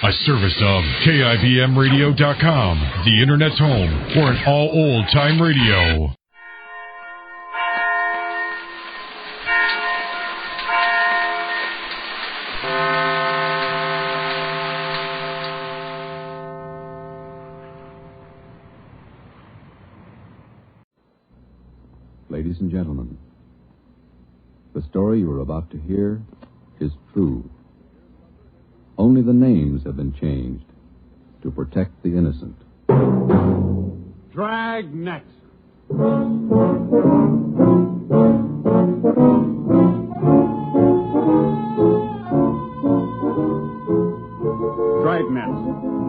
A service of KIBMradio.com, the Internet's home for an all old-time radio. Ladies and gentlemen, the story you are about to hear is true. Only the names have been changed to protect the innocent. Dragnet. Dragnet,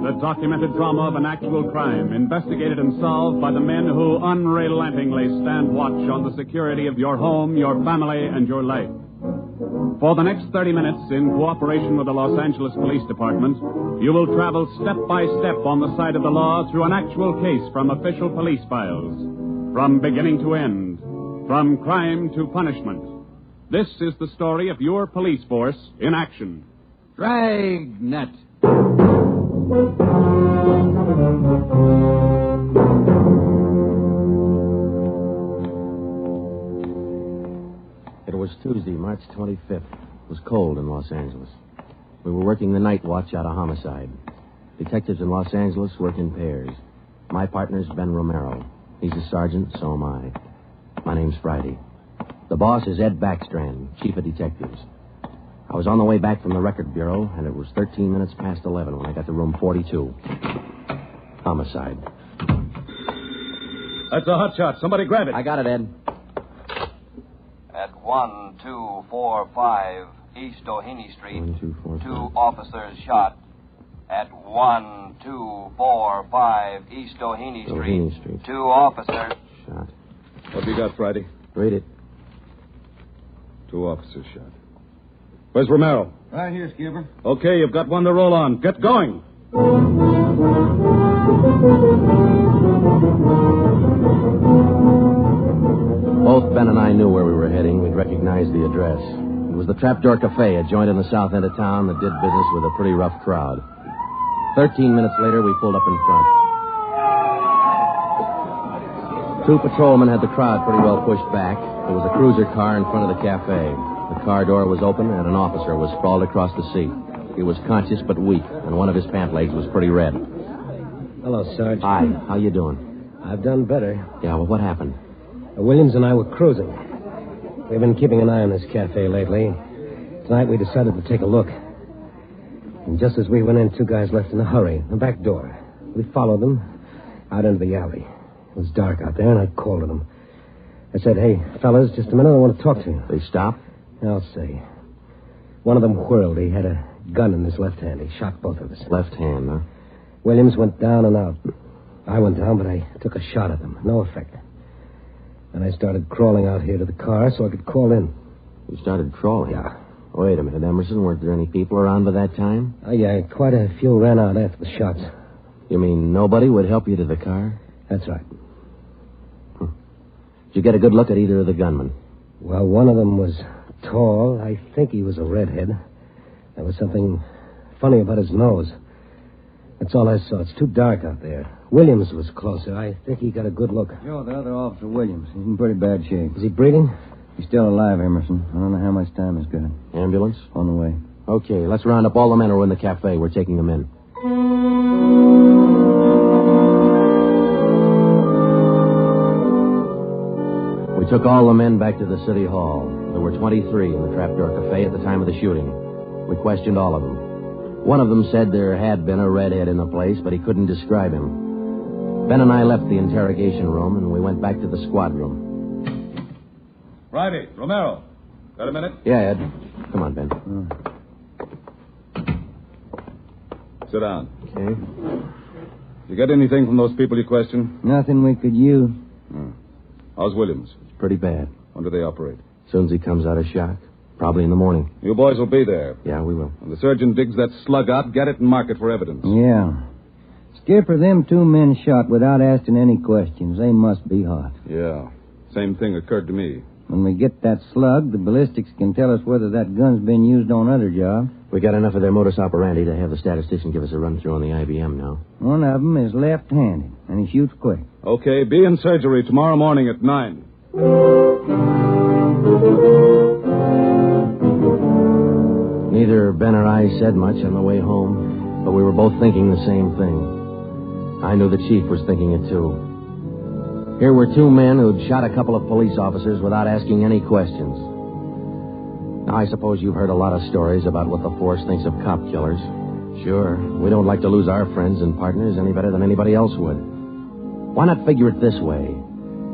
the documented drama of an actual crime, investigated and solved by the men who unrelentingly stand watch on the security of your home, your family, and your life. For the next 30 minutes, in cooperation with the Los Angeles Police Department, you will travel step by step on the side of the law through an actual case from official police files. From beginning to end, from crime to punishment. This is the story of your police force in action. Dragnet. It was Tuesday, March 25th. It was cold in Los Angeles. We were working the night watch out of homicide. Detectives in Los Angeles work in pairs. My partner's Ben Romero. He's a sergeant, so am I. My name's Friday. The boss is Ed Backstrand, chief of detectives. I was on the way back from the record bureau, and it was 13 minutes past 11 when I got to room 42. Homicide. That's a hot shot. Somebody grab it. I got it, Ed. At 1245 East Doheny Street, 1, 2, 4, 5. 2 officers shot. At 1245 East Doheny Street, 2 officers shot. What have you got, Friday? Read it. 2 officers shot. Where's Romero? Right here, Skipper. Okay, you've got one to roll on. Get going. Both Ben and I knew where we were heading. We'd recognized the address. It was the Trapdoor Cafe, a joint in the south end of town that did business with a pretty rough crowd. 13 minutes later, we pulled up in front. 2 patrolmen had the crowd pretty well pushed back. There was a cruiser car in front of the cafe. The car door was open, and an officer was sprawled across the seat. He was conscious but weak, and one of his pant legs was pretty red. Hello, Sarge. Hi, how you doing? I've done better. Yeah, well, what happened? Williams and I were cruising. We've been keeping an eye on this cafe lately. Tonight we decided to take a look. And just as we went in, 2 guys left in a hurry. The back door. We followed them out into the alley. It was dark out there, and I called to them. I said, hey, fellas, just a minute, I want to talk to you. They stopped? I'll say. One of them whirled. He had a gun in his left hand. He shot both of us. Left hand, huh? Williams went down and out. I went down, but I took a shot at them. No effect. And I started crawling out here to the car so I could call in. You started crawling? Yeah. Wait a minute, Emerson. Weren't there any people around by that time? Yeah, quite a few ran out after the shots. You mean nobody would help you to the car? That's right. Did you get a good look at either of the gunmen? Well, one of them was tall. I think he was a redhead. There was something funny about his nose. That's all I saw. It's too dark out there. Williams was closer. I think he got a good look. Joe, the other officer, Williams. He's in pretty bad shape. Is he breathing? He's still alive, Emerson. I don't know how much time he's got. Ambulance? On the way. Okay, let's round up all the men who are in the cafe. We're taking them in. We took all the men back to the city hall. There were 23 in the Trapdoor Cafe at the time of the shooting. We questioned all of them. One of them said there had been a redhead in the place, but he couldn't describe him. Ben and I left the interrogation room, and we went back to the squad room. Friday, Romero. Got a minute? Yeah, Ed. Come on, Ben. Sit down. Okay. You get anything from those people you questioned? Nothing we could use. How's Williams? It's pretty bad. When do they operate? As soon as he comes out of shock. Probably in the morning. You boys will be there. Yeah, we will. When the surgeon digs that slug out, get it and mark it for evidence. Yeah. Skipper, them 2 men shot without asking any questions. They must be hot. Yeah. Same thing occurred to me. When we get that slug, the ballistics can tell us whether that gun's been used on other jobs. We got enough of their modus operandi to have the statistician give us a run-through on the IBM now. One of them is left-handed, and he shoots quick. Okay, be in surgery tomorrow morning at 9. Neither Ben or I said much on the way home, but we were both thinking the same thing. I knew the chief was thinking it, too. Here were two men who'd shot a couple of police officers without asking any questions. Now, I suppose you've heard a lot of stories about what the force thinks of cop killers. Sure, we don't like to lose our friends and partners any better than anybody else would. Why not figure it this way?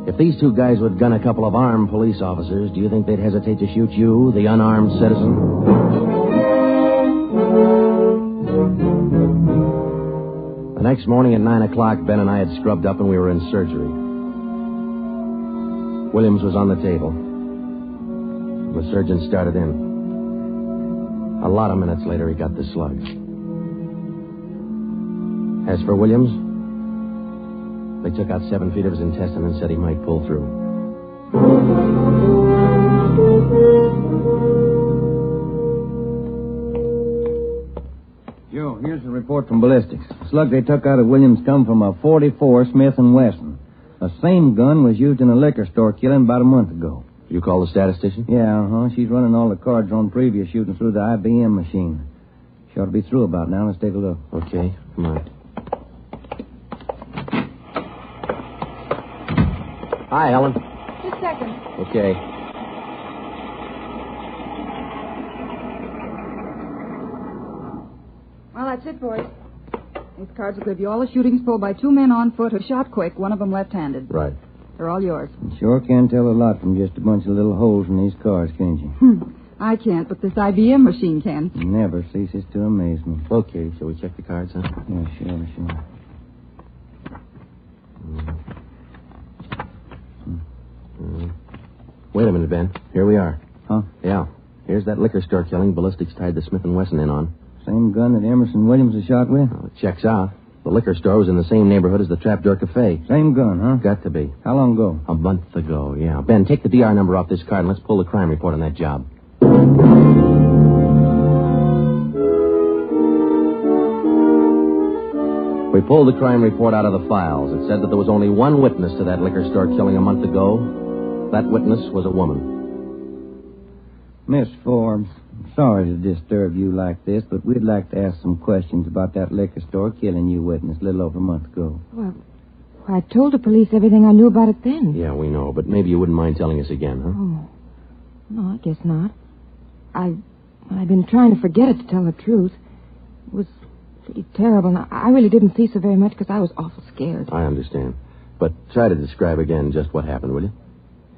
If these two guys would gun a couple of armed police officers, do you think they'd hesitate to shoot you, the unarmed citizen? The next morning at 9 o'clock, Ben and I had scrubbed up and we were in surgery. Williams was on the table. The surgeon started in. A lot of minutes later, he got the slug. As for Williams, they took out 7 feet of his intestine and said he might pull through. Joe, here's the report from ballistics. The slug they took out of Williams come from a .44 Smith & Wesson. The same gun was used in a liquor store killing about a month ago. You call the statistician? Yeah, She's running all the cards on previous shooting through the IBM machine. She ought to be through about now. Let's take a look. Okay, come on. Hi, Helen. Just a second. Okay. Well, that's it, boys. These cards will give you all the shootings pulled by 2 men on foot who shot quick, one of them left-handed. Right. They're all yours. You sure can tell a lot from just a bunch of little holes in these cards, can't you? I can't, but this IBM machine can. Never ceases to amaze me. Okay, shall we check the cards, huh? Yeah, sure. Wait a minute, Ben. Here we are. Huh? Yeah. Here's that liquor store killing ballistics tied the Smith & Wesson in on. Same gun that Emerson Williams was shot with? Well, it checks out. The liquor store was in the same neighborhood as the Trapdoor Cafe. Same gun, huh? Got to be. How long ago? A month ago, yeah. Ben, take the DR number off this card and let's pull the crime report on that job. We pulled the crime report out of the files. It said that there was only one witness to that liquor store killing a month ago. That witness was a woman. Miss Forbes, I'm sorry to disturb you like this, but we'd like to ask some questions about that liquor store killing you witnessed a little over a month ago. Well, I told the police everything I knew about it then. Yeah, we know, but maybe you wouldn't mind telling us again, huh? Oh, no, I guess not. I've been trying to forget it, to tell the truth. It was pretty terrible, and I really didn't see so very much because I was awful scared. I understand. But try to describe again just what happened, will you?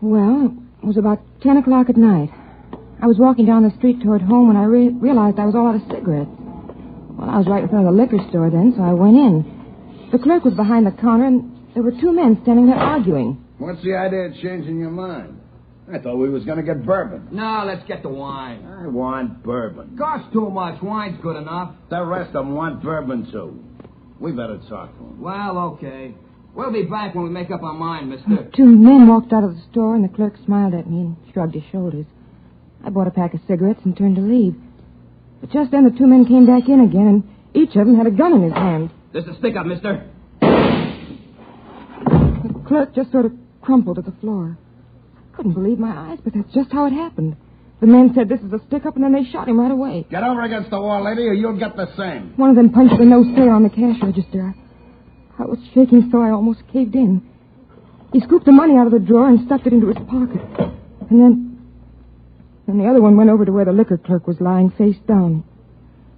Well, it was about 10 o'clock at night. I was walking down the street toward home when I realized I was all out of cigarettes. Well, I was right in front of the liquor store then, so I went in. The clerk was behind the counter, and there were 2 men standing there arguing. What's the idea of changing your mind? I thought we was going to get bourbon. No, let's get the wine. I want bourbon. Costs too much. Wine's good enough. The rest of them want bourbon, too. We better talk to them. Well, okay. We'll be back when we make up our mind, mister. 2 men walked out of the store, and the clerk smiled at me and shrugged his shoulders. I bought a pack of cigarettes and turned to leave. But just then the 2 men came back in again, and each of them had a gun in his hand. This is a stick-up, mister. The clerk just sort of crumpled to the floor. I couldn't believe my eyes, but that's just how it happened. The men said this is a stick-up, and then they shot him right away. Get over against the wall, lady, or you'll get the same. One of them punched the no sale on the cash register. I was shaking so I almost caved in. He scooped the money out of the drawer and stuffed it into his pocket. And then the other one went over to where the liquor clerk was lying face down.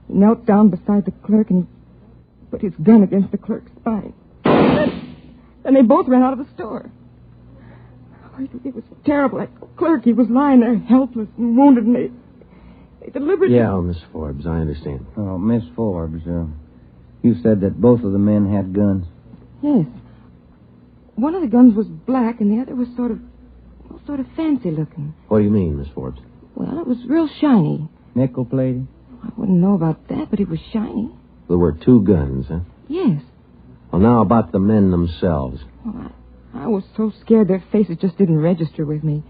He knelt down beside the clerk and he put his gun against the clerk's spine. Then they both ran out of the store. Oh, it was terrible. That clerk, he was lying there helpless and wounded, and they deliberately... Yeah, Miss Forbes, I understand. Oh, Miss Forbes, you said that both of the men had guns. Yes. One of the guns was black and the other was sort of fancy looking. What do you mean, Miss Forbes? Well, it was real shiny. Nickel-plated? I wouldn't know about that, but it was shiny. There were 2 guns, huh? Yes. Well, now about the men themselves. Well, I was so scared their faces just didn't register with me.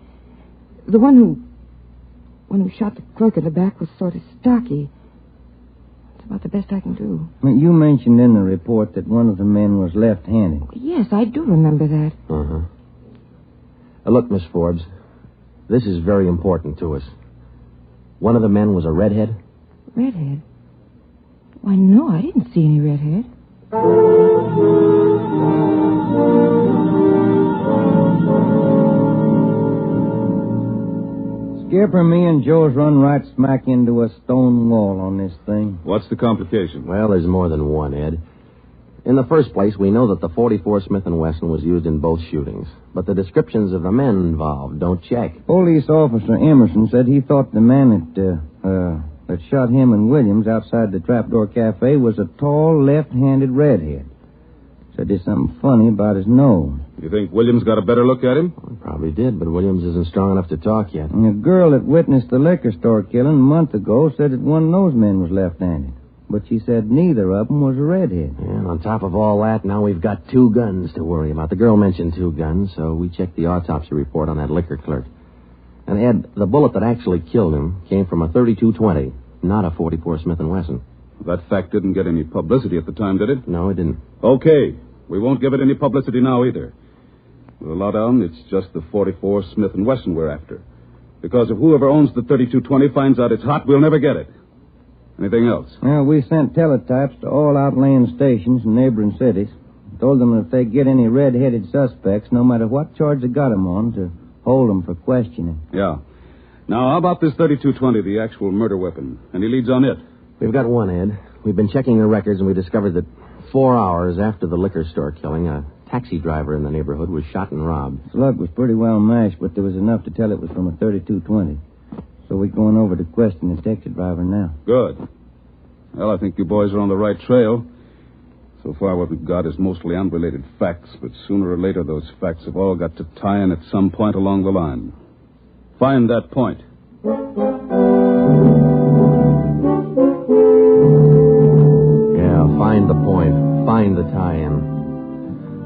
The one who shot the clerk in the back was sort of stocky. That's about the best I can do. You mentioned in the report that one of the men was left-handed. Yes, I do remember that. Uh-huh. Look, Miss Forbes, this is very important to us. One of the men was a redhead? Redhead? Why, no, I didn't see any redhead. Skipper, me and Joe's run right smack into a stone wall on this thing. What's the complication? Well, there's more than one, Ed. In the first place, we know that the .44 Smith & Wesson was used in both shootings, but the descriptions of the men involved don't check. Police officer Emerson said he thought the man that shot him and Williams outside the Trapdoor Cafe was a tall, left-handed redhead. Said there's something funny about his nose. You think Williams got a better look at him? Well, probably did, but Williams isn't strong enough to talk yet. And a girl that witnessed the liquor store killing a month ago said that one of those men was left-handed. But she said neither of them was a redhead. Yeah, and on top of all that, now we've got 2 guns to worry about. The girl mentioned 2 guns, so we checked the autopsy report on that liquor clerk. And, Ed, the bullet that actually killed him came from a .32-20, not a .44 Smith & Wesson. That fact didn't get any publicity at the time, did it? No, it didn't. Okay. We won't give it any publicity now either. With a lowdown, it's just the .44 Smith & Wesson we're after. Because if whoever owns the .32-20 finds out it's hot, we'll never get it. Anything else? Well, we sent teletypes to all outlying stations in neighboring cities. Told them that if they get any red-headed suspects, no matter what charge they got them on, to hold them for questioning. Yeah. Now, how about this .32-20, the actual murder weapon? Any leads on it? We've got one, Ed. We've been checking the records, and we discovered that 4 hours after the liquor store killing, a taxi driver in the neighborhood was shot and robbed. Slug was pretty well mashed, but there was enough to tell it was from a .32-20. So we're going over to question the taxi driver now. Good. Well, I think you boys are on the right trail. So far, what we've got is mostly unrelated facts, but sooner or later, those facts have all got to tie in at some point along the line. Find that point. Yeah, find the point. Find the tie-in.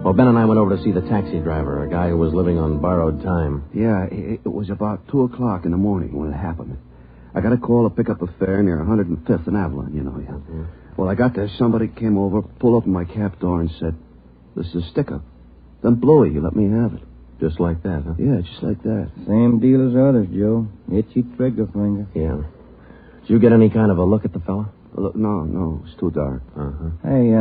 Well, Ben and I went over to see the taxi driver, a guy who was living on borrowed time. Yeah, it was about 2 o'clock in the morning when it happened. I got a call to pick up a fare near 105th and Avalon, you know. Yeah. Mm-hmm. Well, I got there. Somebody came over, pulled open my cab door and said, "This is a stick-up. Then blow it. You let me have it." Just like that, huh? Yeah, just like that. Same deal as others, Joe. Itchy trigger finger. Yeah. Did you get any kind of a look at the fella? Look, no, it's too dark. Uh-huh. Hey,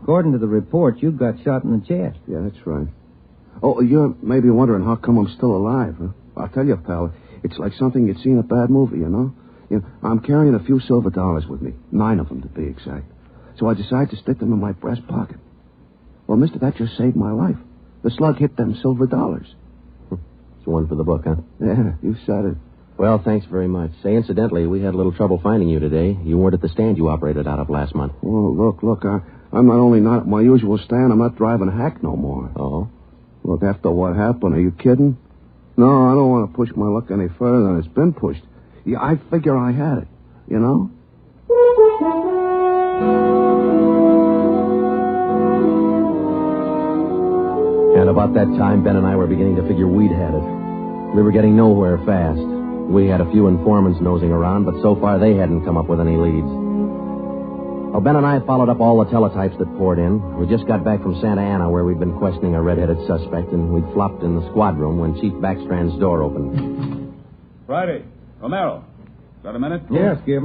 according to the report, you got shot in the chest. Yeah, that's right. Oh, you're maybe wondering how come I'm still alive, huh? I'll tell you, pal, it's like something you'd see in a bad movie, you know? I'm carrying a few silver dollars with me, 9 of them to be exact. So I decided to stick them in my breast pocket. Well, mister, that just saved my life. The slug hit them silver dollars. It's one for the book, huh? Yeah, you said it. Well, thanks very much. Say, incidentally, we had a little trouble finding you today. You weren't at the stand you operated out of last month. Oh, look, I'm not only not at my usual stand, I'm not driving a hack no more. Oh? Look, after what happened, are you kidding? No, I don't want to push my luck any further than it's been pushed. Yeah, I figure I had it, you know? And about that time, Ben and I were beginning to figure we'd had it. We were getting nowhere fast. We had a few informants nosing around, but so far they hadn't come up with any leads. Well, Ben and I followed up all the teletypes that poured in. We just got back from Santa Ana, where we'd been questioning a red-headed suspect, and we'd flopped in the squad room when Chief Backstrand's door opened. Friday. Romero. Got a minute? Yes, Skip.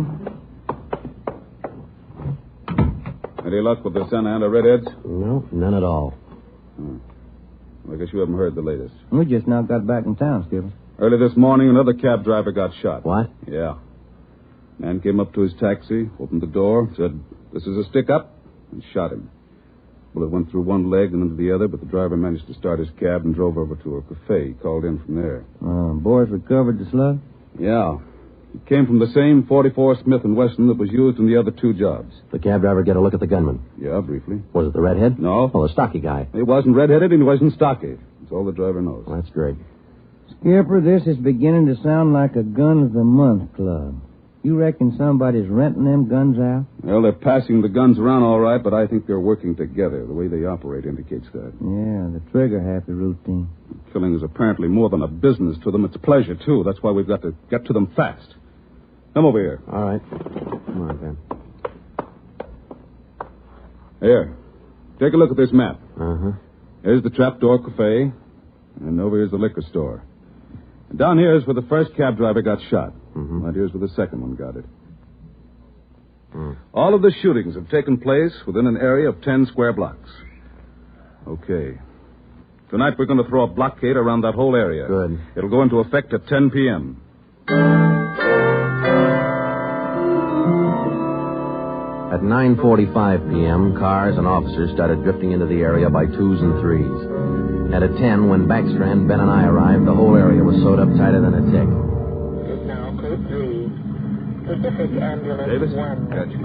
Any luck with the Santa Ana redheads? No, none at all. I guess you haven't heard the latest. We just now got back in town, Skipper. Early this morning, another cab driver got shot. What? Yeah. Man came up to his taxi, opened the door, said, "This is a stick-up," and shot him. Bullet went through one leg and into the other, but the driver managed to start his cab and drove over to a cafe. He called in from there. Boys recovered the slug? Yeah. It came from the same .44 Smith & Wesson that was used in the other 2 jobs. The cab driver get a look at the gunman? Yeah, briefly. Was it the redhead? No. Oh, the stocky guy. He wasn't redheaded and he wasn't stocky. That's all the driver knows. Well, that's great. Skipper, this is beginning to sound like a Gun of the Month club. You reckon somebody's renting them guns out? Well, they're passing the guns around all right, but I think they're working together. The way they operate indicates that. Yeah, the trigger-happy routine. Killing is apparently more than a business to them. It's a pleasure, too. That's why we've got to get to them fast. Come over here. All right. Come on, Ben. Here. Take a look at this map. Uh-huh. Here's the Trapdoor Cafe, and over here's the liquor store. And down here is where the first cab driver got shot. Mm-hmm. Right here's where the second one got it. All of the shootings have taken place within an area of 10 square blocks. Okay. Tonight we're going to throw a blockade around that whole area. Good. It'll go into effect at 10 p.m. At 9:45 p.m., cars and officers started drifting into the area by twos and threes. And at 10, when Backstrand, Ben, and I arrived, the whole area was sewed up tighter than a tick. Now, code 3. Pacific Ambulance Davis? 1. Gotcha.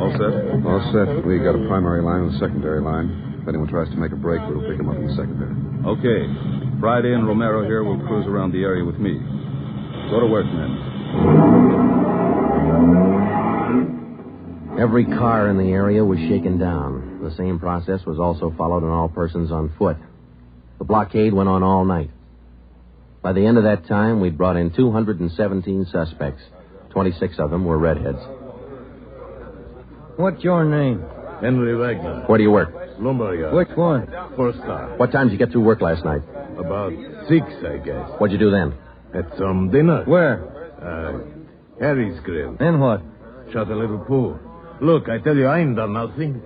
All set? All set. We got a primary line and a secondary line. If anyone tries to make a break, we'll pick them up in the secondary. Okay. Friday and Romero here will cruise around the area with me. Go to work, men. Every car in the area was shaken down. The same process was also followed on all persons on foot. The blockade went on all night. By the end of that time, we'd brought in 217 suspects. 26 of them were redheads. What's your name? Henry Wagner. Where do you work? Lumberyard. Which one? First class. What time did you get through work last night? About 6, I guess. What'd you do then? Had some dinner. Where? Harry's Grill. Then what? Shot a little pool. Look, I tell you, I ain't done nothing.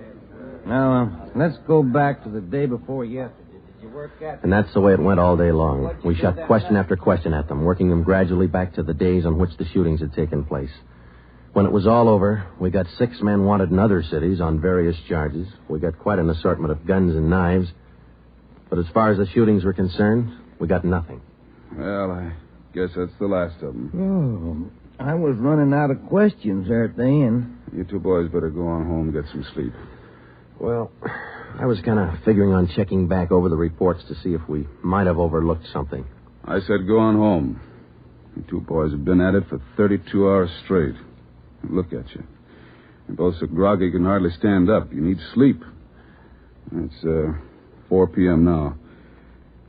Now, let's go back to the day before yesterday. Did you work at... And that's the way it went all day long. We shot question after question at them, working them gradually back to the days on which the shootings had taken place. When it was all over, we got 6 men wanted in other cities on various charges. We got quite an assortment of guns and knives. But as far as the shootings were concerned, we got nothing. Well, I guess that's the last of them. Oh, I was running out of questions there at the end. You two boys better go on home and get some sleep. Well, I was kind of figuring on checking back over the reports to see if we might have overlooked something. I said go on home. You two boys have been at it for 32 hours straight. Look at you. You're both so groggy you can hardly stand up. You need sleep. It's 4 p.m. now.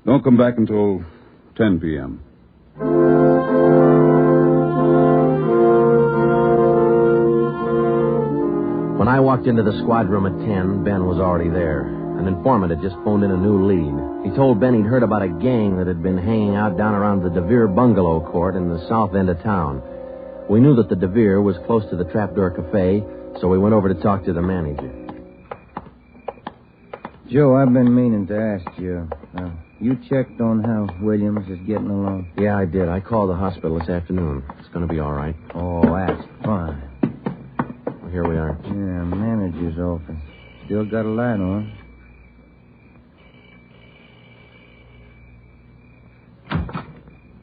Don't come back until 10 p.m. When I walked into the squad room at 10, Ben was already there. An informant had just phoned in a new lead. He told Ben he'd heard about a gang that had been hanging out down around the DeVere bungalow court in the south end of town. We knew that the DeVere was close to the Trapdoor Cafe, so we went over to talk to the manager. Joe, I've been meaning to ask you. You checked on how Williams is getting along? Yeah, I did. I called the hospital this afternoon. It's going to be all right. Oh, that's fine. Well, here we are. Yeah, manager's office. Still got a light on.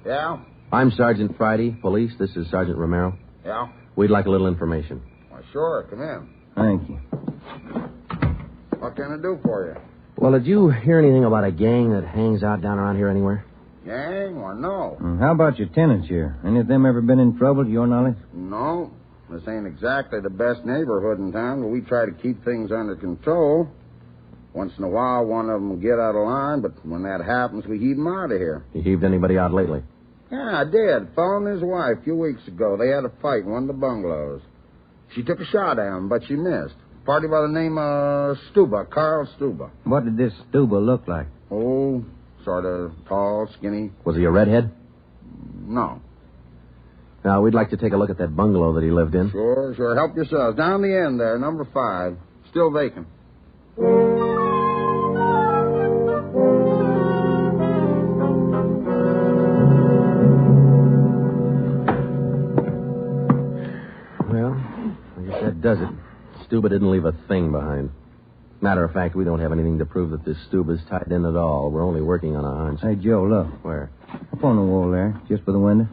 Yeah? I'm Sergeant Friday, police. This is Sergeant Romero. Yeah? We'd like a little information. Well, sure. Come in. Thank you. What can I do for you? Well, did you hear anything about a gang that hangs out down around here anywhere? Gang? Well, no. How about your tenants here? Any of them ever been in trouble, to your knowledge? No. This ain't exactly the best neighborhood in town, but we try to keep things under control. Once in a while, one of them will get out of line, but when that happens, we heave them out of here. You heaved anybody out lately? Yeah, I did. A fellow and his wife a few weeks ago. They had a fight in one of the bungalows. She took a shot at him, but she missed. Party by the name of Stuba, Carl Stuba. What did this Stuba look like? Oh, sort of tall, skinny. Was he a redhead? No. Now, we'd like to take a look at that bungalow that he lived in. Sure. Help yourselves. Down the end there, number 5. Still vacant. Well, I guess that does it. Stuba didn't leave a thing behind. Matter of fact, we don't have anything to prove that this Stuba's tied in at all. We're only working on a hunch. Hey, Joe, look. Where? Up on the wall there, just by the window.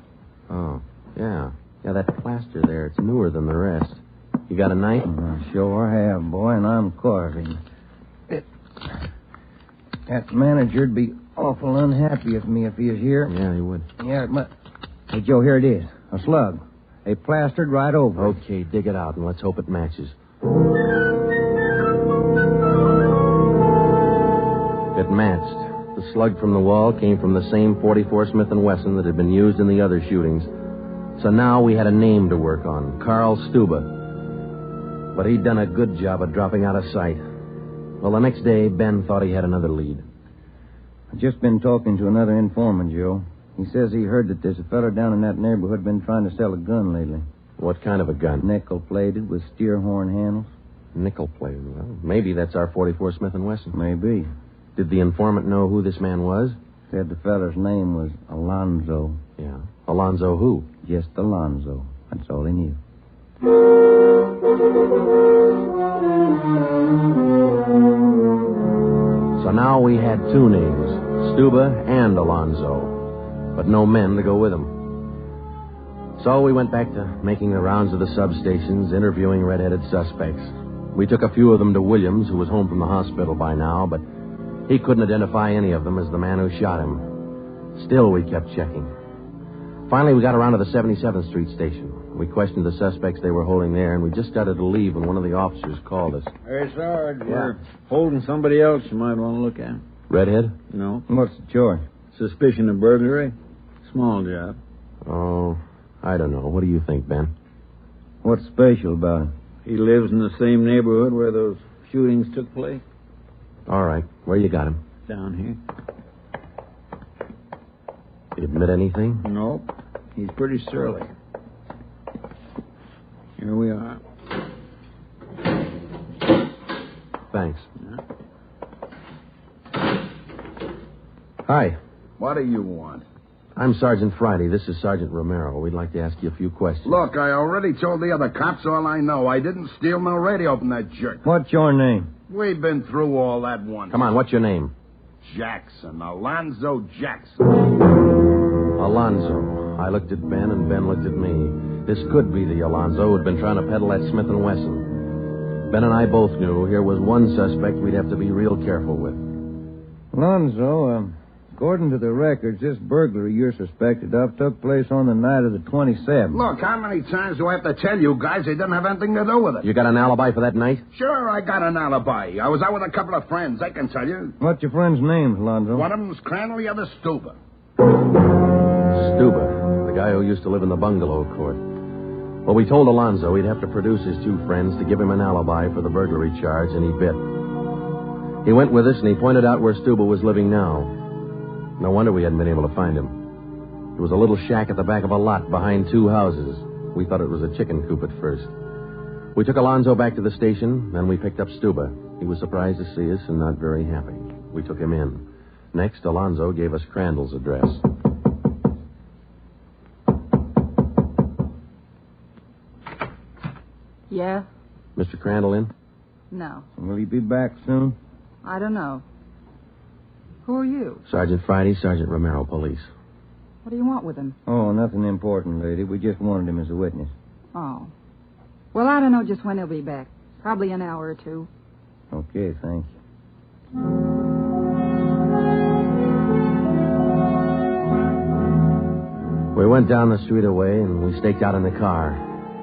Oh, yeah. Yeah, that plaster there, it's newer than the rest. You got a knife? I sure have, boy, and I'm carving. That manager'd be awful unhappy with me if he was here. Yeah, he would. Yeah, but... Hey, Joe, here it is. A slug. They plastered right over it. Okay, dig it out, and let's hope it matches. It matched. The slug from the wall came from the same .44 Smith & Wesson that had been used in the other shootings. So now we had a name to work on, Carl Stuba. But he'd done a good job of dropping out of sight. Well, the next day, Ben thought he had another lead. I've just been talking to another informant, Joe. He says he heard that there's a fella down in that neighborhood been trying to sell a gun lately. What kind of a gun? Nickel-plated with steer horn handles. Nickel-plated? Well, maybe that's our .44 Smith & Wesson. Maybe. Did the informant know who this man was? Said the fella's name was Alonzo. Yeah. Alonzo who? Just Alonzo. That's all he knew. So now we had two names, Stuba and Alonzo, but no men to go with them. So we went back to making the rounds of the substations, interviewing red-headed suspects. We took a few of them to Williams, who was home from the hospital by now, but he couldn't identify any of them as the man who shot him. Still, we kept checking. Finally, we got around to the 77th Street station. We questioned the suspects they were holding there, and we just started to leave when one of the officers called us. Hey, Sarge, we're holding somebody else you might want to look at. Redhead? No. What's the charge? Suspicion of burglary. Small job. Oh, I don't know. What do you think, Ben? What's special about him? He lives in the same neighborhood where those shootings took place. All right. Where you got him? Down here. Did he admit anything? Nope. He's pretty surly. Here we are. Thanks. Hi. What do you want? I'm Sergeant Friday. This is Sergeant Romero. We'd like to ask you a few questions. Look, I already told the other cops all I know. I didn't steal no radio from that jerk. What's your name? We've been through all that once. Come on, what's your name? Jackson. Alonzo Jackson. Alonzo. I looked at Ben, and Ben looked at me. This could be the Alonzo who'd been trying to peddle that Smith & Wesson. Ben and I both knew here was one suspect we'd have to be real careful with. Alonzo, according to the records, this burglary you're suspected of took place on the night of the 27th. Look, how many times do I have to tell you guys they didn't have anything to do with it? You got an alibi for that night? Sure, I got an alibi. I was out with a couple of friends, I can tell you. What's your friend's name, Alonzo? One of them's Crandall, the other Stuba. Stuba, the guy who used to live in the bungalow court. Well, we told Alonzo he'd have to produce his two friends to give him an alibi for the burglary charge, and he bit. He went with us, and he pointed out where Stuba was living now. No wonder we hadn't been able to find him. It was a little shack at the back of a lot behind two houses. We thought it was a chicken coop at first. We took Alonzo back to the station, then we picked up Stuba. He was surprised to see us and not very happy. We took him in. Next, Alonzo gave us Crandall's address. Yeah? Mr. Crandall in? No. Will he be back soon? I don't know. Who are you? Sergeant Friday, Sergeant Romero, police. What do you want with him? Oh, nothing important, lady. We just wanted him as a witness. Oh. Well, I don't know just when he'll be back. Probably an hour or two. Okay, thank you. We went down the street away, and we staked out in the car.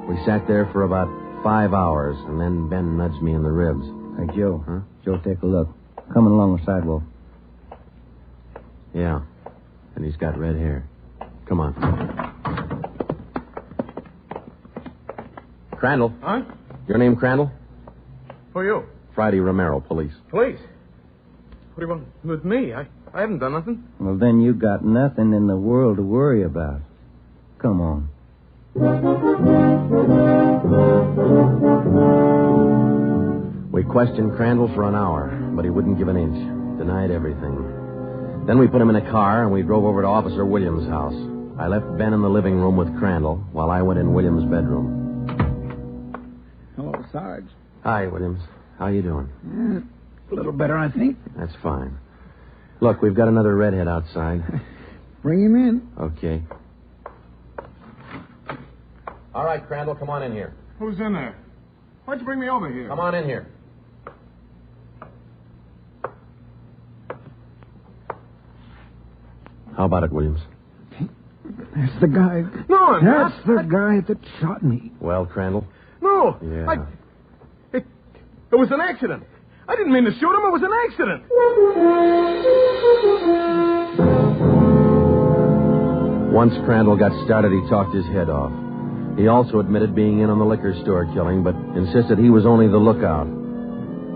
We sat there for about 5 hours, and then Ben nudged me in the ribs. Hey, Joe. Huh? Joe, take a look. Coming along the sidewalk. Yeah. And he's got red hair. Come on. Crandall. Huh? Your name Crandall? Who are you? Friday Romero, police. Police? What do you want with me? I haven't done nothing. Well, then you got nothing in the world to worry about. Come on. We questioned Crandall for an hour, but he wouldn't give an inch. Denied everything. Then we put him in a car, and we drove over to Officer Williams' house. I left Ben in the living room with Crandall, while I went in Williams' bedroom. Hello, Sarge. Hi, Williams. How you doing? A little better, I think. That's fine. Look, we've got another redhead outside. Bring him in. Okay. All right, Crandall, come on in here. Who's in there? Why'd you bring me over here? Come on in here. How about it, Williams? That's the guy. No, I'm not. That's the guy that shot me. Well, Crandall? No. Yeah. It was an accident. I didn't mean to shoot him. It was an accident. Once Crandall got started, he talked his head off. He also admitted being in on the liquor store killing, but insisted he was only the lookout.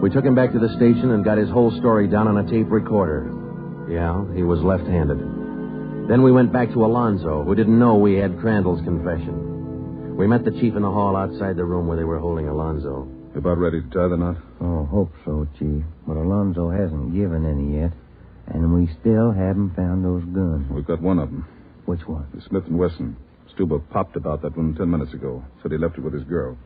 We took him back to the station and got his whole story down on a tape recorder. Yeah, he was left-handed. Then we went back to Alonzo, who didn't know we had Crandall's confession. We met the chief in the hall outside the room where they were holding Alonzo. You about ready to tie the knot? Oh, hope so, Chief. But Alonzo hasn't given any yet, and we still haven't found those guns. We've got one of them. Which one? The Smith & Wesson. Stuber popped about that one 10 minutes ago. Said he left it with his girl.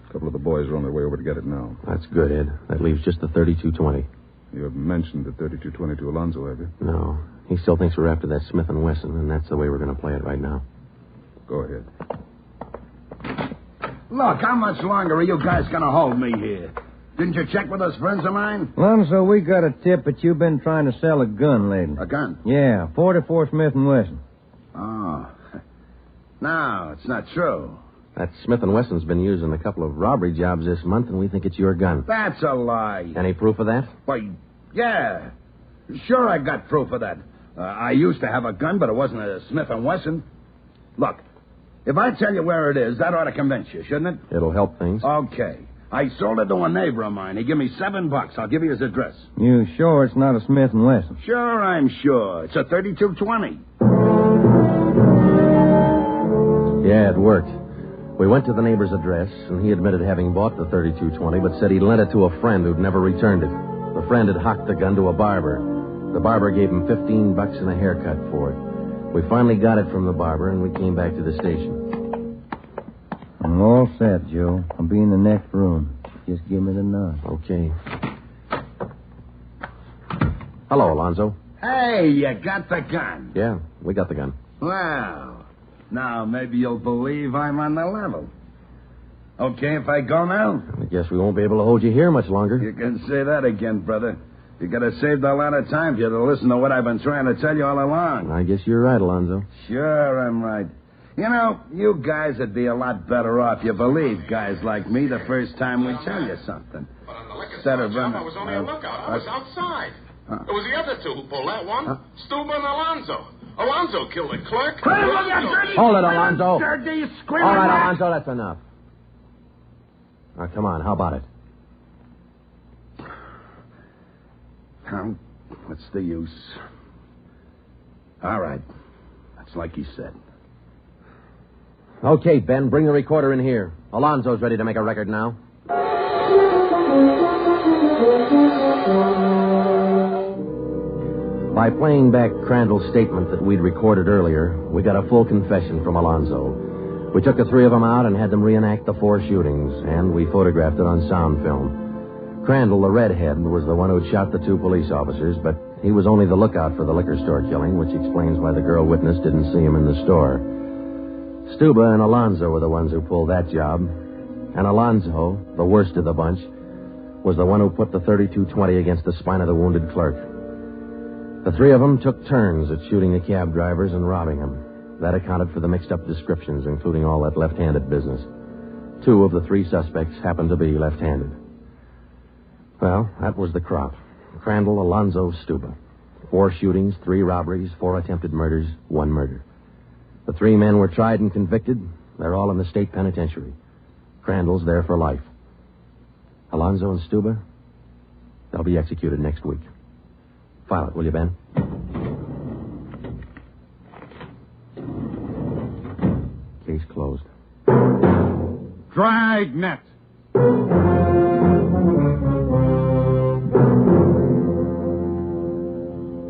A couple of the boys are on their way over to get it now. That's good, Ed. That leaves just the .32-20. You haven't mentioned the .32-20 to Alonzo, have you? No. He still thinks we're after that Smith & Wesson, and that's the way we're going to play it right now. Go ahead. Look, how much longer are you guys going to hold me here? Didn't you check with those friends of mine? Alonzo, we got a tip that you've been trying to sell a gun lately. A gun? Yeah, 44 Smith & Wesson. Oh. No, it's not true. That Smith & Wesson's been used in a couple of robbery jobs this month, and we think it's your gun. That's a lie. Any proof of that? Why, yeah. Sure, I got proof of that. I used to have a gun, but it wasn't a Smith & Wesson. Look, if I tell you where it is, that ought to convince you, shouldn't it? It'll help things. Okay. I sold it to a neighbor of mine. He gave me $7. I'll give you his address. You sure it's not a Smith & Wesson? Sure, I'm sure. It's a .32-20. Yeah, it worked. We went to the neighbor's address, and he admitted having bought the .32-20, but said he'd lent it to a friend who'd never returned it. The friend had hocked the gun to a barber. The barber gave him $15 and a haircut for it. We finally got it from the barber, and we came back to the station. I'm all set, Joe. I'll be in the next room. Just give me the nod. Okay. Hello, Alonzo. Hey, you got the gun. Yeah, we got the gun. Wow. Now, maybe you'll believe I'm on the level. Okay if I go now? I guess we won't be able to hold you here much longer. You can say that again, brother. You could have saved a lot of time if you'd have listened to what I've been trying to tell you all along. I guess you're right, Alonzo. Sure, I'm right. You know, you guys would be a lot better off. You believe guys like me the first time we tell you something. But on the liquor store job, I was only a lookout. I was outside. It was the other two who pulled that one. Stuber and Alonzo. Alonzo killed the clerk. Hold it, Alonzo. All right, Alonzo, that's enough. Now, come on, how about it? What's the use? All right. That's like he said. Okay, Ben, bring the recorder in here. Alonzo's ready to make a record now. By playing back Crandall's statement that we'd recorded earlier, we got a full confession from Alonzo. We took the three of them out and had them reenact the 4 shootings, and we photographed it on sound film. Crandall, the redhead, was the one who'd shot the 2 police officers, but he was only the lookout for the liquor store killing, which explains why the girl witness didn't see him in the store. Stuba and Alonzo were the ones who pulled that job, and Alonzo, the worst of the bunch, was the one who put the .32-20 against the spine of the wounded clerk. The 3 of them took turns at shooting the cab drivers and robbing them. That accounted for the mixed-up descriptions, including all that left-handed business. 2 of the 3 suspects happened to be left-handed. Well, that was the crop. Crandall, Alonzo, Stuba. 4 shootings, 3 robberies, 4 attempted murders, 1 murder. The 3 men were tried and convicted. They're all in the state penitentiary. Crandall's there for life. Alonzo and Stuba, they'll be executed next week. File it, will you, Ben? Case closed. Dragnet.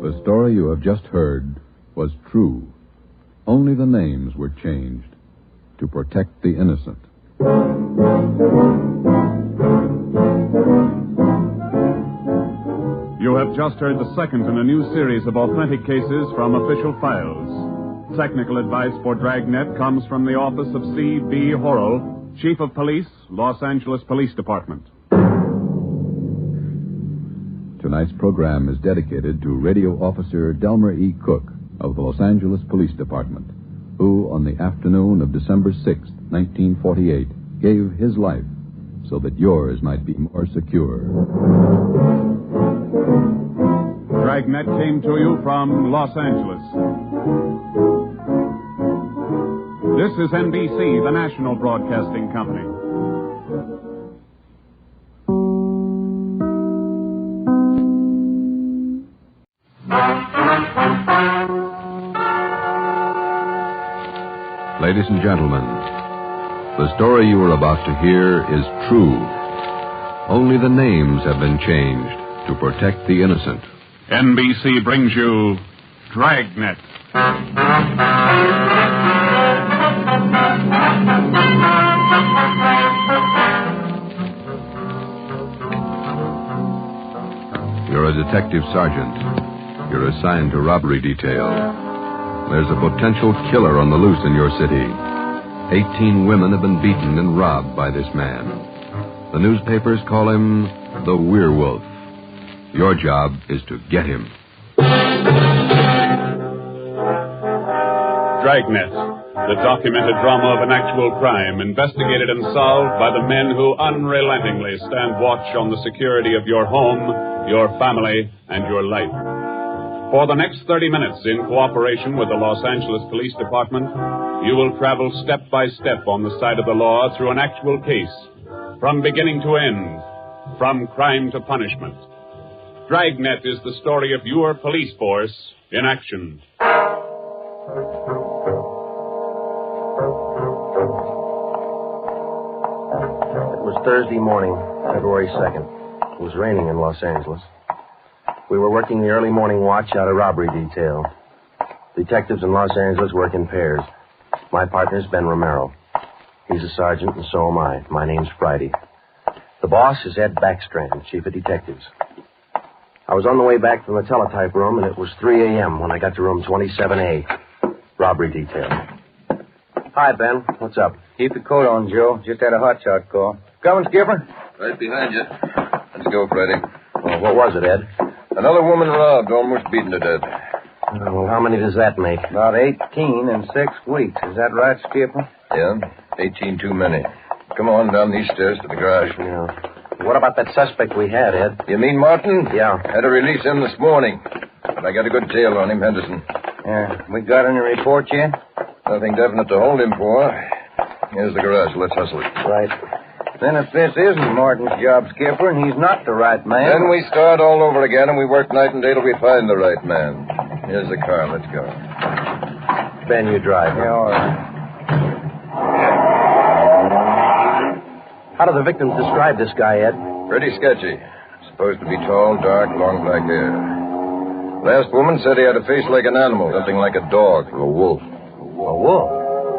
The story you have just heard was true. Only the names were changed to protect the innocent. You have just heard the second in a new series of authentic cases from official files. Technical advice for Dragnet comes from the office of C.B. Horrell, Chief of Police, Los Angeles Police Department. Tonight's program is dedicated to Radio Officer Delmer E. Cook of the Los Angeles Police Department. who, on the afternoon of December 6, 1948, gave his life so that yours might be more secure. Dragnet came to you from Los Angeles. This is NBC, the national broadcasting company. Ladies and gentlemen, the story you are about to hear is true. Only the names have been changed to protect the innocent. NBC brings you Dragnet. You're a detective sergeant. You're assigned to robbery detail. There's a potential killer on the loose in your city. 18 women have been beaten and robbed by this man. The newspapers call him the Werewolf. Your job is to get him. Dragnet, the documented drama of an actual crime, investigated and solved by the men who unrelentingly stand watch on the security of your home, your family, and your life. For the next 30 minutes, in cooperation with the Los Angeles Police Department, you will travel step by step on the side of the law through an actual case, from beginning to end, from crime to punishment. Dragnet is the story of your police force in action. It was Thursday morning, February 2nd. It was raining in Los Angeles. We were working the early morning watch out of robbery detail. Detectives in Los Angeles work in pairs. My partner's Ben Romero. He's a sergeant, and so am I. My name's Friday. The boss is Ed Backstrand, chief of detectives. I was on the way back from the teletype room, and it was 3 a.m. when I got to room 27A, robbery detail. Hi, Ben. What's up? Keep the coat on, Joe. Just had a hotshot call. Coming, Skipper? Right behind you. Let's go, Freddie. Well, what was it, Ed? Another woman robbed, almost beaten to death. Well, how many does that make? About 18 in 6 weeks. Is that right, Skipper? Yeah, 18 too many. Come on down these stairs to the garage. Yeah. What about that suspect we had, Ed? You mean Martin? Yeah. Had to release him this morning. But I got a good tail on him, Henderson. Yeah. We got any reports yet? Nothing definite to hold him for. Here's the garage. Let's hustle it. Right. Then if this isn't Martin's job, Skipper, and he's not the right man... Then we start all over again, and we work night and day till we find the right man. Here's the car. Let's go. Ben, you drive. Yeah, all right. How do the victims describe this guy, Ed? Pretty sketchy. Supposed to be tall, dark, long black hair. Last woman said he had a face like an animal, something like a dog. A wolf. A wolf?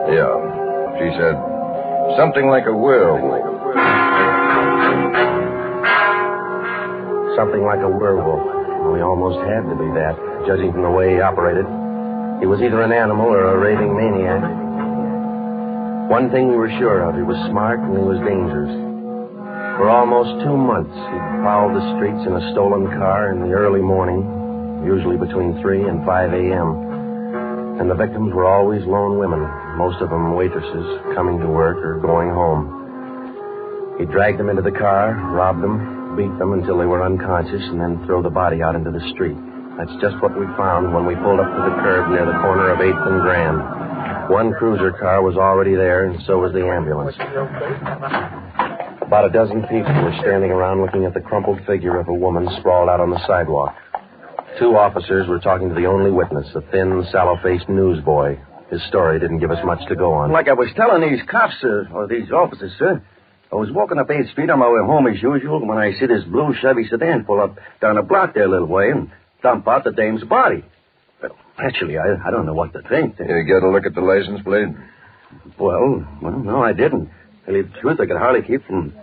Yeah. She said something like a werewolf. Something like a werewolf. Well, he almost had to be that, judging from the way he operated. He was either an animal or a raving maniac. One thing we were sure of, he was smart and he was dangerous. For almost 2 months, he'd prowled the streets in a stolen car in the early morning, usually between 3 and 5 a.m. And the victims were always lone women, most of them waitresses, coming to work or going home. He'd drag them into the car, rob them, beat them until they were unconscious, and then throw the body out into the street. That's just what we found when we pulled up to the curb near the corner of 8th and Grand. One cruiser car was already there, and so was the ambulance. About a dozen people were standing around looking at the crumpled figure of a woman sprawled out on the sidewalk. 2 officers were talking to the only witness, a thin, sallow-faced newsboy. His story didn't give us much to go on. Like I was telling these cops, sir, or these officers, sir, I was walking up 8th Street on my way home as usual when I see this blue Chevy sedan pull up down a block there a little way and dump out the dame's body. Well, actually, I don't know what to think. You get a look at the license plate? Well, no, I didn't. To tell you the truth, I could hardly keep from...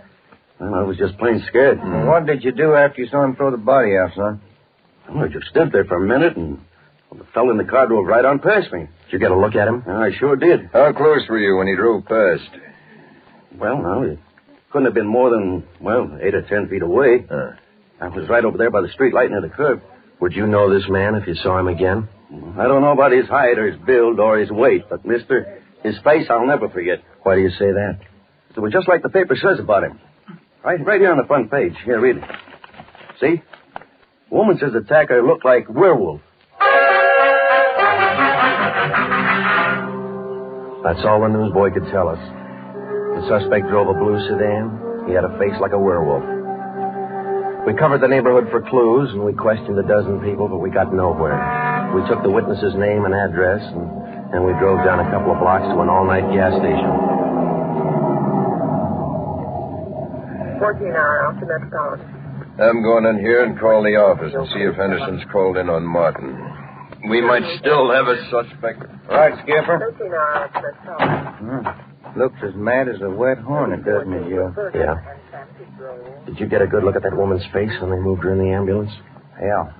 Well, I was just plain scared. What did you do after you saw him throw the body out, son? Well, I just stood there for a minute, and the fellow in the car drove right on past me. Did you get a look at him? I sure did. How close were you when he drove past? Well, no, it couldn't have been more than, 8 or 10 feet away. I was right over there by the street light near the curb. Would you know this man if you saw him again? I don't know about his height or his build or his weight, but, mister, his face I'll never forget. Why do you say that? It was just like the paper says about him. Right here on the front page. Here, read it. See? Woman says the attacker looked like Werewolf. That's all the newsboy could tell us. The suspect drove a blue sedan. He had a face like a werewolf. We covered the neighborhood for clues, and we questioned a dozen people, but we got nowhere. We took the witness's name and address, and we drove down a couple of blocks to an all-night gas station. 14-hour off to Metropolitan. I'm going in here and call the office and see if Henderson's called in on Martin. We might still have a suspect. Right, Skipper. 13-hour off to Metropolitan. Looks as mad as a wet hornet, doesn't it, Joe? Yeah. Did you get a good look at that woman's face when they moved her in the ambulance? Yeah.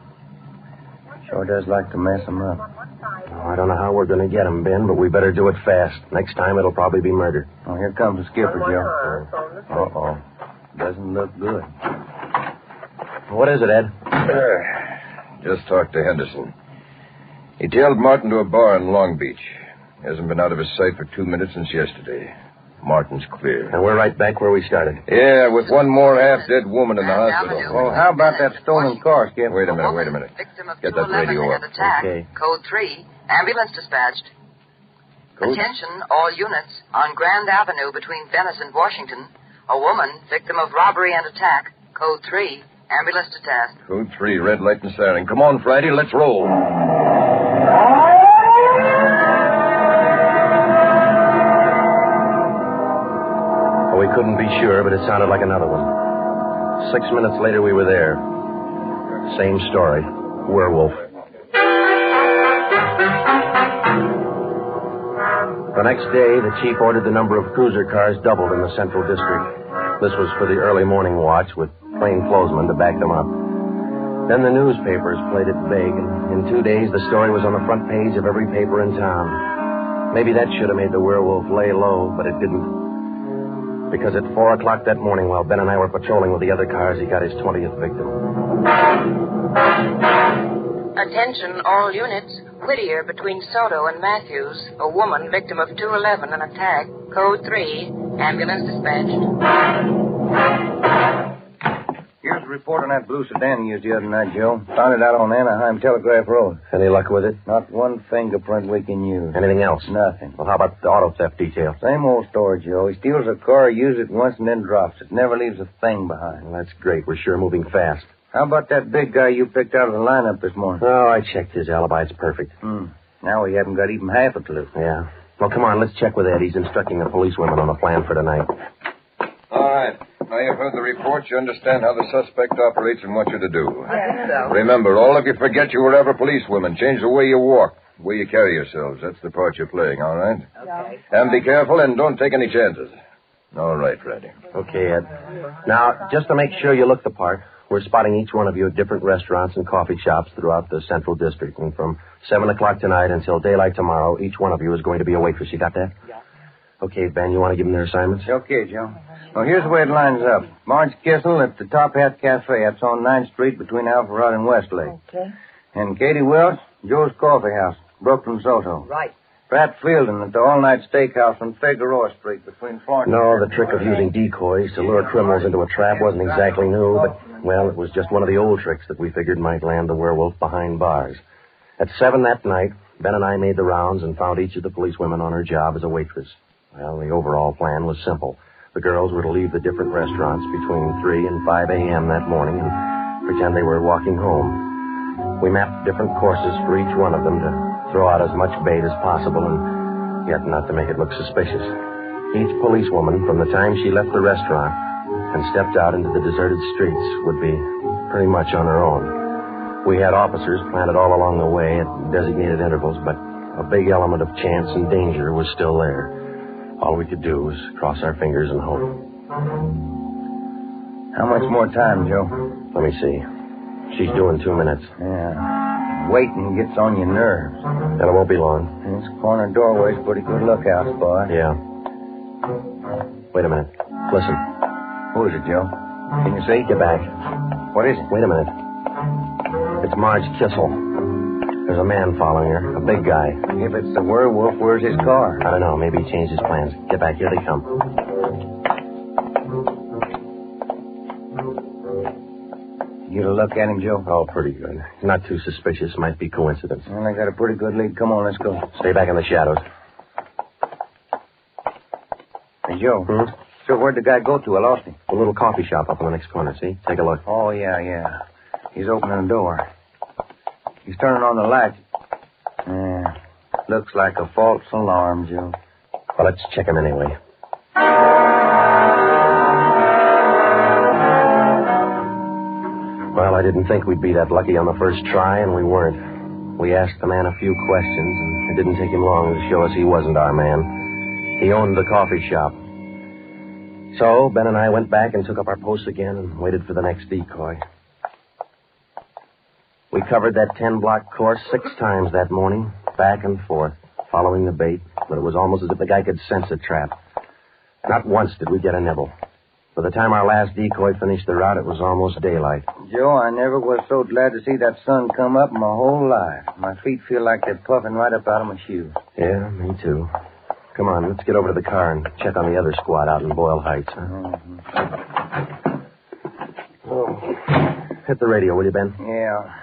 Sure does like to mess them up. Oh, I don't know how we're going to get him, Ben, but we better do it fast. Next time it'll probably be murder. Oh, here comes the skipper, Joe. Uh-oh. Doesn't look good. What is it, Ed? Just talked to Henderson. He tailed Martin to a bar in Long Beach. He hasn't been out of his sight for 2 minutes since yesterday. Martin's clear. And we're right back where we started. Yeah, with one more half-dead woman in the hospital. Oh, how about that stolen car, Skip? Wait a minute. Get that radio up. Okay. Code 3, ambulance dispatched. Code? Attention, all units. On Grand Avenue between Venice and Washington, a woman, victim of robbery and attack. Code 3, ambulance dispatched. Code 3, red light and siren. Come on, Friday, let's roll. We couldn't be sure, but it sounded like another one. 6 minutes later, we were there. Same story. Werewolf. The next day, the chief ordered the number of cruiser cars doubled in the Central District. This was for the early morning watch with plainclothesmen to back them up. Then the newspapers played it big, and in 2 days, the story was on the front page of every paper in town. Maybe that should have made the werewolf lay low, but it didn't. Because at 4 o'clock that morning, while Ben and I were patrolling with the other cars, he got his 20th victim. Attention, all units. Whittier between Soto and Matthews. A woman, victim of 211, an attack. Code 3, ambulance dispatched. Here's a report on that blue sedan you used the other night, Joe. Found it out on Anaheim Telegraph Road. Any luck with it? Not one fingerprint we can use. Anything else? Nothing. Well, how about the auto theft detail? Same old story, Joe. He steals a car, uses it once, and then drops it. Never leaves a thing behind. Well, that's great. We're sure moving fast. How about that big guy you picked out of the lineup this morning? Oh, I checked his alibi. It's perfect. Now we haven't got even half a clue. Yeah. Well, come on. Let's check with Ed. He's instructing the policewomen on a plan for tonight. All right. Now you've heard the report. You understand how the suspect operates and what you're to do. I think so. Remember, all of you forget you were ever policewomen. Change the way you walk, the way you carry yourselves. That's the part you're playing, all right? Okay. And be careful and don't take any chances. All right, Freddie. Okay, Ed. Now, just to make sure you look the part, we're spotting each one of you at different restaurants and coffee shops throughout the Central District. And from 7 o'clock tonight until daylight tomorrow, each one of you is going to be a waitress. You got that? Yeah. Okay, Ben, you want to give them their assignments? Okay, Joe. Well, here's the way it lines up. Marge Kissel at the Top Hat Cafe. That's on 9th Street between Alpharetta and Westlake. Okay. And Katie Welch, Joe's Coffee House, Brooklyn, Soto. Right. Pat Fielden at the All-Night Steakhouse on Figueroa Street between Florence. No, the trick of using decoys to lure criminals into a trap wasn't exactly new, but, well, it was just one of the old tricks that we figured might land the werewolf behind bars. At 7 that night, Ben and I made the rounds and found each of the policewomen on her job as a waitress. Well, the overall plan was simple. The girls were to leave the different restaurants between 3 and 5 a.m. that morning and pretend they were walking home. We mapped different courses for each one of them to throw out as much bait as possible and yet not to make it look suspicious. Each policewoman, from the time she left the restaurant and stepped out into the deserted streets, would be pretty much on her own. We had officers planted all along the way at designated intervals, but a big element of chance and danger was still there. All we could do was cross our fingers and hope. How much more time, Joe? Let me see. She's doing 2 minutes. Yeah. Waiting gets on your nerves. Then it won't be long. This corner doorway's a pretty good lookout spot. Yeah. Wait a minute. Listen. Who is it, Joe? Can you see? Get back. What is it? Wait a minute. It's Marge Kissel. There's a man following her, a big guy. If it's the werewolf, where's his car? I don't know. Maybe he changed his plans. Get back. Here they come. You get a look at him, Joe? Oh, pretty good. Not too suspicious. Might be coincidence. Well, I got a pretty good lead. Come on, let's go. Stay back in the shadows. Hey, Joe. So where'd the guy go to? I lost him. A little coffee shop up in the next corner, see? Take a look. Oh, yeah. He's opening the door. He's turning on the light. Yeah. Looks like a false alarm, Joe. Well, let's check him anyway. Well, I didn't think we'd be that lucky on the first try, and we weren't. We asked the man a few questions, and it didn't take him long to show us he wasn't our man. He owned the coffee shop. So, Ben and I went back and took up our posts again and waited for the next decoy. We covered that 10-block course 6 times that morning, back and forth, following the bait, but it was almost as if the guy could sense a trap. Not once did we get a nibble. By the time our last decoy finished the route, it was almost daylight. Joe, I never was so glad to see that sun come up in my whole life. My feet feel like they're puffing right up out of my shoes. Yeah, me too. Come on, let's get over to the car and check on the other squad out in Boyle Heights, huh? Oh. Hit the radio, will you, Ben? Yeah.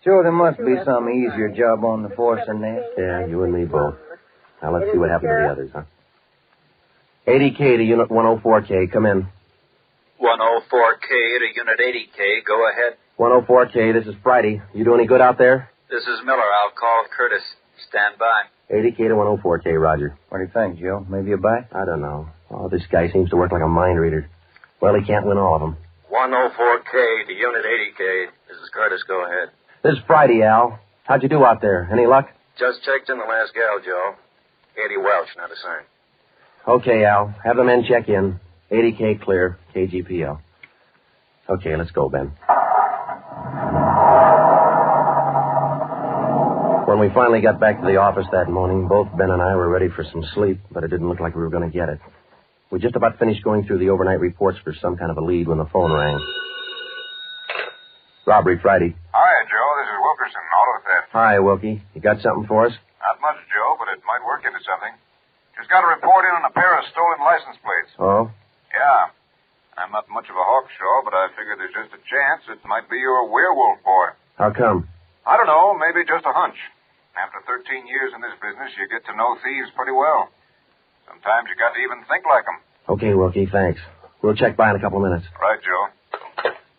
Joe, there must be some easier job on the force than this. Yeah, you and me both. Now, let's see what happened to the others, huh? 80K to Unit 104K. Come in. 104K to Unit 80K. Go ahead. 104K, this is Friday. You do any good out there? This is Miller. I'll call Curtis. Stand by. 80K to 104K, Roger. What do you think, Joe? Maybe a bite? I don't know. Oh, this guy seems to work like a mind reader. Well, he can't win all of them. 104K to Unit 80K. This is Curtis. Go ahead. This is Friday, Al. How'd you do out there? Any luck? Just checked in the last gal, Joe. Eddie Welch, not a sign. Okay, Al. Have the men check in. 80K clear. KGPL. Okay, let's go, Ben. When we finally got back to the office that morning, both Ben and I were ready for some sleep, but it didn't look like we were going to get it. We just about finished going through the overnight reports for some kind of a lead when the phone rang. Robbery Friday. Hi, Joe. This is Wilkerson, auto theft. Hi, Wilkie. You got something for us? Not much, Joe, but it might work into something. Just got a report in on a pair of stolen license plates. Oh? Yeah. I'm not much of a hawkshaw, but I figure there's just a chance it might be your werewolf boy. How come? I don't know. Maybe just a hunch. After 13 years in this business, you get to know thieves pretty well. Sometimes you got to even think like them. Okay, Wilkie, thanks. We'll check by in a couple of minutes. Right, Joe.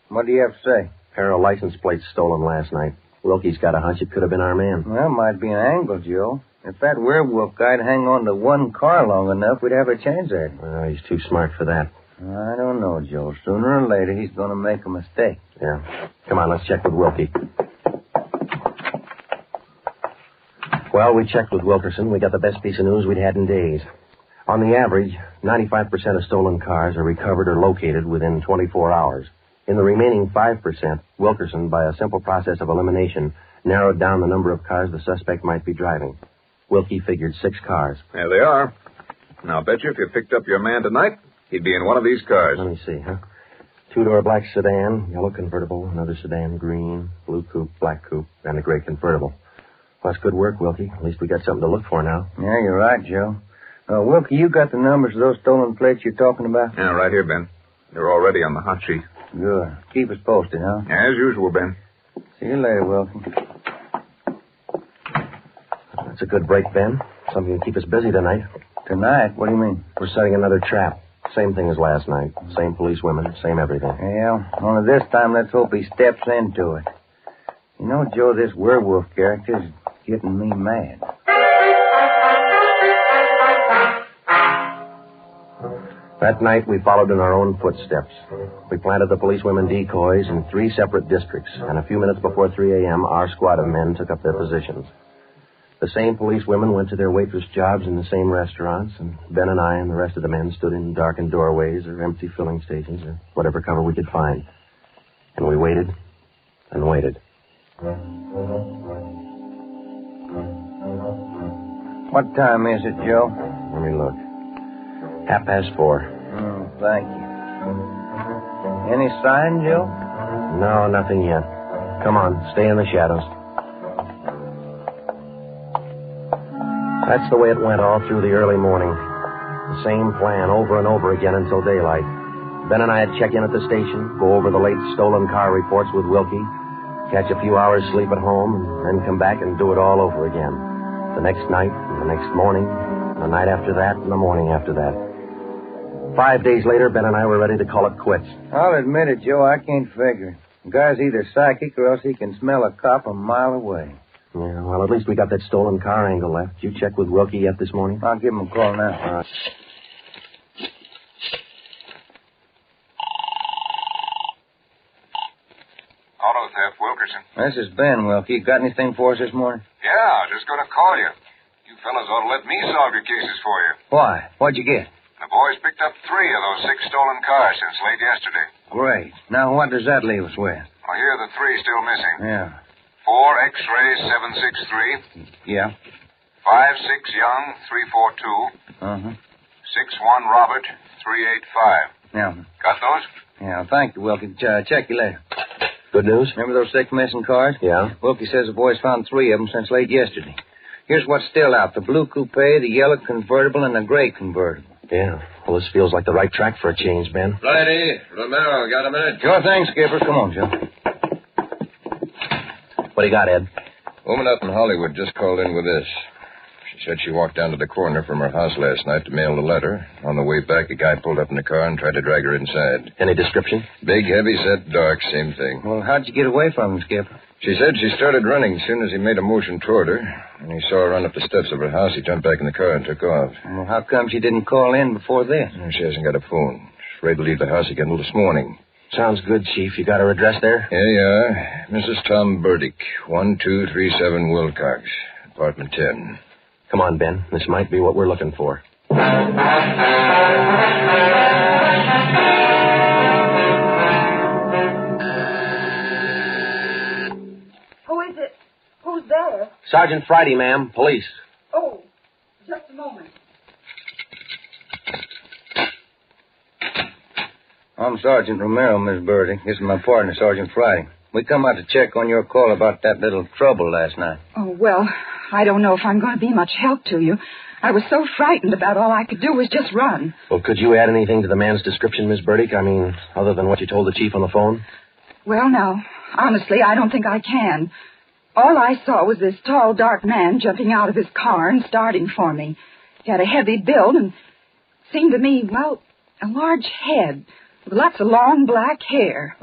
What do you have to say? Pair of license plates stolen last night. Wilkie's got a hunch it could have been our man. Well, might be an angle, Joe. If that werewolf guy'd hang on to one car long enough, we'd have a chance at it. Well, he's too smart for that. I don't know, Joe. Sooner or later, he's going to make a mistake. Yeah. Come on, let's check with Wilkie. Well, we checked with Wilkerson. We got the best piece of news we'd had in days. On the average, 95% of stolen cars are recovered or located within 24 hours. In the remaining 5%, Wilkerson, by a simple process of elimination, narrowed down the number of cars the suspect might be driving. Wilkie figured 6 cars. There they are. Now, I'll bet you if you picked up your man tonight, he'd be in one of these cars. Let me see, huh? 2-door black sedan, yellow convertible, another sedan, green, blue coupe, black coupe, and a gray convertible. Well, that's good work, Wilkie. At least we got something to look for now. Yeah, you're right, Joe. Wilkie, you got the numbers of those stolen plates you're talking about? Yeah, right here, Ben. They're already on the hot sheet. Good. Keep us posted, huh? Yeah, as usual, Ben. See you later, Wilkie. That's a good break, Ben. Something to keep us busy tonight. Tonight? What do you mean? We're setting another trap. Same thing as last night. Same police women, same everything. Yeah, only this time let's hope he steps into it. You know, Joe, this werewolf character's getting me mad. That night, we followed in our own footsteps. We planted the policewomen decoys in 3 separate districts, and a few minutes before 3 a.m., our squad of men took up their positions. The same policewomen went to their waitress jobs in the same restaurants, and Ben and I and the rest of the men stood in darkened doorways or empty filling stations or whatever cover we could find. And we waited and waited. What time is it, Joe? Let me look. 4:30. Thank you. Any sign, Joe? No, nothing yet. Come on, stay in the shadows. That's the way it went all through the early morning. The same plan over and over again until daylight. Ben and I would check in at the station, go over the late stolen car reports with Wilkie, catch a few hours sleep at home, and then come back and do it all over again. The next night, and the next morning, the night after that, and the morning after that. 5 days later, Ben and I were ready to call it quits. I'll admit it, Joe, I can't figure. The guy's either psychic or else he can smell a cop a mile away. Yeah, well, at least we got that stolen car angle left. You check with Wilkie yet this morning? I'll give him a call now. All right. Auto theft, Wilkerson. This is Ben, Wilkie. You got anything for us this morning? Yeah, just going to call you. You fellas ought to let me solve your cases for you. Why? What'd you get? The boys picked up 3 of those 6 stolen cars since late yesterday. Great. Now, what does that leave us with? Well, here are the 3 still missing. Yeah. 4 X-ray 763. Yeah. 5-6 Young 342. Uh-huh. 6-1 Robert 385. Yeah. Got those? Yeah, thank you, Wilkie. Check you later. Good news? Remember those 6 missing cars? Yeah. Wilkie says the boys found 3 of them since late yesterday. Here's what's still out. The blue coupe, the yellow convertible, and the gray convertible. Yeah. Well, this feels like the right track for a change, Ben. Righty. Romero, got a minute? Sure thing, Skipper. Come on, Joe. What do you got, Ed? Woman up in Hollywood just called in with this. She said she walked down to the corner from her house last night to mail the letter. On the way back, a guy pulled up in the car and tried to drag her inside. Any description? Big, heavy set, dark, same thing. Well, how'd you get away from him, Skipper? She said she started running as soon as he made a motion toward her. When he saw her run up the steps of her house, he jumped back in the car and took off. Well, how come she didn't call in before this? She hasn't got a phone. She's ready to leave the house again until this morning. Sounds good, Chief. You got her address there? Yeah. Mrs. Tom Burdick, 1237 Wilcox, apartment 10. Come on, Ben. This might be what we're looking for. Who is it? Who's there? Sergeant Friday, ma'am. Police. Oh, just a moment. I'm Sergeant Romero, Miss Birdie. This is my partner, Sergeant Friday. We come out to check on your call about that little trouble last night. Oh, well, I don't know if I'm going to be much help to you. I was so frightened about all I could do was just run. Well, could you add anything to the man's description, Miss Burdick? I mean, other than what you told the chief on the phone? Well, now, honestly, I don't think I can. All I saw was this tall, dark man jumping out of his car and starting for me. He had a heavy build and seemed to me, well, a large head with lots of long black hair.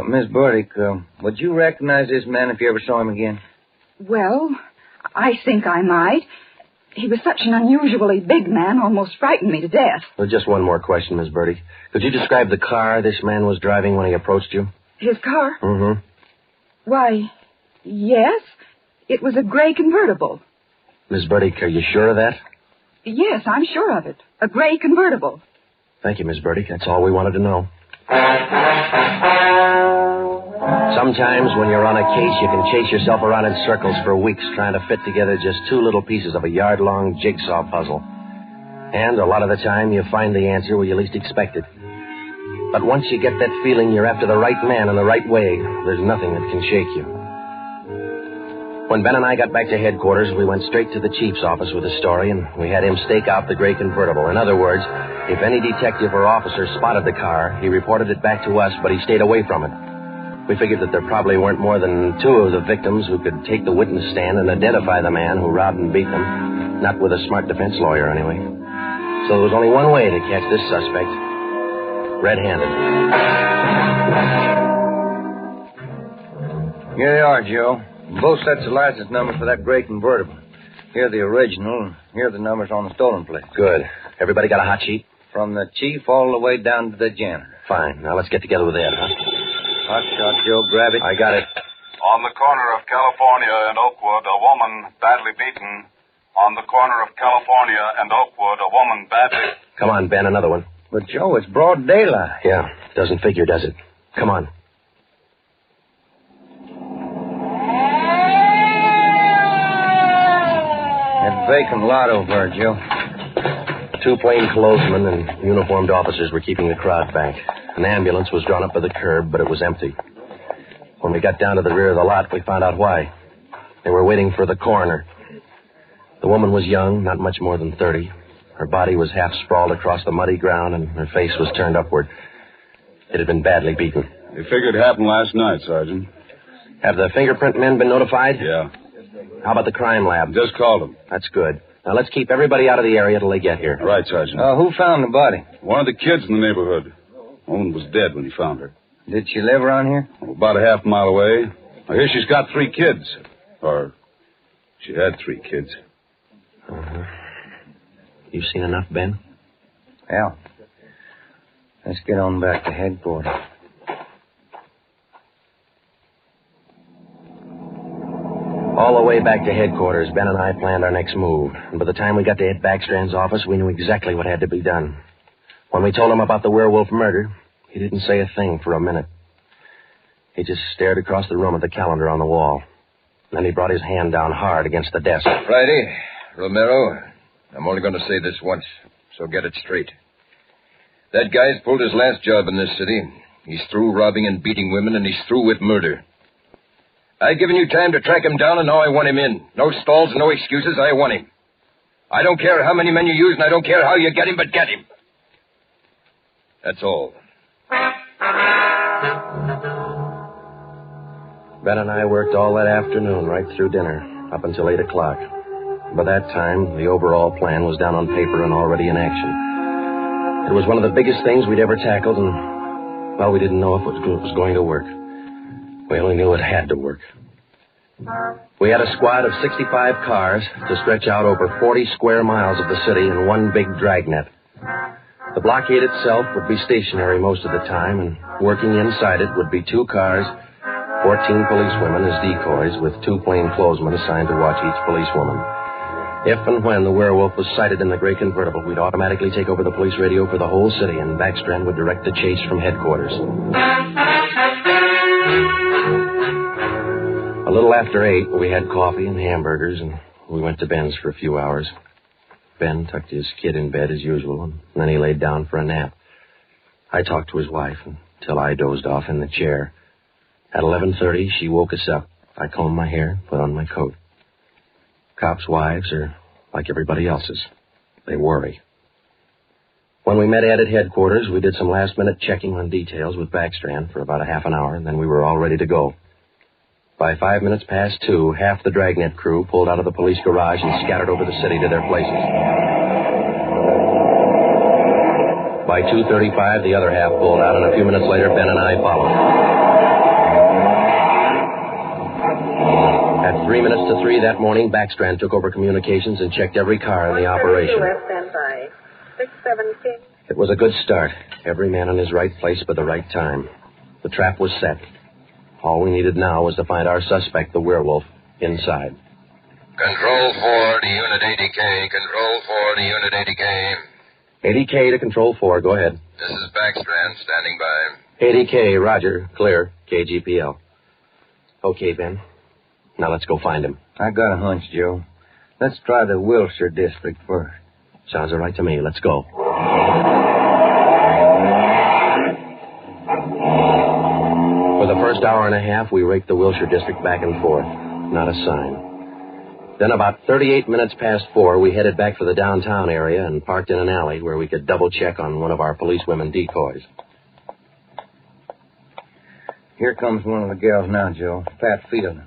Miss Burdick, would you recognize this man if you ever saw him again? Well, I think I might. He was such an unusually big man, almost frightened me to death. Well, just one more question, Miss Burdick. Could you describe the car this man was driving when he approached you? His car? Mm-hmm. Why, yes. It was a gray convertible. Miss Burdick, are you sure of that? Yes, I'm sure of it. A gray convertible. Thank you, Miss Burdick. That's all we wanted to know. Sometimes when you're on a case, you can chase yourself around in circles for weeks trying to fit together just 2 little pieces of a yard-long jigsaw puzzle. And a lot of the time, you find the answer where you least expect it. But once you get that feeling you're after the right man in the right way, there's nothing that can shake you. When Ben and I got back to headquarters, we went straight to the chief's office with the story, and we had him stake out the gray convertible. In other words, if any detective or officer spotted the car, he reported it back to us, but he stayed away from it. We figured that there probably weren't more than 2 of the victims who could take the witness stand and identify the man who robbed and beat them. Not with a smart defense lawyer, anyway. So there was only one way to catch this suspect. Red-handed. Here they are, Joe. Both sets of license numbers for that gray convertible. Here are the original, and here are the numbers on the stolen plate. Good. Everybody got a hot sheet? From the chief all the way down to the janitor. Fine. Now let's get together with Ed, huh? Hot shot, Joe. Grab it. I got it. On the corner of California and Oakwood, a woman badly beaten. On the corner of California and Oakwood, a woman badly... Come on, Ben, another one. But, Joe, it's broad daylight. Yeah, doesn't figure, does it? Come on. That vacant lot over there, Joe. 2 plainclothesmen and uniformed officers were keeping the crowd back. An ambulance was drawn up by the curb, but it was empty. When we got down to the rear of the lot, we found out why. They were waiting for the coroner. The woman was young, not much more than 30. Her body was half sprawled across the muddy ground, and her face was turned upward. It had been badly beaten. They figured it happened last night, Sergeant. Have the fingerprint men been notified? Yeah. How about the crime lab? Just called them. That's good. Now, let's keep everybody out of the area till they get here. All right, Sergeant. Who found the body? One of the kids in the neighborhood. The woman was dead when he found her. Did she live around here? About a half mile away. I hear she's got 3 kids. Or she had 3 kids. Uh-huh. You seen enough, Ben? Yeah. Let's get on back to headquarters. All the way back to headquarters, Ben and I planned our next move. And by the time we got to Ed Backstrand's office, we knew exactly what had to be done. When we told him about the Werewolf murder, he didn't say a thing for a minute. He just stared across the room at the calendar on the wall. Then he brought his hand down hard against the desk. Friday, Romero, I'm only going to say this once, so get it straight. That guy's pulled his last job in this city. He's through robbing and beating women, and he's through with murder. I've given you time to track him down, and now I want him in. No stalls, no excuses. I want him. I don't care how many men you use, and I don't care how you get him, but get him. That's all. Ben and I worked all that afternoon, right through dinner, up until 8 o'clock. By that time, the overall plan was down on paper and already in action. It was one of the biggest things we'd ever tackled, and, well, we didn't know if it was going to work. We only knew it had to work. We had a squad of 65 cars to stretch out over 40 square miles of the city in one big dragnet. The blockade itself would be stationary most of the time, and working inside it would be 2 cars, 14 policewomen as decoys, with 2 plainclothesmen assigned to watch each policewoman. If and when the Werewolf was sighted in the gray convertible, we'd automatically take over the police radio for the whole city, and Backstrand would direct the chase from headquarters. A little after 8, we had coffee and hamburgers, and we went to Ben's for a few hours. Ben tucked his kid in bed as usual, and then he laid down for a nap. I talked to his wife until I dozed off in the chair. At 11:30, she woke us up. I combed my hair, put on my coat. Cops' wives are like everybody else's. They worry. When we met Ed at headquarters, we did some last-minute checking on details with Backstrand for about a half an hour, and then we were all ready to go. By 5 minutes past 2, half the Dragnet crew pulled out of the police garage and scattered over the city to their places. By 2:35, the other half pulled out, and a few minutes later, Ben and I followed. At 3 minutes to 3 that morning, Backstrand took over communications and checked every car in the operation. It was a good start. Every man in his right place by the right time. The trap was set. All we needed now was to find our suspect, the Werewolf, inside. Control 4 to Unit 80K. Control 4 to Unit 80K. 80K to Control 4. Go ahead. This is Backstrand, standing by. 80K, roger. Clear. KGPL. Okay, Ben. Now let's go find him. I got a hunch, Joe. Let's try the Wilshire district first. Sounds all right to me. Let's go. For the first hour and a half, we raked the Wilshire district back and forth. Not a sign. Then about 38 minutes past 4, we headed back for the downtown area and parked in an alley where we could double-check on one of our policewomen decoys. Here comes one of the gals now, Joe. Pat Field.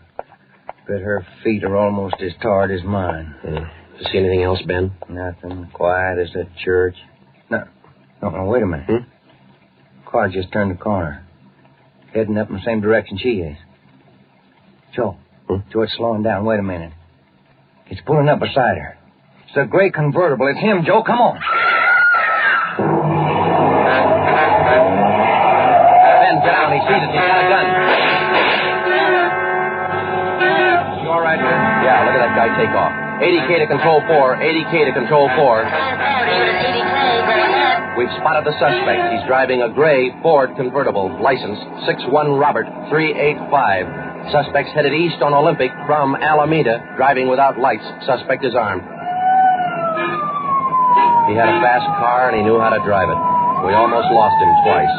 Bet her feet are almost as tarred as mine. You see anything else, Ben? Nothing. Quiet as a church. No, wait a minute. Car just turned the corner. Heading up in the same direction she is. Joe. Joe, it's slowing down. Wait a minute. It's pulling up beside her. It's a gray convertible. It's him, Joe. Come on. Ben, get down. He sees it. He's got a gun. You all right, Ben? Yeah, look at that guy take off. 80K to Control 4. 80K to Control 4. We've spotted the suspect. He's driving a gray Ford convertible, license 61 Robert 385. Suspect's headed east on Olympic from Alameda, driving without lights. Suspect is armed. He had a fast car and he knew how to drive it. We almost lost him twice.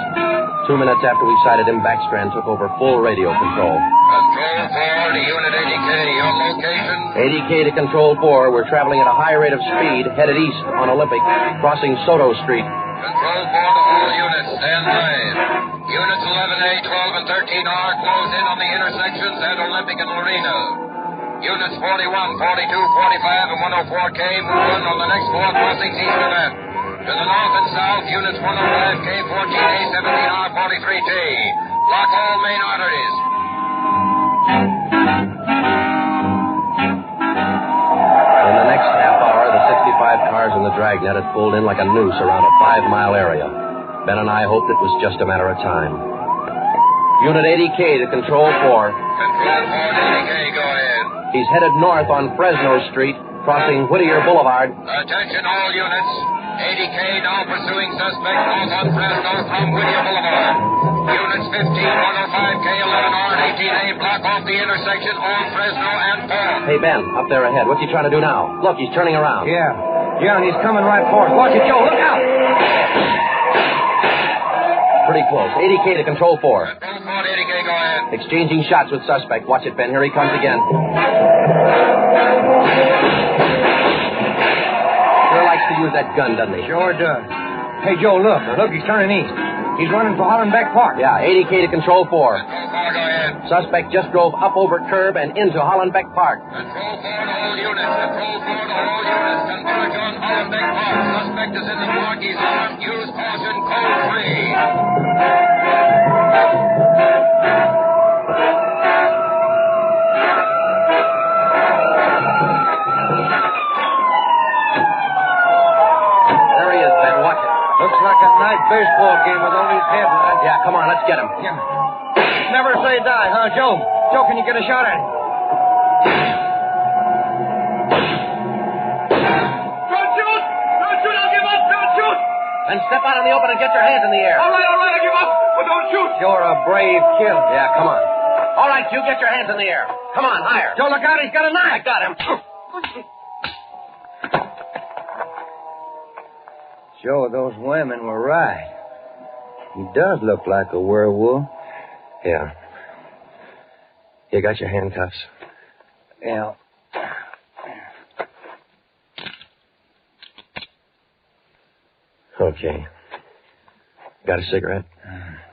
2 minutes after we sighted him, Backstrand took over full radio control. Control 4 to Unit 80K. Your location? 80K to Control 4. We're traveling at a high rate of speed, headed east on Olympic, crossing Soto Street. Control 4 to all units. Stand by. Units 11A, 12, and 13R close in on the intersections at Olympic and Marina. Units 41, 42, 45, and 104K move in on the next 4 crossings east of that. To the north and south, units 105K, 14A, 17R, 43T. Block all main arteries. In the next half hour, the 65 cars in the Dragnet had pulled in like a noose around a 5-mile area. Ben and I hoped it was just a matter of time. Unit 80K to Control 4. Control 4 to 80K, go ahead. He's headed north on Fresno Street, crossing Whittier Boulevard. Attention all units. 80K now pursuing suspect north on Fresno from Whittier Boulevard. Units 15, 105K, 11R, and 18A block off the intersection on Fresno and 4. Hey, Ben, up there ahead. What's he trying to do now? Look, he's turning around. Yeah, and he's coming right for us. Watch it, Joe. Look out! Pretty close. 80K to Control 4. Control 4 to 80K, go ahead. Exchanging shots with suspect. Watch it, Ben. Here he comes again. Sure likes to use that gun, doesn't he? Sure does. Hey, Joe, look. Now, look, he's turning east. He's running for Hollenbeck Park. Yeah, 80K to Control 4. Control 4, go ahead. Suspect just drove up over curb and into Hollenbeck Park. Control 4 to all units. Control 4 to all units. Converge on Hollenbeck Park. Suspect is in the park. He's armed. Use caution. Code 3. Looks like a night baseball game with only his headlights. Yeah, come on, let's get him. Yeah. Never say die, huh, Joe? Joe, can you get a shot at him? Don't shoot! Don't shoot! I'll give up! Don't shoot! Then step out in the open and get your hands in the air. All right, I'll give up, but don't shoot! You're a brave killer. Yeah, come on. All right, you get your hands in the air. Come on, higher. Joe, look out, he's got a knife. I got him. Joe, those women were right. He does look like a werewolf. Yeah. You got your handcuffs? Yeah. Okay. Got a cigarette?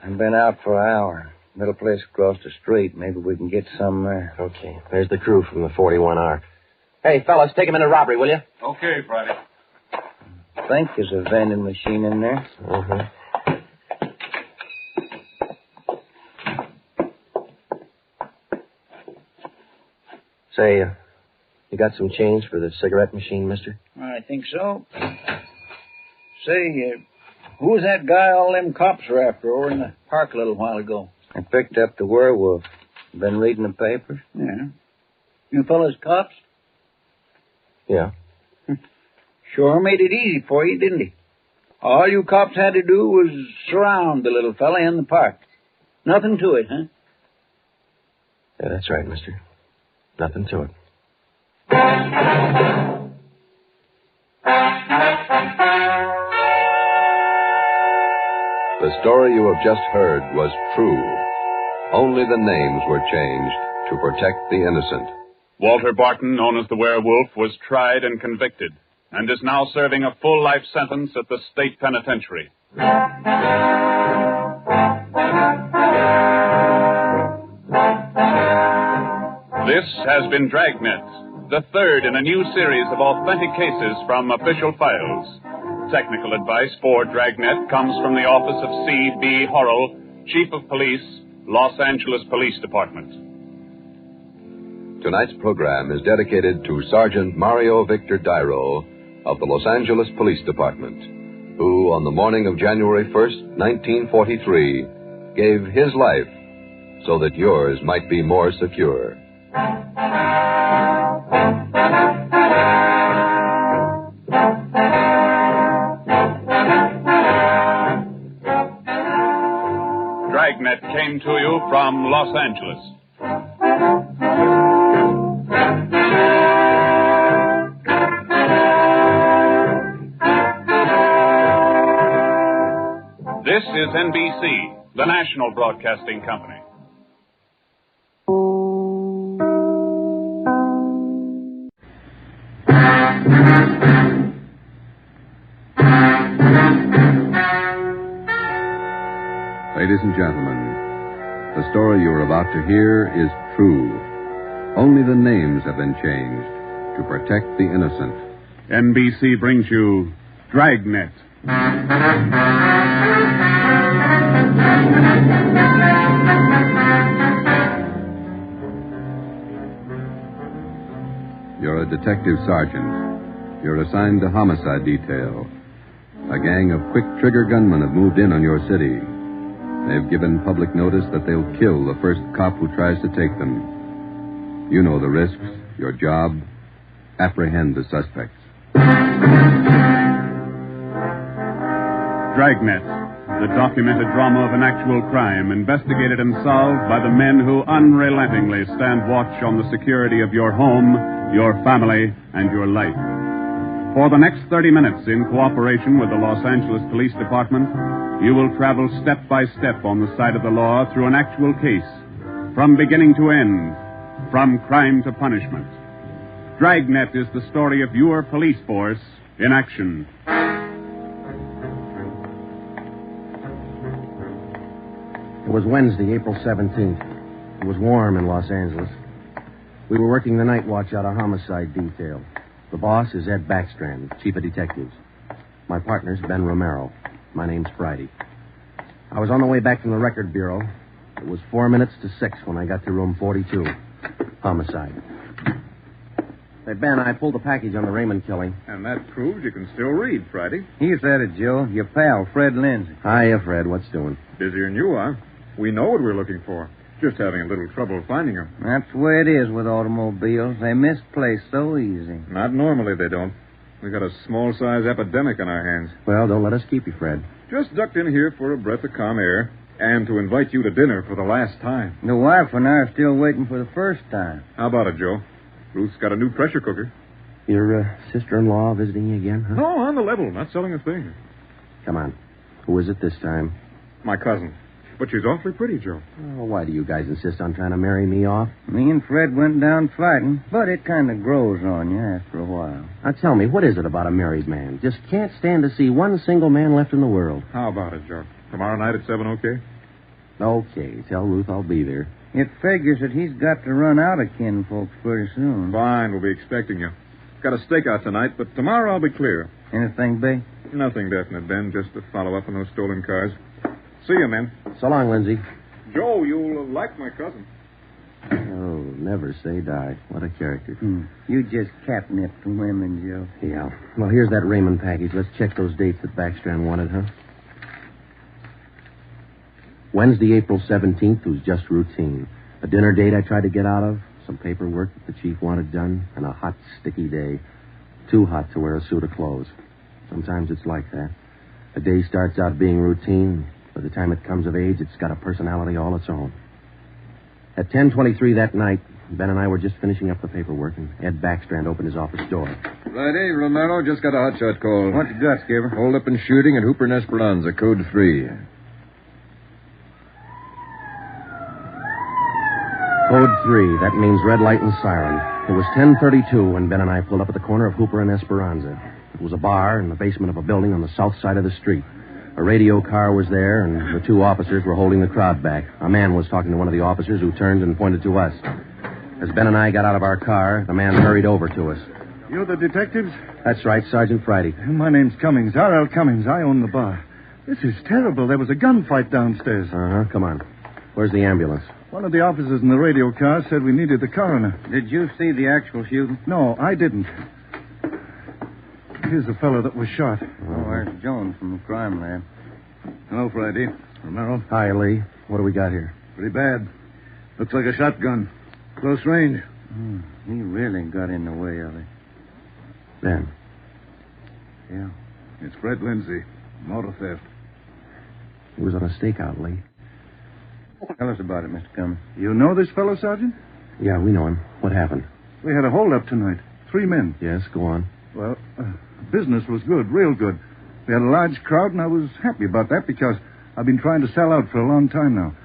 I've been out for an hour. Little place across the street. Maybe we can get some there. Okay. There's the crew from the 41R. Hey, fellas, take him into robbery, will you? Okay, Friday. I think there's a vending machine in there. Uh-huh. Say, you got some change for the cigarette machine, mister? I think so. Say, who was that guy all them cops were after over in the park a little while ago? I picked up the werewolf. Been reading the papers? Yeah. You fellas cops? Yeah. Sure made it easy for you, didn't he? All you cops had to do was surround the little fella in the park. Nothing to it, huh? Yeah, that's right, mister. Nothing to it. The story you have just heard was true. Only the names were changed to protect the innocent. Walter Barton, known as the Werewolf, was tried and convicted and is now serving a full life sentence at the state penitentiary. This has been Dragnet, the third in a new series of authentic cases from official files. Technical advice for Dragnet comes from the office of C.B. Horrell, Chief of Police, Los Angeles Police Department. Tonight's program is dedicated to Sergeant Mario Victor Dairo of the Los Angeles Police Department, who, on the morning of January 1st, 1943, gave his life so that yours might be more secure. Dragnet came to you from Los Angeles. This is NBC, the National Broadcasting Company. Ladies and gentlemen, the story you're about to hear is true. Only the names have been changed to protect the innocent. NBC brings you Dragnet. You're a detective sergeant. You're assigned to homicide detail. A gang of quick-trigger gunmen have moved in on your city. They've given public notice that they'll kill the first cop who tries to take them. You know the risks. Your job, apprehend the suspects. Dragnet, the documented drama of an actual crime, investigated and solved by the men who unrelentingly stand watch on the security of your home, your family, and your life. For the next 30 minutes, in cooperation with the Los Angeles Police Department, you will travel step by step on the side of the law through an actual case, from beginning to end, from crime to punishment. Dragnet is the story of your police force in action. It was Wednesday, April 17th. It was warm in Los Angeles. We were working the night watch out of homicide detail. The boss is Ed Backstrand, chief of detectives. My partner's Ben Romero. My name's Friday. I was on the way back from the record bureau. It was 4 minutes to 6 when I got to room 42. Homicide. Hey, Ben, I pulled the package on the Raymond killing. And that proves you can still read, Friday. He said it, Joe. Your pal, Fred Lindsay. Hiya, Fred. What's doing? Busier than you are. We know what we're looking for. Just having a little trouble finding them. That's the way it is with automobiles. They misplace so easy. Not normally, they don't. We've got a small-size epidemic on our hands. Well, don't let us keep you, Fred. Just ducked in here for a breath of calm air and to invite you to dinner for the last time. The wife and I are still waiting for the first time. How about it, Joe? Ruth's got a new pressure cooker. Your sister-in-law visiting you again, huh? No, on the level. Not selling a thing. Come on. Who is it this time? My cousin. But she's awfully pretty, Joe. Oh, why do you guys insist on trying to marry me off? Me and Fred went down fighting, but it kind of grows on you after a while. Now, tell me, what is it about a married man? Just can't stand to see one single man left in the world. How about it, Joe? Tomorrow night at 7, okay? Okay. Tell Ruth I'll be there. It figures that he's got to run out of kinfolks pretty soon. Fine, we'll be expecting you. Got a stakeout tonight, but tomorrow I'll be clear. Anything big? Nothing definite, Ben. Just to follow up on those stolen cars. See you, men. So long, Lindsay. Joe, you'll like my cousin. Oh, never say die. What a character. You just catnip the women, Joe. Yeah. Well, here's that Raymond package. Let's check those dates that Backstrand wanted, huh? Wednesday, April 17th was just routine. A dinner date I tried to get out of, some paperwork that the chief wanted done, and a hot, sticky day. Too hot to wear a suit of clothes. Sometimes it's like that. A day starts out being routine. By the time it comes of age, it's got a personality all its own. At 10:23 that night, Ben and I were just finishing up the paperwork, and Ed Backstrand opened his office door. Friday, Romero, just got a hotshot call. What you got, Skipper? Hold up and shooting at Hooper and Esperanza, code 3. Code 3, that means red light and siren. It was 10:32 when Ben and I pulled up at the corner of Hooper and Esperanza. It was a bar in the basement of a building on the south side of the street. A radio car was there, and the two officers were holding the crowd back. A man was talking to one of the officers who turned and pointed to us. As Ben and I got out of our car, the man hurried over to us. You're the detectives? That's right, Sergeant Friday. My name's Cummings, R.L. Cummings. I own the bar. This is terrible. There was a gunfight downstairs. Uh-huh, come on. Where's the ambulance? One of the officers in the radio car said we needed the coroner. Did you see the actual shooting? No, I didn't. Here's the fellow that was shot. Oh, there's Jones from the crime lab. Hello, Friday. Romero. Hi, Lee. What do we got here? Pretty bad. Looks like a shotgun. Close range. He really got in the way of it. Ben. Yeah. It's Fred Lindsay. Motor theft. He was on a stakeout, Lee. Tell us about it, Mr. Cummings. You know this fellow, Sergeant? Yeah, we know him. What happened? We had a holdup tonight. 3 men. Yes, go on. Well, business was good, real good. We had a large crowd, and I was happy about that because I've been trying to sell out for a long time now.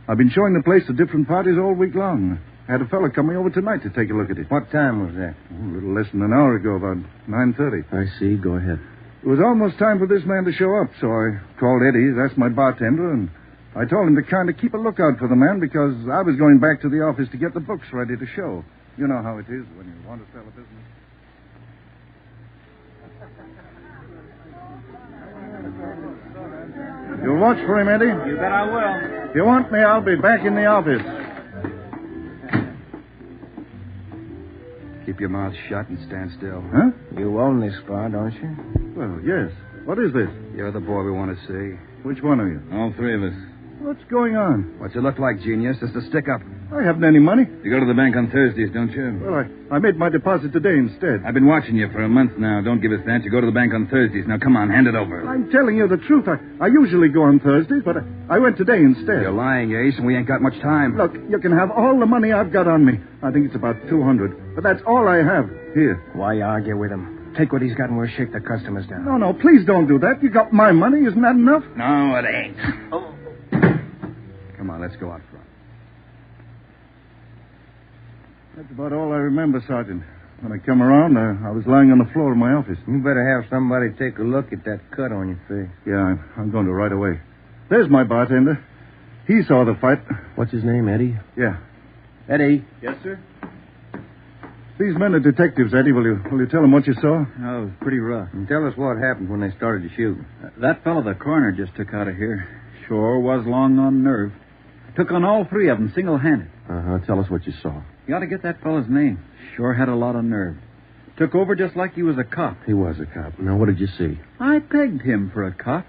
I've been showing the place to different parties all week long. I had a fella coming over tonight to take a look at it. What time was that? A little less than an hour ago, about 9:30. I see. Go ahead. It was almost time for this man to show up, so I called Eddie, that's my bartender, and I told him to kind of keep a lookout for the man because I was going back to the office to get the books ready to show. You know how it is when you want to sell a business. You'll watch for him, Eddie? You bet I will. If you want me, I'll be back in the office. Keep your mouth shut and stand still. Huh? You own this bar, don't you? Well, yes. What is this? You're the boy we want to see. Which one of you? All three of us. What's going on? What's it look like, genius? Just a stick-up. I haven't any money. You go to the bank on Thursdays, don't you? Well, I made my deposit today instead. I've been watching you for a month now. Don't give us that. You go to the bank on Thursdays. Now, come on, hand it over. I'm telling you the truth. I usually go on Thursdays, but I went today instead. You're lying, Ace, and we ain't got much time. Look, you can have all the money I've got on me. I think it's about $200. But that's all I have. Here. Why argue with him? Take what he's got and we'll shake the customers down. No, please don't do that. You got my money. Isn't that enough? No, it ain't. Come on, let's go out front. That's about all I remember, Sergeant. When I come around, I was lying on the floor of my office. You better have somebody take a look at that cut on your face. Yeah, I'm going to right away. There's my bartender. He saw the fight. What's his name, Eddie? Yeah. Eddie. Yes, sir? These men are detectives, Eddie. Will you tell them what you saw? Oh, it was pretty rough. And tell us what happened when they started to shoot. That fellow the coroner just took out of here sure was long on nerve. Took on all three of them single-handed. Tell us what you saw. You ought to get that fellow's name. Sure had a lot of nerve. Took over just like he was a cop. He was a cop. Now, what did you see? I pegged him for a cop.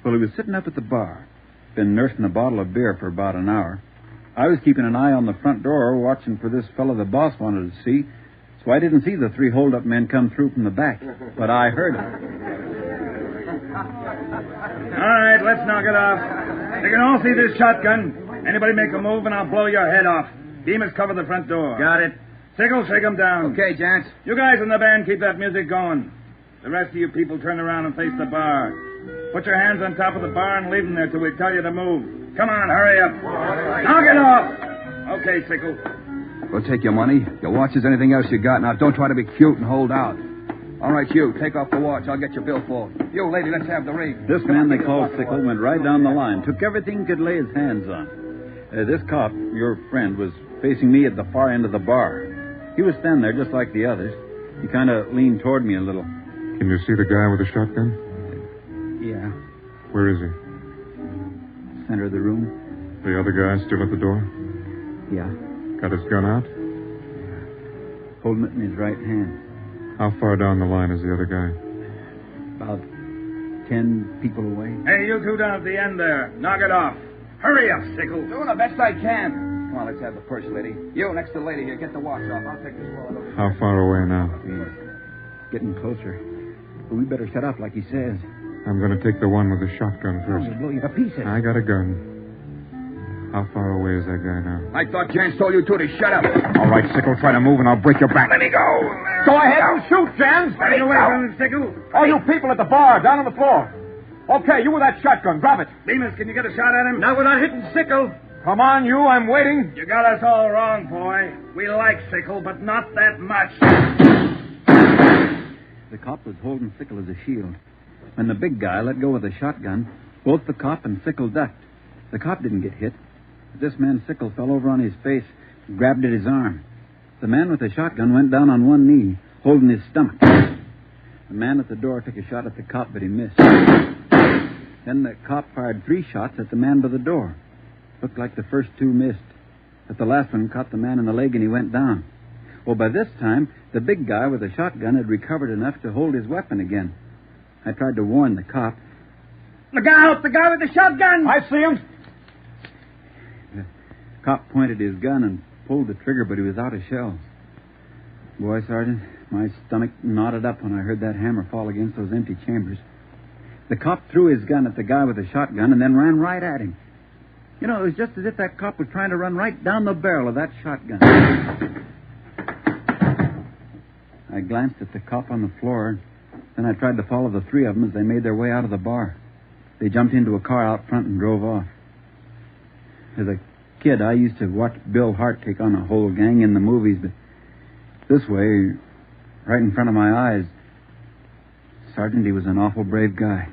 Well, he was sitting up at the bar. Been nursing a bottle of beer for about an hour. I was keeping an eye on the front door, watching for this fellow the boss wanted to see, so I didn't see the three hold-up men come through from the back, but I heard them. All right, let's knock it off. They can all see this shotgun. Anybody make a move, and I'll blow your head off. Demas, cover the front door. Got it. Sickles, shake them down. Okay, gents. You guys in the band, keep that music going. The rest of you people turn around and face the bar. Put your hands on top of the bar and leave them there till we tell you to move. Come on, hurry up. Knock it off. Okay, Sickles. We'll take your money, your watches, anything else you got. Now, don't try to be cute and hold out. All right, you, take off the watch. I'll get your billfold. You, lady, let's have the ring. This man they called Sickle went right down the line. Took everything he could lay his hands on. This cop, your friend, was facing me at the far end of the bar. He was standing there just like the others. He kind of leaned toward me a little. Can you see the guy with the shotgun? Yeah. Where is he? Center of the room. The other guy still at the door? Yeah. Got his gun out? Holding it in his right hand. How far down the line is the other guy? About 10 people away. Hey, you two down at the end there. Knock it off. Hurry up, Sickles. Doing the best I can. Come on, let's have the purse, lady. You, next to the lady here, get the watch off. I'll take this wallet over. How far away now? Getting closer. But we better shut up like he says. I'm going to take the one with the shotgun first. He'll blow you to pieces. I got a gun. How far away is that guy now? I thought Jans told you two to shut up. All right, Sickle, try to move and I'll break your back. Let me go. Go ahead and shoot, Jans. Stay away from him, Sickles. All you people at the bar, down on the floor. Okay, you with that shotgun, grab it. Demas, can you get a shot at him? Not without hitting Sickle. Come on, you, I'm waiting. You got us all wrong, boy. We like Sickle, but not that much. The cop was holding Sickle as a shield. When the big guy let go of the shotgun, both the cop and Sickle ducked. The cop didn't get hit. This man, Sickle, fell over on his face, grabbed at his arm. The man with the shotgun went down on one knee, holding his stomach. The man at the door took a shot at the cop, but he missed. Then the cop fired 3 shots at the man by the door. Looked like the first 2 missed, but the last one caught the man in the leg and he went down. Well, by this time, the big guy with the shotgun had recovered enough to hold his weapon again. I tried to warn the cop. Look out! The guy with the shotgun! I see him! The cop pointed his gun and pulled the trigger, but he was out of shells. Boy, Sergeant, my stomach knotted up when I heard that hammer fall against those empty chambers. The cop threw his gun at the guy with the shotgun and then ran right at him. You know, it was just as if that cop was trying to run right down the barrel of that shotgun. I glanced at the cop on the floor, then I tried to follow the 3 of them as they made their way out of the bar. They jumped into a car out front and drove off. As a kid, I used to watch Bill Hart take on a whole gang in the movies, but this way, right in front of my eyes, Sergeant, he was an awful brave guy.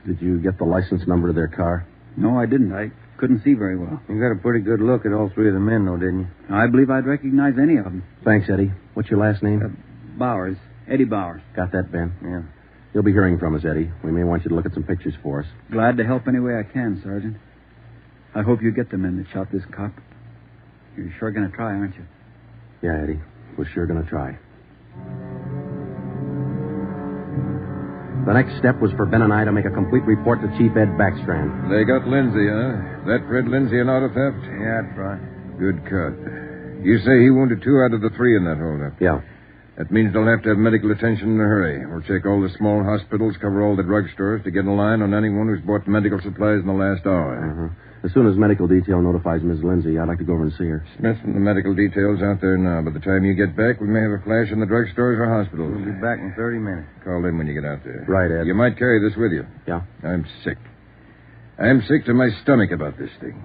Did you get the license number of their car? No, I didn't. I couldn't see very well. You got a pretty good look at all three of the men, though, didn't you? I believe I'd recognize any of them. Thanks, Eddie. What's your last name? Bowers. Eddie Bowers. Got that, Ben? Yeah. You'll be hearing from us, Eddie. We may want you to look at some pictures for us. Glad to help any way I can, Sergeant. I hope you get the men that shot this cop. You're sure going to try, aren't you? Yeah, Eddie. We're sure going to try. The next step was for Ben and I to make a complete report to Chief Ed Backstrand. They got Lindsay, huh? That Fred Lindsay an auto theft? Yeah, that's right. Good cut. You say he wounded 2 out of the 3 in that holdup? Yeah. That means they'll have to have medical attention in a hurry. We'll check all the small hospitals, cover all the drugstores to get a line on anyone who's bought medical supplies in the last hour. Uh-huh. As soon as medical detail notifies Miss Lindsay, I'd like to go over and see her. Smith and the medical detail's out there now. By the time you get back, we may have a flash in the drugstores or hospitals. We'll be back in 30 minutes. Call in when you get out there. Right, Ed. You might carry this with you. Yeah? I'm sick. I'm sick to my stomach about this thing.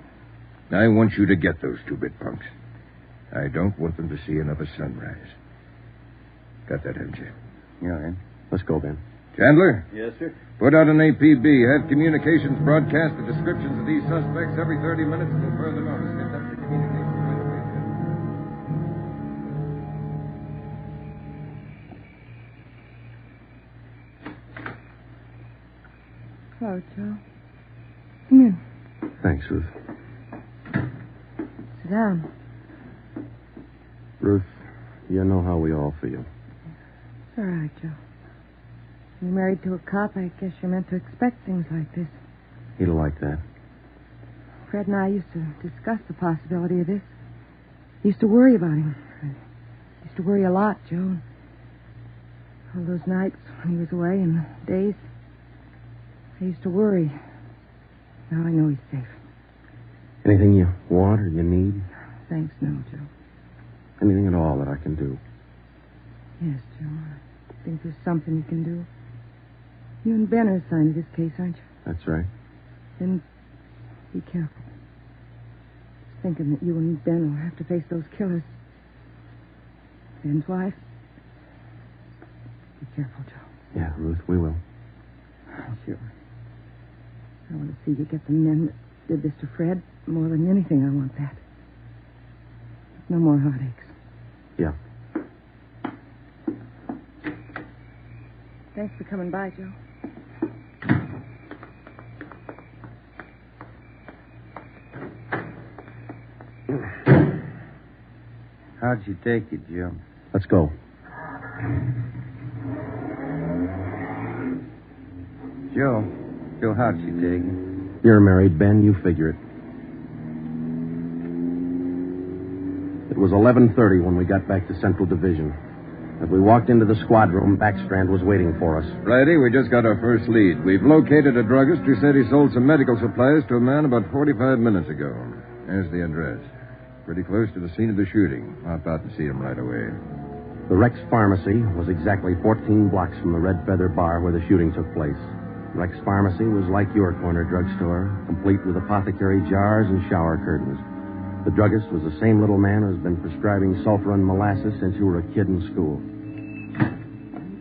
I want you to get those 2 bit punks. I don't want them to see another sunrise. Got that, haven't you? Yeah, Ed. Let's go, Ben. Chandler? Yes, sir. Put out an APB. Have communications broadcast the descriptions of these suspects every 30 minutes until further notice. Get them to communication right away. Hello, Joe. Come in. Thanks, Ruth. Sit down. Ruth, you know how we all feel. It's all right, Joe. You're married to a cop. I guess you're meant to expect things like this. He'll like that. Fred and I used to discuss the possibility of this. Used to worry about him. I used to worry a lot, Joe. All those nights when he was away and the days, I used to worry. Now I know he's safe. Anything you want or you need? Thanks, no, Joe. Anything at all that I can do? Yes, Joe. I think there's something you can do. You and Ben are assigned to this case, aren't you? That's right. Then be careful. Thinking that you and Ben will have to face those killers. Ben's wife. Be careful, Joe. Yeah, Ruth, we will. Sure. I want to see you get the men that did this to Fred. More than anything, I want that. No more heartaches. Yeah. Thanks for coming by, Joe. How'd you take it, Joe? Let's go. Joe, how'd you take it? You're married, Ben. You figure it. It was 11:30 when we got back to Central Division. As we walked into the squad room, Backstrand was waiting for us. Friday, we just got our first lead. We've located a druggist who said he sold some medical supplies to a man about 45 minutes ago. There's the address. Pretty close to the scene of the shooting. Hop out and see him right away. The Rex Pharmacy was exactly 14 blocks from the Red Feather Bar where the shooting took place. Rex Pharmacy was like your corner drugstore, complete with apothecary jars and shower curtains. The druggist was the same little man who's been prescribing sulfur and molasses since you were a kid in school.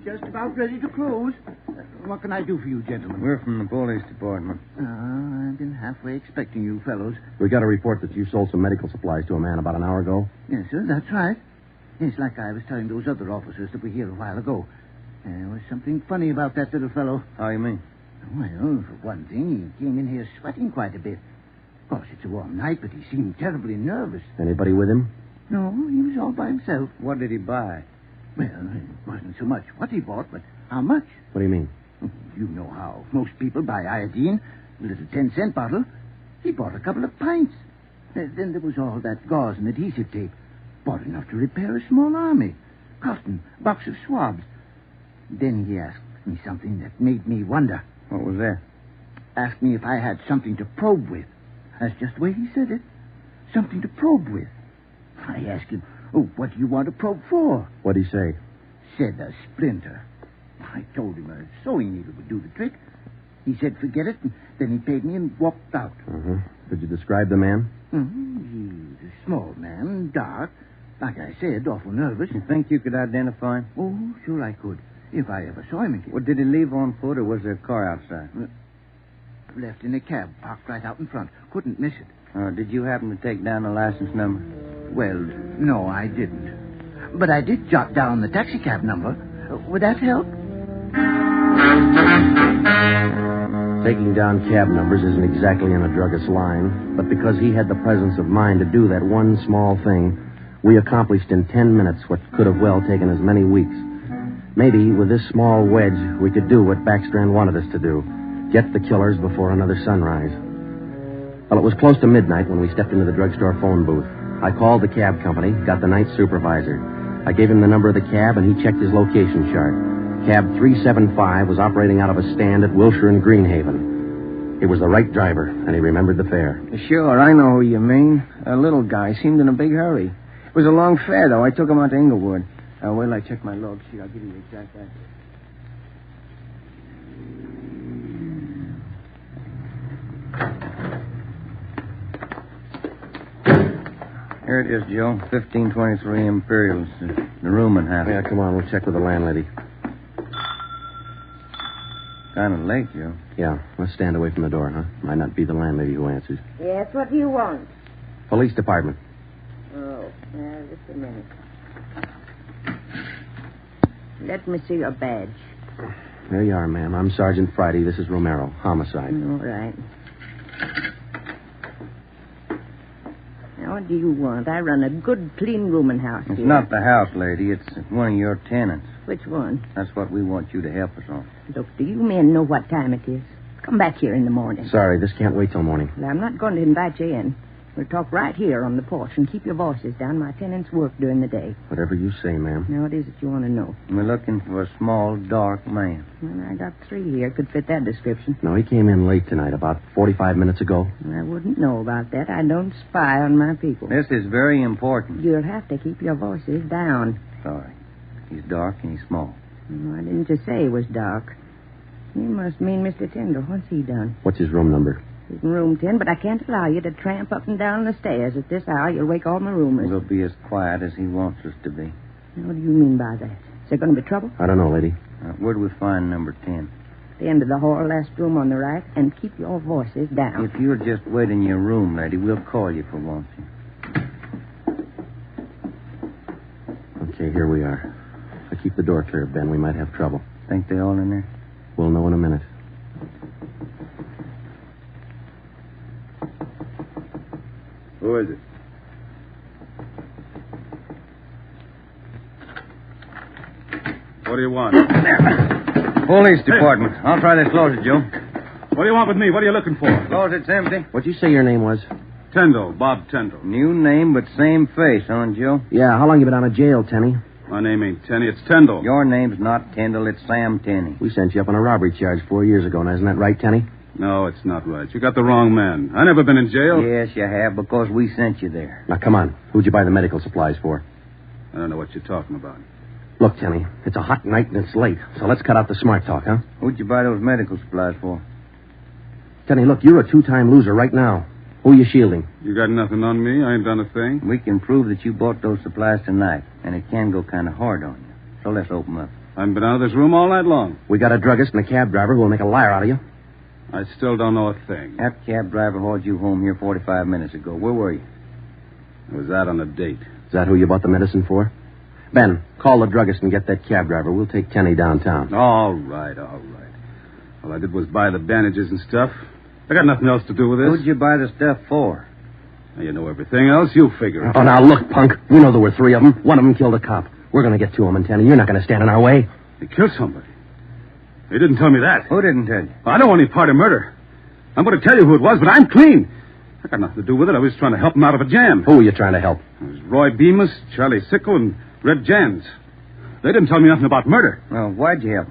Just about ready to close. What can I do for you, gentlemen? We're from the police department. I've been halfway expecting you fellows. We got a report that you sold some medical supplies to a man about an hour ago. Yes, sir, that's right. It's like I was telling those other officers that were here a while ago. There was something funny about that little fellow. How you mean? Well, for one thing, he came in here sweating quite a bit. Of course, it's a warm night, but he seemed terribly nervous. Anybody with him? No, he was all by himself. What did he buy? Well, it wasn't so much what he bought, but how much. What do you mean? You know how most people buy iodine, a little 10-cent bottle. He bought a couple of pints. Then there was all that gauze and adhesive tape. Bought enough to repair a small army. Cotton, box of swabs. Then he asked me something that made me wonder. What was that? Asked me if I had something to probe with. That's just the way he said it. Something to probe with. I asked him, what do you want to probe for? What'd he say? Said a splinter. I told him a sewing needle would do the trick. He said forget it, and then he paid me and walked out. Uh-huh. Could you describe the man? He's a small man, dark. Like I said, awful nervous. You think you could identify him? Oh, sure I could. If I ever saw him again. Well, did he leave on foot, or was there a car outside? Left in a cab, parked right out in front. Couldn't miss it. Did you happen to take down the license number? Well, no, I didn't. But I did jot down the taxicab number. Would that help? Taking down cab numbers isn't exactly in a druggist's line, but because he had the presence of mind to do that one small thing, we accomplished in 10 minutes what could have well taken as many weeks. Maybe with this small wedge, we could do what Backstrand wanted us to do, get the killers before another sunrise. Well, it was close to midnight when we stepped into the drugstore phone booth. I called the cab company, got the night supervisor. I gave him the number of the cab, and he checked his location chart. Cab 375 was operating out of a stand at Wilshire and Greenhaven. He was the right driver, and he remembered the fare. Sure, I know who you mean. A little guy seemed in a big hurry. It was a long fare, though. I took him out to Inglewood. Wait till I check my log sheet. I'll give you the exact address. Here it is, Joe. 1523 Imperials. The rooming house. Yeah, come on. We'll check with the landlady. Kind of late, Joe. Yeah, let's stand away from the door, huh? Might not be the landlady who answers. Yes, what do you want? Police department. Oh, just a minute. Let me see your badge. There you are, ma'am. I'm Sergeant Friday. This is Romero. Homicide. All right. Now, what do you want? I run a good, clean rooming house It's here. not the house, lady. It's one of your tenants. Which one? That's what we want you to help us on. Look, do you men know what time it is? Come back here in the morning. Sorry, this can't wait till morning. Well, I'm not going to invite you in. We'll talk right here on the porch and keep your voices down. My tenants work during the day. Whatever you say, ma'am. Now, what is it you want to know? We're looking for a small, dark man. Well, I got 3 here. Could fit that description. No, he came in late tonight, about 45 minutes ago. I wouldn't know about that. I don't spy on my people. This is very important. You'll have to keep your voices down. Sorry. He's dark and he's small. Why didn't you say he was dark? You must mean Mr. Tyndall. What's he done? What's his room number? He's in room 10, but I can't allow you to tramp up and down the stairs at this hour. You'll wake all my roomers. We'll be as quiet as he wants us to be. Now, what do you mean by that? Is there going to be trouble? I don't know, lady. Where do we find number 10? The end of the hall, last room on the right, and keep your voices down. If you'll just wait in your room, lady, we'll call you for once. Okay, here we are. If I keep the door clear, Ben, we might have trouble. Think they all in there? We'll know in a minute. Who is it? What do you want? Police department. I'll try to close it, Joe. What do you want with me? What are you looking for? Close it's empty. What'd you say your name was? Tyndall, Bob Tyndall. New name, but same face, huh, Joe? Yeah, how long you been out of jail, Tenny? My name ain't Tenny, it's Tyndall. Your name's not Tyndall, it's Sam Tenney. We sent you up on a robbery charge 4 years ago. Now, isn't that right, Tenny? No, it's not right. You got the wrong man. I never been in jail. Yes, you have, because we sent you there. Now, come on. Who'd you buy the medical supplies for? I don't know what you're talking about. Look, Tenny, it's a hot night and it's late, so let's cut out the smart talk, huh? Who'd you buy those medical supplies for? Tenny, look, you're a two-time loser right now. Who are you shielding? You got nothing on me? I ain't done a thing. We can prove that you bought those supplies tonight, and it can go kind of hard on you. So let's open up. I haven't been out of this room all night long. We got a druggist and a cab driver who will make a liar out of you. I still don't know a thing. That cab driver hauled you home here 45 minutes ago. Where were you? I was out on a date. Is that who you bought the medicine for? Ben, call the druggist and get that cab driver. We'll take Tenny downtown. All right. All I did was buy the bandages and stuff. I got nothing else to do with this. Who'd you buy the stuff for? Now, you know everything else. You figure it. Oh, now, look, punk. We know there were 3 of them. One of them killed a cop. We're going to get to him, and Tenny, you're not going to stand in our way. He killed somebody. He didn't tell me that. Who didn't tell you? I don't want any part of murder. I'm going to tell you who it was, but I'm clean. I got nothing to do with it. I was trying to help him out of a jam. Who were you trying to help? It was Roy Bemis, Charlie Sickle, and Red Jans. They didn't tell me nothing about murder. Well, why'd you help?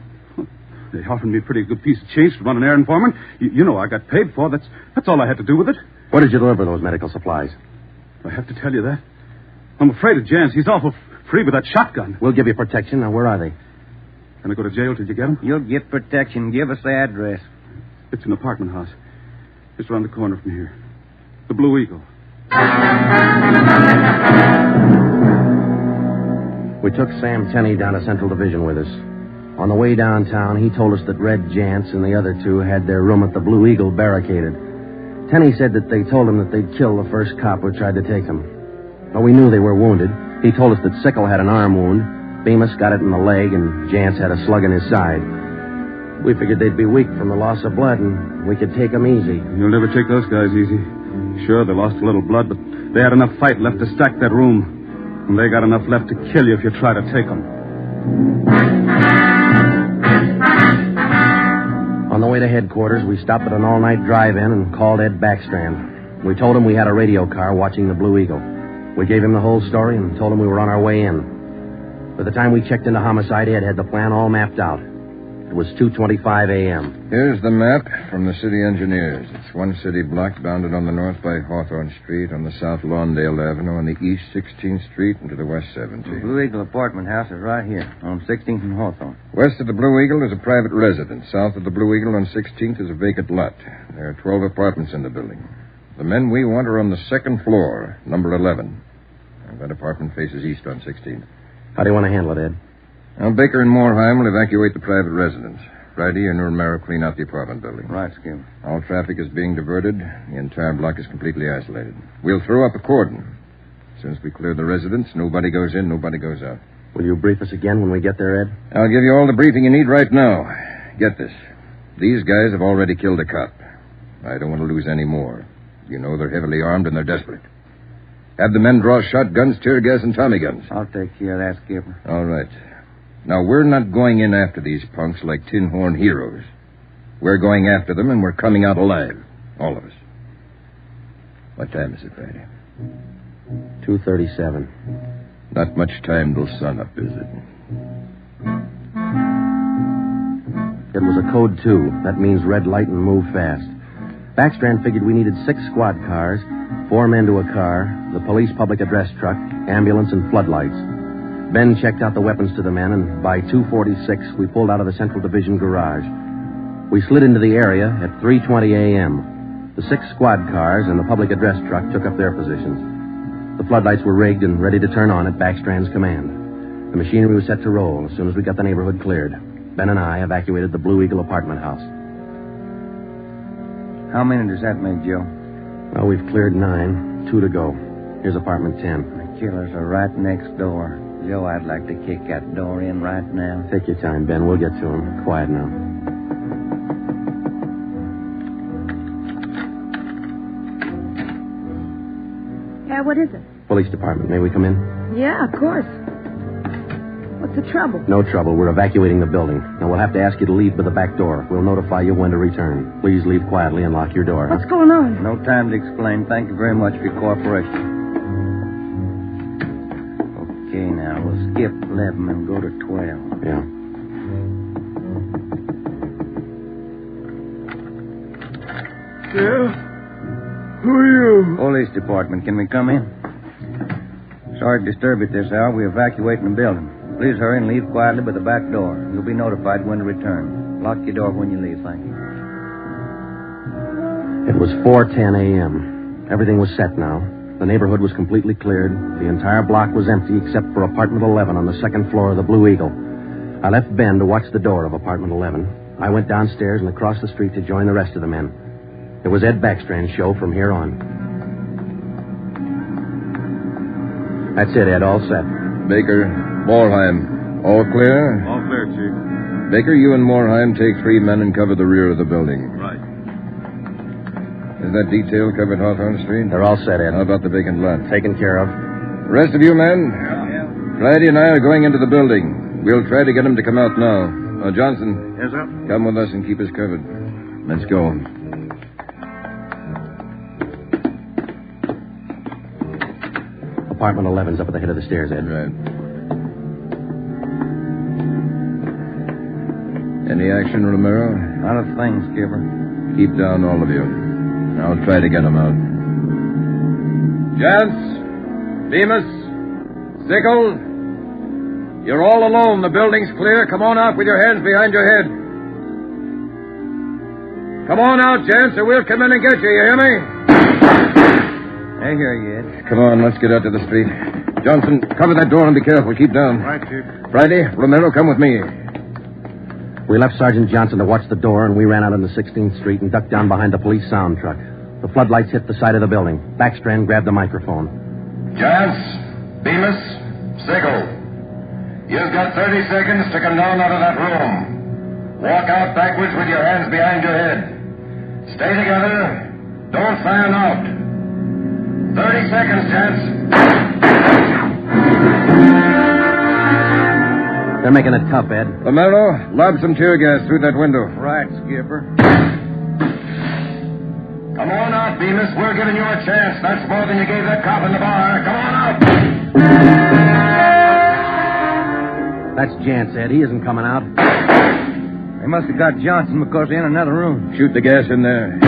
They offered me a pretty good piece of change to run an errand for them. You know I got paid for. That's all I had to do with it. Where did you deliver those medical supplies? I have to tell you that. I'm afraid of Jans. He's awful free with that shotgun. We'll give you protection. Now, where are they? Can I go to jail till you get them? You'll get protection. Give us the address. It's an apartment house. It's around the corner from here. The Blue Eagle. We took Sam Tenney down to Central Division with us. On the way downtown, he told us that Red Jantz and the other two had their room at the Blue Eagle barricaded. Tenney said that they told him that they'd kill the first cop who tried to take them. But we knew they were wounded. He told us that Sickle had an arm wound, Bemis got it in the leg, and Jantz had a slug in his side. We figured they'd be weak from the loss of blood, and we could take them easy. You'll never take those guys easy. Sure, they lost a little blood, but they had enough fight left to stack that room. And they got enough left to kill you if you try to take them. On the way to headquarters, we stopped at an all-night drive-in and called Ed Backstrand. We told him we had a radio car watching the Blue Eagle. We gave him the whole story and told him we were on our way in. By the time we checked into homicide, Ed had the plan all mapped out. It was 2:25 a.m. Here's the map from the city engineers. It's one city block bounded on the north by Hawthorne Street, on the south Lawndale Avenue, on the east 16th Street, and to the west 17th. The Blue Eagle apartment house is right here, on 16th and Hawthorne. West of the Blue Eagle is a private residence. South of the Blue Eagle on 16th is a vacant lot. There are 12 apartments in the building. The men we want are on the second floor, number 11. And that apartment faces east on 16th. How do you want to handle it, Ed? Now, Baker and Moorheim will evacuate the private residence. Friday and Romero clean out the apartment building. Right, Skip. All traffic is being diverted. The entire block is completely isolated. We'll throw up a cordon. As soon as we clear the residence, nobody goes in, nobody goes out. Will you brief us again when we get there, Ed? I'll give you all the briefing you need right now. Get this. These guys have already killed a cop. I don't want to lose any more. You know they're heavily armed and they're desperate. Have the men draw shotguns, tear gas, and Tommy guns. I'll take care of that, Skipper. All right. Now, we're not going in after these punks like tin horn heroes. We're going after them, and we're coming out alive. All of us. What time is it, Friday? 2:37. Not much time till sunup, is it? It was a code 2. That means red light and move fast. Backstrand figured we needed 6 squad cars, 4 men to a car, the police public address truck, ambulance, and floodlights. Ben checked out the weapons to the men, and by 2:46, we pulled out of the Central Division garage. We slid into the area at 3:20 a.m. The 6 squad cars and the public address truck took up their positions. The floodlights were rigged and ready to turn on at Backstrand's command. The machinery was set to roll as soon as we got the neighborhood cleared. Ben and I evacuated the Blue Eagle apartment house. How many does that make, Joe? Well, we've cleared 9. 2 to go. Here's apartment 10. The killers are right next door. Joe, I'd like to kick that door in right now. Take your time, Ben. We'll get to him. Quiet now. Yeah, what is it? Police department. May we come in? Yeah, of course. What's the trouble? No trouble. We're evacuating the building. Now, we'll have to ask you to leave by the back door. We'll notify you when to return. Please leave quietly and lock your door. What's going on? No time to explain. Thank you very much for your cooperation. Okay, now, we'll skip 11 and go to 12. Yeah. Yeah? Who are you? Police department. Can we come in? Sorry to disturb you at this hour. We're evacuating the building. Please hurry and leave quietly by the back door. You'll be notified when to return. Lock your door when you leave, thank you. It was 4:10 a.m. Everything was set now. The neighborhood was completely cleared. The entire block was empty except for apartment 11 on the second floor of the Blue Eagle. I left Ben to watch the door of apartment 11. I went downstairs and across the street to join the rest of the men. It was Ed Backstrand's show from here on. That's it, Ed. All set. Baker, Moorheim, all clear? All clear, Chief. Baker, you and Moorheim take 3 men and cover the rear of the building. Right. Is that detail covered Hawthorne Street? They're all set, Ed. How about the vacant lot? Taken care of. The rest of you men? Yeah. Friday and I are going into the building. We'll try to get him to come out now. Johnson. Yes, sir? Come with us and keep us covered. Let's go. Apartment 11's up at the head of the stairs, Ed. Right. Any action, Romero? Not a thing, Skipper. Keep down, all of you. I'll try to get him out. Jantz, Bemis, Sickle, you're all alone. The building's clear. Come on out with your hands behind your head. Come on out, gents, or we'll come in and get you hear me? I hear you, Ed. Come on, let's get out to the street. Johnson, cover that door and be careful. Keep down. Right, Chief. Friday, Romero, come with me. We left Sergeant Johnson to watch the door, and we ran out into 16th Street and ducked down behind the police sound truck. The floodlights hit the side of the building. Backstrand grabbed the microphone. Giants, Bemis, Sigel. You've got 30 seconds to come down out of that room. Walk out backwards with your hands behind your head. Stay together. Don't fan out. 30 seconds, gents. They're making it tough, Ed. Romero, lob some tear gas through that window. Right, Skipper. Come on out, Bemis. We're giving you a chance. That's more than you gave that cop in the bar. Come on out. That's Jance, Ed. He isn't coming out. They must have got Johnson because they're in another room. Shoot the gas in there.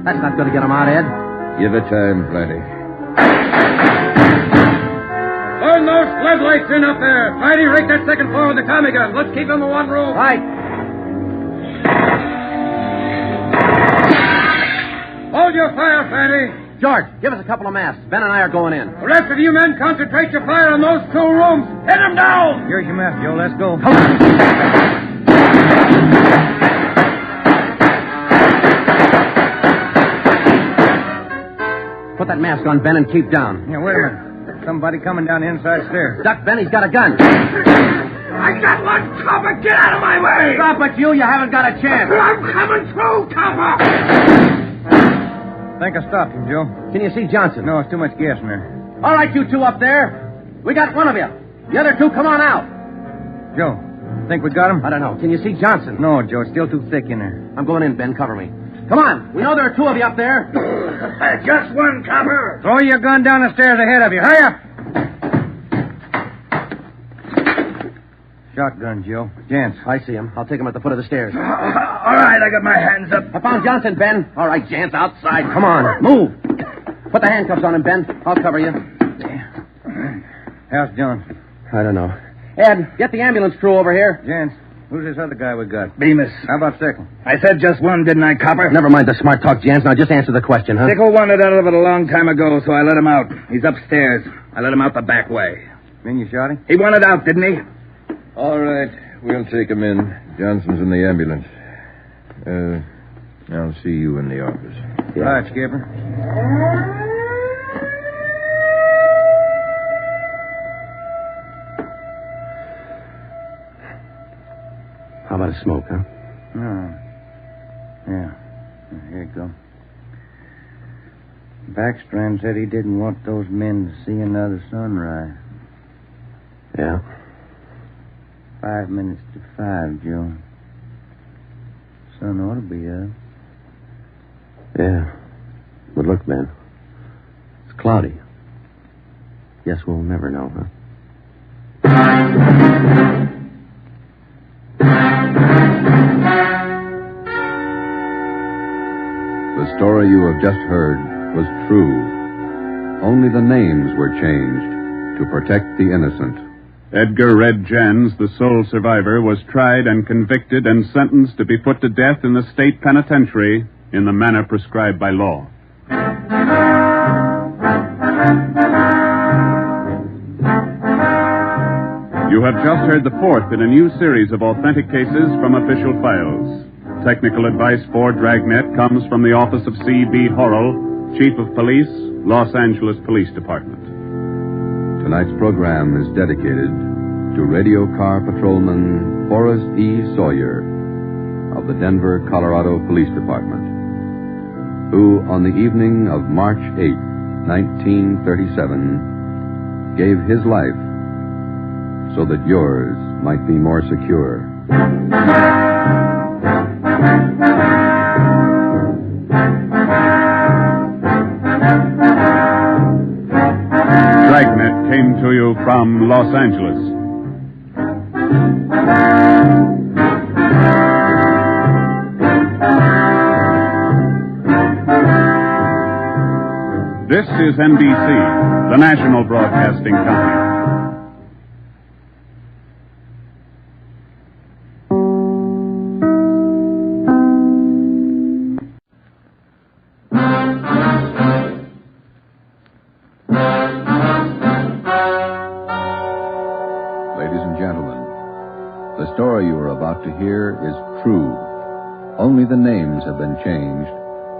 That's not going to get him out, Ed. Give it time, Friday. Burn those floodlights in up there. Friday, rake that second floor with the Tommy gun. Let's keep them in one room. Right. Hold your fire, Friday. George, give us a couple of masks. Ben and I are going in. The rest of you men concentrate your fire on those 2 rooms. Hit them down. Here's your mask, Joe. Let's go. Come on. Put that mask on, Ben, and keep down. Yeah, wait a minute. Somebody coming down the inside stairs. Duck, Ben, he's got a gun. I got one, copper. Get out of my way. Stop it, you. You haven't got a chance. I'm coming through, copper. I think I stopped him, Joe. Can you see Johnson? No, it's too much gas in there. All right, you 2 up there. We got one of you. The other 2, come on out. Joe, think we got him? I don't know. Can you see Johnson? No, Joe. It's still too thick in there. I'm going in, Ben. Cover me. Come on. We know there are 2 of you up there. Just one, copper. Throw your gun down the stairs ahead of you. Hurry up. Shotgun, Joe. Jance. I see him. I'll take him at the foot of the stairs. All right, I got my hands up. I found Johnson, Ben. All right, Jance, outside. Come on. Move. Put the handcuffs on him, Ben. I'll cover you. How's Johnson? I don't know. Ed, get the ambulance crew over here. Jance, who's this other guy we got? Bemis. How about Sickle? I said just one, didn't I, copper? Never mind the smart talk, Jance. Now just answer the question, huh? Sickle wanted out of it a long time ago, so I let him out. He's upstairs. I let him out the back way. Mean you shot him? He wanted out, didn't he? All right. We'll take him in. Johnson's in the ambulance. I'll see you in the office. Yeah. Right, Skipper. How about a smoke, huh? No. Yeah. Here you go. Backstrand said he didn't want those men to see another sunrise. Yeah. 5 minutes to 5, Joe. Sun ought to be up. Yeah. But look, Ben. It's cloudy. Guess we'll never know, huh? The story you have just heard was true. Only the names were changed to protect the innocent. Edgar Red Jans, the sole survivor, was tried and convicted and sentenced to be put to death in the state penitentiary in the manner prescribed by law. You have just heard the 4th in a new series of authentic cases from official files. Technical advice for Dragnet comes from the office of C.B. Horrell, Chief of Police, Los Angeles Police Department. Tonight's program is dedicated to radio car patrolman Forrest E. Sawyer of the Denver, Colorado Police Department, who on the evening of March 8, 1937, gave his life so that yours might be more secure. Dragnet came to you from Los Angeles. This is NBC, the national broadcasting company. The story you are about to hear is true. Only the names have been changed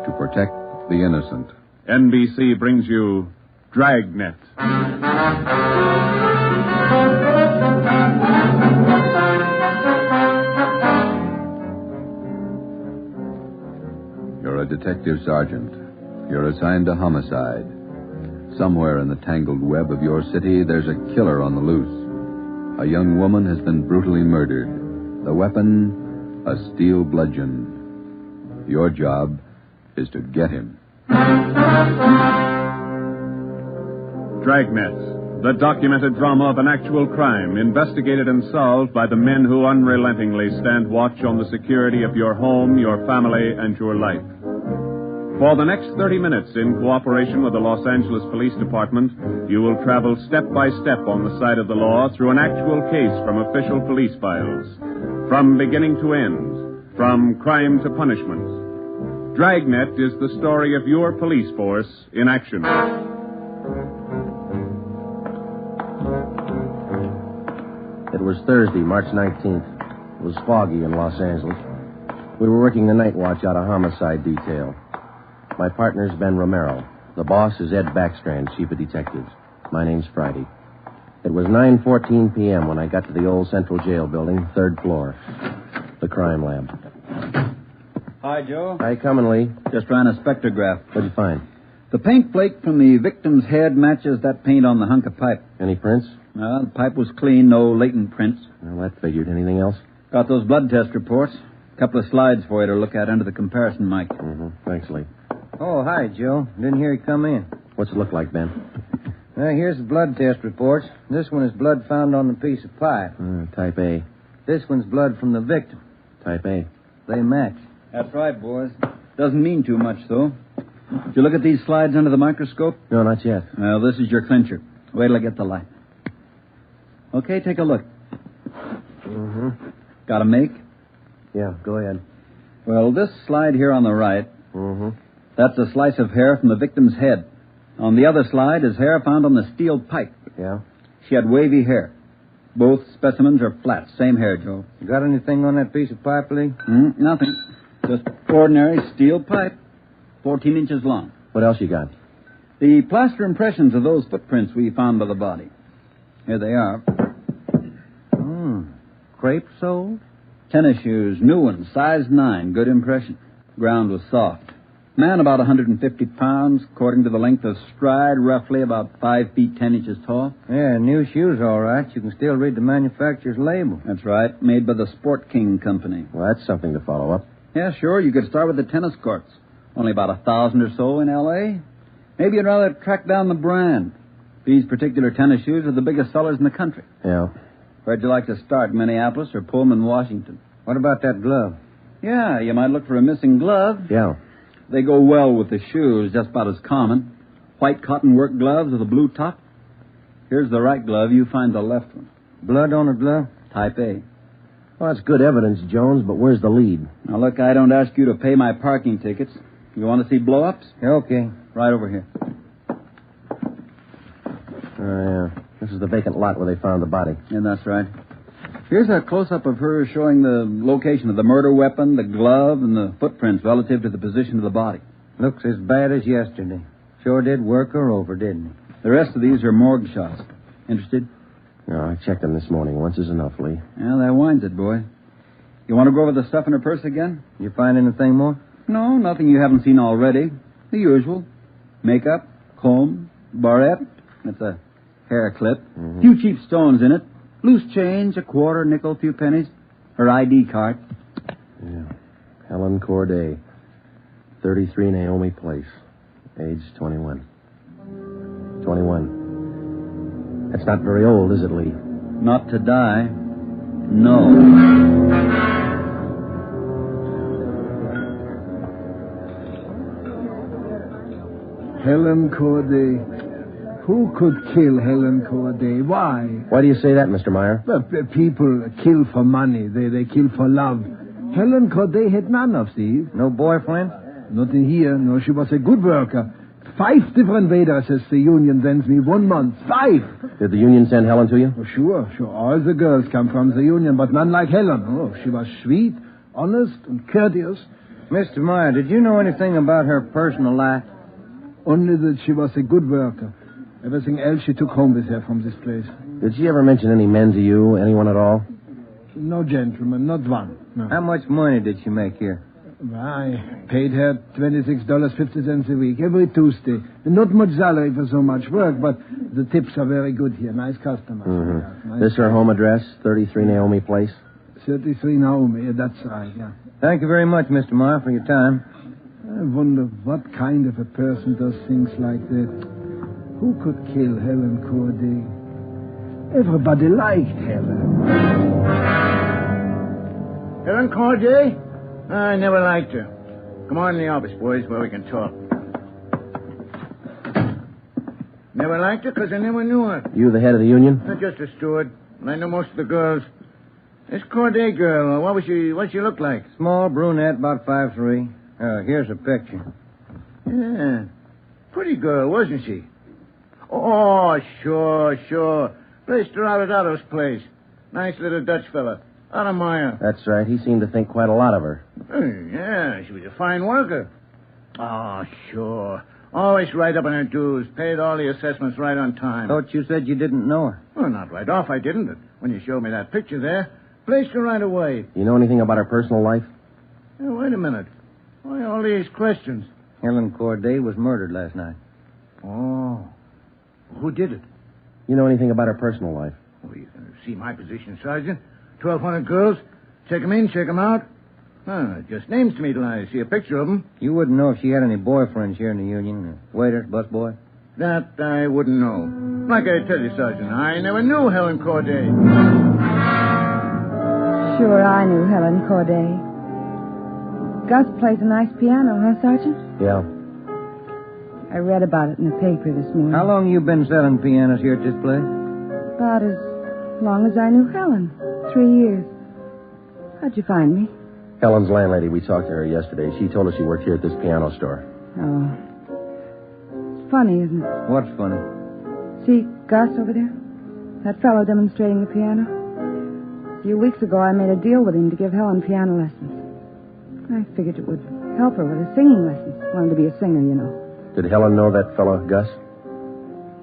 to protect the innocent. NBC brings you Dragnet. You're a detective sergeant. You're assigned to homicide. Somewhere in the tangled web of your city, there's a killer on the loose. A young woman has been brutally murdered. The weapon, a steel bludgeon. Your job is to get him. Dragnet, the documented drama of an actual crime, investigated and solved by the men who unrelentingly stand watch on the security of your home, your family, and your life. For the next 30 minutes, in cooperation with the Los Angeles Police Department, you will travel step by step on the side of the law through an actual case from official police files. From beginning to end, from crime to punishment. Dragnet is the story of your police force in action. It was Thursday, March 19th. It was foggy in Los Angeles. We were working the night watch out of homicide detail. My partner's Ben Romero. The boss is Ed Backstrand, chief of detectives. My name's Friday. It was 9:14 p.m. when I got to the old Central Jail building, 3rd floor. The crime lab. Hi, Joe. Hi, coming, Lee. Just ran a spectrograph. What'd you find? The paint flake from the victim's head matches that paint on the hunk of pipe. Any prints? The pipe was clean, no latent prints. Well, that figured. Anything else? Got those blood test reports. A couple of slides for you to look at under the comparison mic. Mm-hmm. Thanks, Lee. Oh, hi, Joe. Didn't hear you come in. What's it look like, Ben? Here's the blood test reports. This one is blood found on the piece of pipe. Type A. This one's blood from the victim. Type A. They match. That's right, boys. Doesn't mean too much, though. Did you look at these slides under the microscope? No, not yet. Well, this is your clincher. Wait till I get the light. Okay, take a look. Mm-hmm. Got a make? Yeah, go ahead. Well, this slide here on the right, that's a slice of hair from the victim's head. On the other slide is hair found on the steel pipe. Yeah? She had wavy hair. Both specimens are flat. Same hair, Joe. You got anything on that piece of pipe, Lee? Nothing. Just ordinary steel pipe, 14 inches long. What else you got? The plaster impressions of those footprints we found by the body. Here they are. Crepe soled? Tennis shoes, new ones, size 9, good impression. Ground was soft. Man about 150 pounds, according to the length of stride, roughly about 5 feet 10 inches tall. Yeah, new shoes, all right. You can still read the manufacturer's label. That's right, made by the Sport King Company. Well, that's something to follow up. Yeah, sure, you could start with the tennis courts. Only about 1,000 or so in L.A. Maybe you'd rather track down the brand. These particular tennis shoes are the biggest sellers in the country. Yeah. Where'd you like to start, Minneapolis or Pullman, Washington? What about that glove? Yeah, you might look for a missing glove. Yeah. They go well with the shoes, just about as common. White cotton work gloves with a blue top. Here's the right glove. You find the left one. Blood on the glove? Type A. Well, that's good evidence, Jones, but where's the lead? Now, look, I don't ask you to pay my parking tickets. You want to see blow-ups? Yeah, okay. Right over here. Yeah. This is the vacant lot where they found the body. Yeah, that's right. Here's a close-up of her showing the location of the murder weapon, the glove, and the footprints relative to the position of the body. Looks as bad as yesterday. Sure did work her over, didn't he? The rest of these are morgue shots. Interested? No, I checked them this morning. Once is enough, Lee. Yeah, that winds it, boy. You want to go over the stuff in her purse again? You find anything more? No, nothing you haven't seen already. The usual. Makeup, comb, barrette. That's a hair clip. Few cheap stones in it. Loose change, a quarter, nickel, few pennies. Her ID card. Yeah. Helen Corday. 33 Naomi Place. Age 21. 21. That's not very old, is it, Lee? Not to die. No. Helen Corday. Who could kill Helen Corday? Why? Why do you say that, Mr. Meyer? Well, people kill for money. They kill for love. Helen Corday had none of these. No boyfriend? Nothing here. No, she was a good worker. 5 different addresses the union sends me 1 month. 5. Did the union send Helen to you? Oh, sure. All the girls come from the union, but none like Helen. Oh, she was sweet, honest, and courteous. Mr. Meyer, did you know anything about her personal life? Only that she was a good worker. Everything else she took home with her from this place. Did she ever mention any men to you? Anyone at all? No gentleman, not one. No. How much money did she make here? I paid her $26.50 a week, every Tuesday. Not much salary for so much work, but the tips are very good here. Nice customers. Mm-hmm. Nice This her home address, 33 Naomi Place? 33 Naomi, that's right, yeah. Thank you very much, Mr. Meyer, for your time. I wonder what kind of a person does things like that. Who could kill Helen Corday? Everybody liked Helen. Helen Corday? I never liked her. Come on in the office, boys, where we can talk. Never liked her because I never knew her. You the head of the union? Not just a steward. I know most of the girls. This Corday girl, what she look like? Small brunette, about 5'3". Here's a picture. Yeah. Pretty girl, wasn't she? Oh, sure. Placed her out at Otto's place. Nice little Dutch fella. Otto Meyer. That's right. He seemed to think quite a lot of her. Yeah, she was a fine worker. Oh, sure. Always right up on her dues. Paid all the assessments right on time. Thought you said you didn't know her. Well, not right off, I didn't. But when you showed me that picture there, placed her right away. You know anything about her personal life? Wait a minute. Why all these questions? Helen Corday was murdered last night. Oh. Who did it? You know anything about her personal life? Well, you can see my position, Sergeant. 1,200 girls. Check them in, check them out. Just names to me till I see a picture of them. You wouldn't know if she had any boyfriends here in the union? Waiters, busboy? That I wouldn't know. Like I tell you, Sergeant, I never knew Helen Corday. Sure, I knew Helen Corday. Gus plays a nice piano, huh, Sergeant? Yeah. I read about it in the paper this morning. How long you been selling pianos here at this place? About as long as I knew Helen. 3 years. How'd you find me? Helen's landlady, we talked to her yesterday. She told us she worked here at this piano store. Oh. It's funny, isn't it? What's funny? See Gus over there? That fellow demonstrating the piano? A few weeks ago, I made a deal with him to give Helen piano lessons. I figured it would help her with her singing lessons. Wanted to be a singer, you know. Did Helen know that fellow, Gus?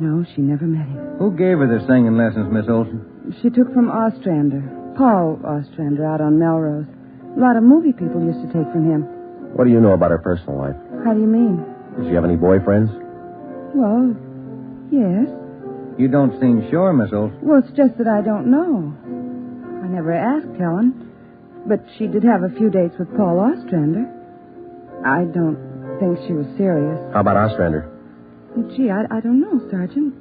No, she never met him. Who gave her the singing lessons, Miss Olson? She took from Ostrander. Paul Ostrander out on Melrose. A lot of movie people used to take from him. What do you know about her personal life? How do you mean? Does she have any boyfriends? Well, yes. You don't seem sure, Miss Olson. Well, it's just that I don't know. I never asked Helen. But she did have a few dates with Paul Ostrander. I don't think she was serious. How about Ostrander? Gee, I don't know, Sergeant.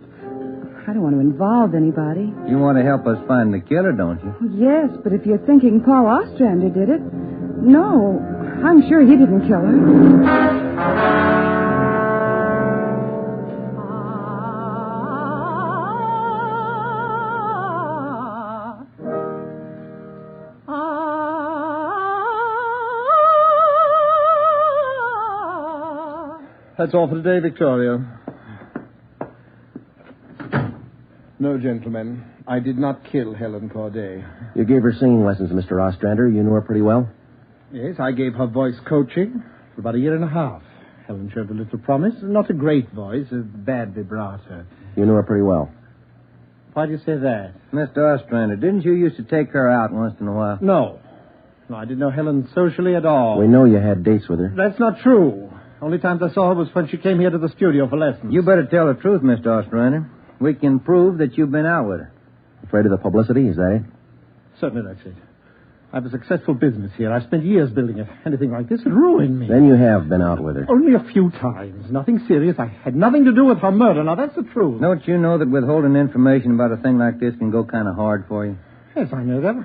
I don't want to involve anybody. You want to help us find the killer, don't you? Well, yes, but if you're thinking Paul Ostrander did it, no, I'm sure he didn't kill her. That's all for today, Victoria. No, gentlemen. I did not kill Helen Corday. You gave her singing lessons, Mr. Ostrander. You knew her pretty well? Yes, I gave her voice coaching for about 1.5 years. Helen showed a little promise. Not a great voice, a bad vibrato. You knew her pretty well? Why do you say that? Mr. Ostrander, didn't you used to take her out once in a while? No, I didn't know Helen socially at all. We know you had dates with her. That's not true. Only times I saw her was when she came here to the studio for lessons. You better tell the truth, Mr. Ostrander. We can prove that you've been out with her. Afraid of the publicity, is that it? Certainly that's it. I have a successful business here. I spent years building it. Anything like this would ruin me. Then you have been out with her. Only a few times. Nothing serious. I had nothing to do with her murder. Now, that's the truth. Don't you know that withholding information about a thing like this can go kind of hard for you? Yes, I know that.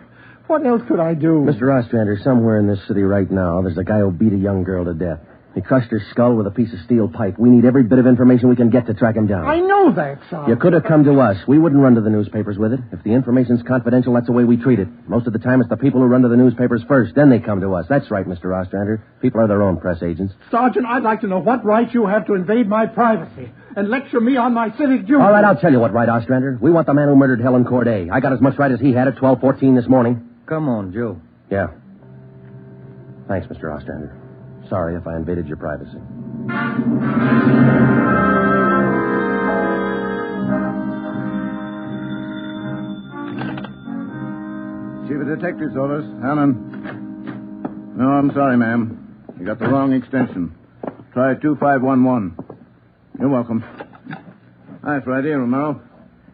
What else could I do? Mr. Ostrander, somewhere in this city right now, there's a guy who beat a young girl to death. He crushed her skull with a piece of steel pipe. We need every bit of information we can get to track him down. I know that, Sergeant. You could have come to us. We wouldn't run to the newspapers with it. If the information's confidential, that's the way we treat it. Most of the time, it's the people who run to the newspapers first. Then they come to us. That's right, Mr. Ostrander. People are their own press agents. Sergeant, I'd like to know what right you have to invade my privacy and lecture me on my civic duty. All right, I'll tell you what right, Ostrander. We want the man who murdered Helen Corday. I got as much right as he had at 12:14 this morning. Come on, Joe. Yeah. Thanks, Mr. Ostrander. Sorry if I invaded your privacy. Chief of Detectives orders. Helen. No, I'm sorry, ma'am. You got the wrong extension. Try 2511. You're welcome. Hi, Friday, Romero.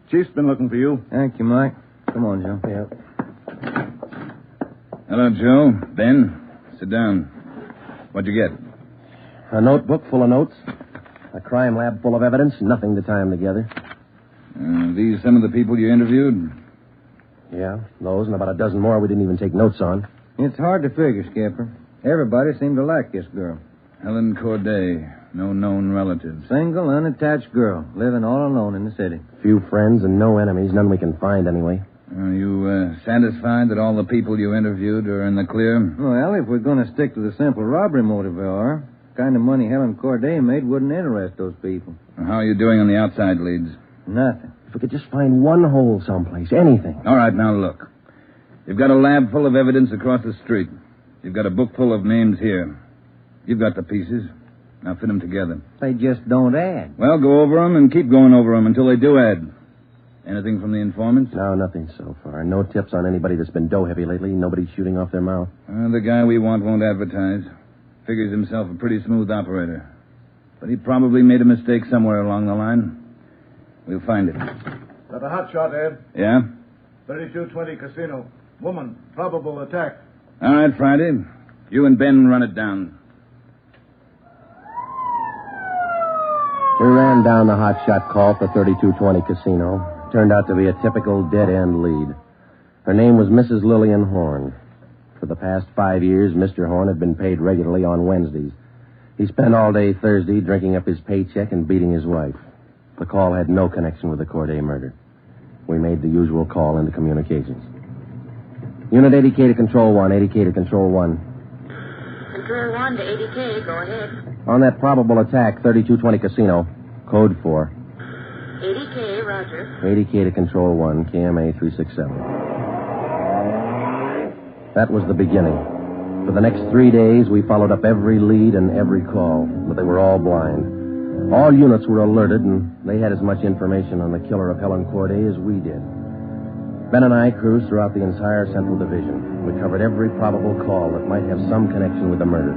Chief's been looking for you. Thank you, Mike. Come on, Joe. Yeah. Hello, Joe. Ben, sit down. What'd you get? A notebook full of notes. A crime lab full of evidence. Nothing to tie them together. These some of the people you interviewed? Yeah, those and about a dozen more we didn't even take notes on. It's hard to figure, Skipper. Everybody seemed to like this girl. Helen Corday. No known relatives. Single, unattached girl, living all alone in the city. Few friends and no enemies. None we can find, anyway. Are you satisfied that all the people you interviewed are in the clear? Well, if we're going to stick to the simple robbery motive we are, the kind of money Helen Corday made wouldn't interest those people. How are you doing on the outside leads? Nothing. If we could just find one hole someplace, anything. All right, now look. You've got a lab full of evidence across the street. You've got a book full of names here. You've got the pieces. Now fit them together. They just don't add. Well, go over them and keep going over them until they do add. Anything from the informants? No, nothing so far. No tips on anybody that's been dough-heavy lately. Nobody shooting off their mouth. The guy we want won't advertise. Figures himself a pretty smooth operator. But he probably made a mistake somewhere along the line. We'll find it. Got a hot shot, Ed. Yeah? 3220 Casino. Woman. Probable attack. All right, Friday. You and Ben run it down. We ran down the hot shot call for 3220 Casino. Turned out to be a typical dead-end lead. Her name was Mrs. Lillian Horn. For the past 5 years, Mr. Horn had been paid regularly on Wednesdays. He spent all day Thursday drinking up his paycheck and beating his wife. The call had no connection with the Corday murder. We made the usual call into communications. Unit 80K to Control 1, 80K to Control 1. Control 1 to 80K, go ahead. On that probable attack, 3220 Casino, code 4. 80K, roger. 80K to Control 1, KMA 367. That was the beginning. For the next 3 days, we followed up every lead and every call, but they were all blind. All units were alerted, and they had as much information on the killer of Helen Corday as we did. Ben and I cruised throughout the entire Central Division. We covered every probable call that might have some connection with the murder.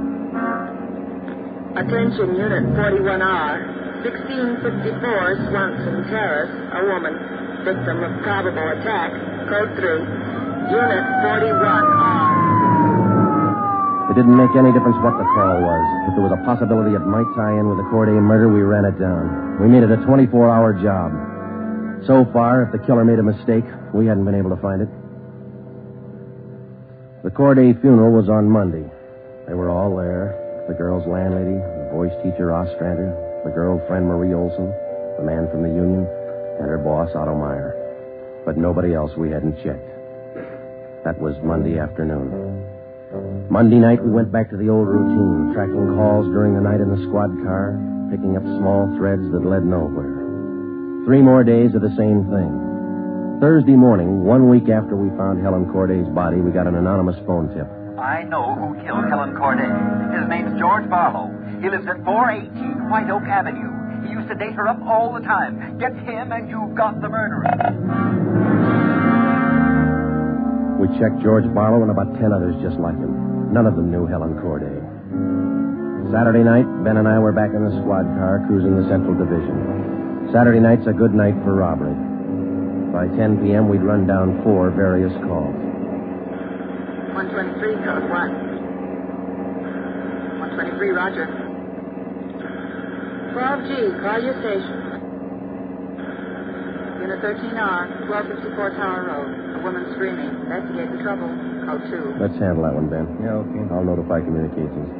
Attention, Unit 41R. 1654 Swanson Terrace, a woman, victim of probable attack. Code 3. Unit 41R. It didn't make any difference what the call was. If there was a possibility it might tie in with the Corday murder, we ran it down. We made it a 24-hour job. So far, if the killer made a mistake, we hadn't been able to find it. The Corday funeral was on Monday. They were all there. The girl's landlady, the voice teacher Ostrander, the girlfriend Marie Olson, the man from the union, and her boss Otto Meyer. But nobody else we hadn't checked. That was Monday afternoon. Monday night, we went back to the old routine, tracking calls during the night in the squad car, picking up small threads that led nowhere. 3 more days of the same thing. Thursday morning, 1 week after we found Helen Corday's body, we got an anonymous phone tip. I know who killed Helen Corday. His name's George Barlow. He lives at 418 White Oak Avenue. He used to date her up all the time. Get him and you've got the murderer. We checked George Barlow and about 10 others just like him. None of them knew Helen Corday. Saturday night, Ben and I were back in the squad car cruising the Central Division. Saturday night's a good night for robbery. By 10 p.m., we'd run down 4 various calls. 123, code 1. 123, roger. 12G, call your station. Unit 13R, 1254 Tower Road. A woman screaming. Investigate the trouble. Code 2. Let's handle that one, Ben. Yeah, okay. I'll notify communications.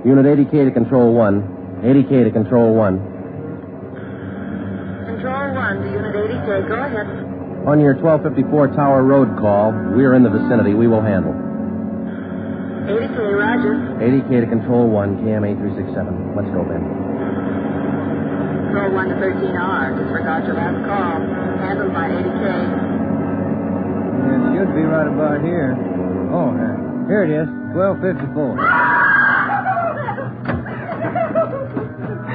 Unit 80K to Control 1. 80K to Control 1. Control 1 to Unit 80K. Go ahead. On your 1254 Tower Road call, we're in the vicinity. We will handle. 80K, roger. 80K to Control 1, KMA 367. Let's go, Ben. Control 1 to 13R. Disregard your last call. Handled by 80K. Yeah, it should be right about here. Oh, here it is. 1254.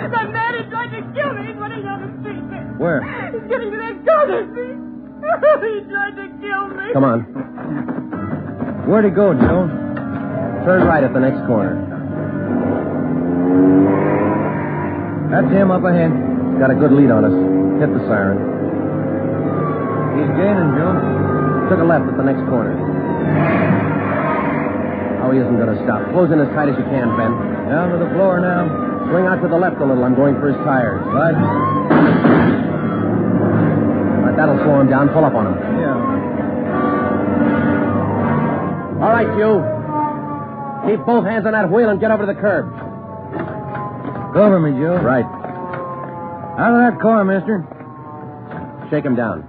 That man is trying to kill me. He's running down the street. Where? He's getting to that corner street. He tried to kill me. Come on. Where'd he go, Joe? Turn right at the next corner. That's him up ahead. He's got a good lead on us. Hit the siren. He's gaining, Joe. Took a left at the next corner. Oh, he isn't going to stop. Close in as tight as you can, Ben. Down to the floor now. Swing out to the left a little. I'm going for his tires. Right. Right, that'll slow him down. Pull up on him. Yeah. All right, you. Keep both hands on that wheel and get over to the curb. Cover me, Joe. Right. Out of that car, mister. Shake him down.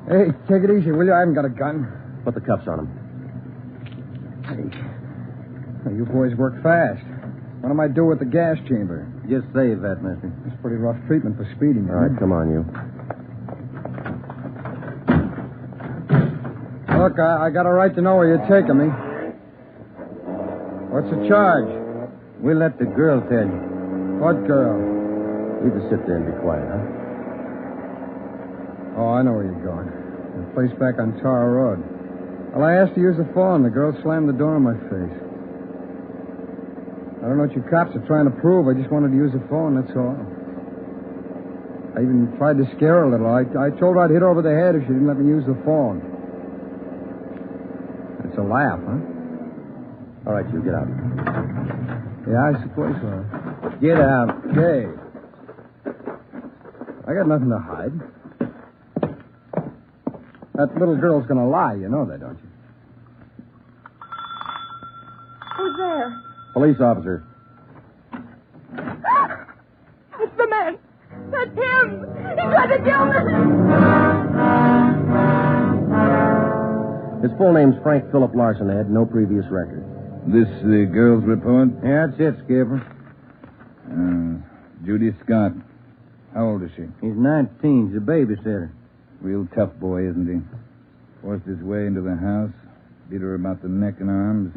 Hey, take it easy, will you? I haven't got a gun. Put the cuffs on him. Hey. Well, you boys work fast. What am I do with the gas chamber? Just save that, mister. It's pretty rough treatment for speeding. All right, come on, you. Look, I got a right to know where you're taking me. What's the charge? We'll let the girl tell you. What girl? You just sit there and be quiet, huh? Oh, I know where you're going. The place back on Tar Road. Well, I asked to use the phone. The girl slammed the door in my face. I don't know what you cops are trying to prove. I just wanted to use the phone, that's all. I even tried to scare her a little. I told her I'd hit her over the head if she didn't let me use the phone. It's a laugh, huh? All right, you get out. Yeah, I suppose so. Get out. Okay. I got nothing to hide. That little girl's gonna lie. You know that, don't you? Who's there? Police officer. It's the man. That's him. He tried to kill me. His full name's Frank Philip Larson, Ed. No previous record. This the girl's report? Yeah, that's it, Skipper. Judy Scott. How old is she? He's 19. He's a babysitter. Real tough boy, isn't he? Forced his way into the house, beat her about the neck and arms.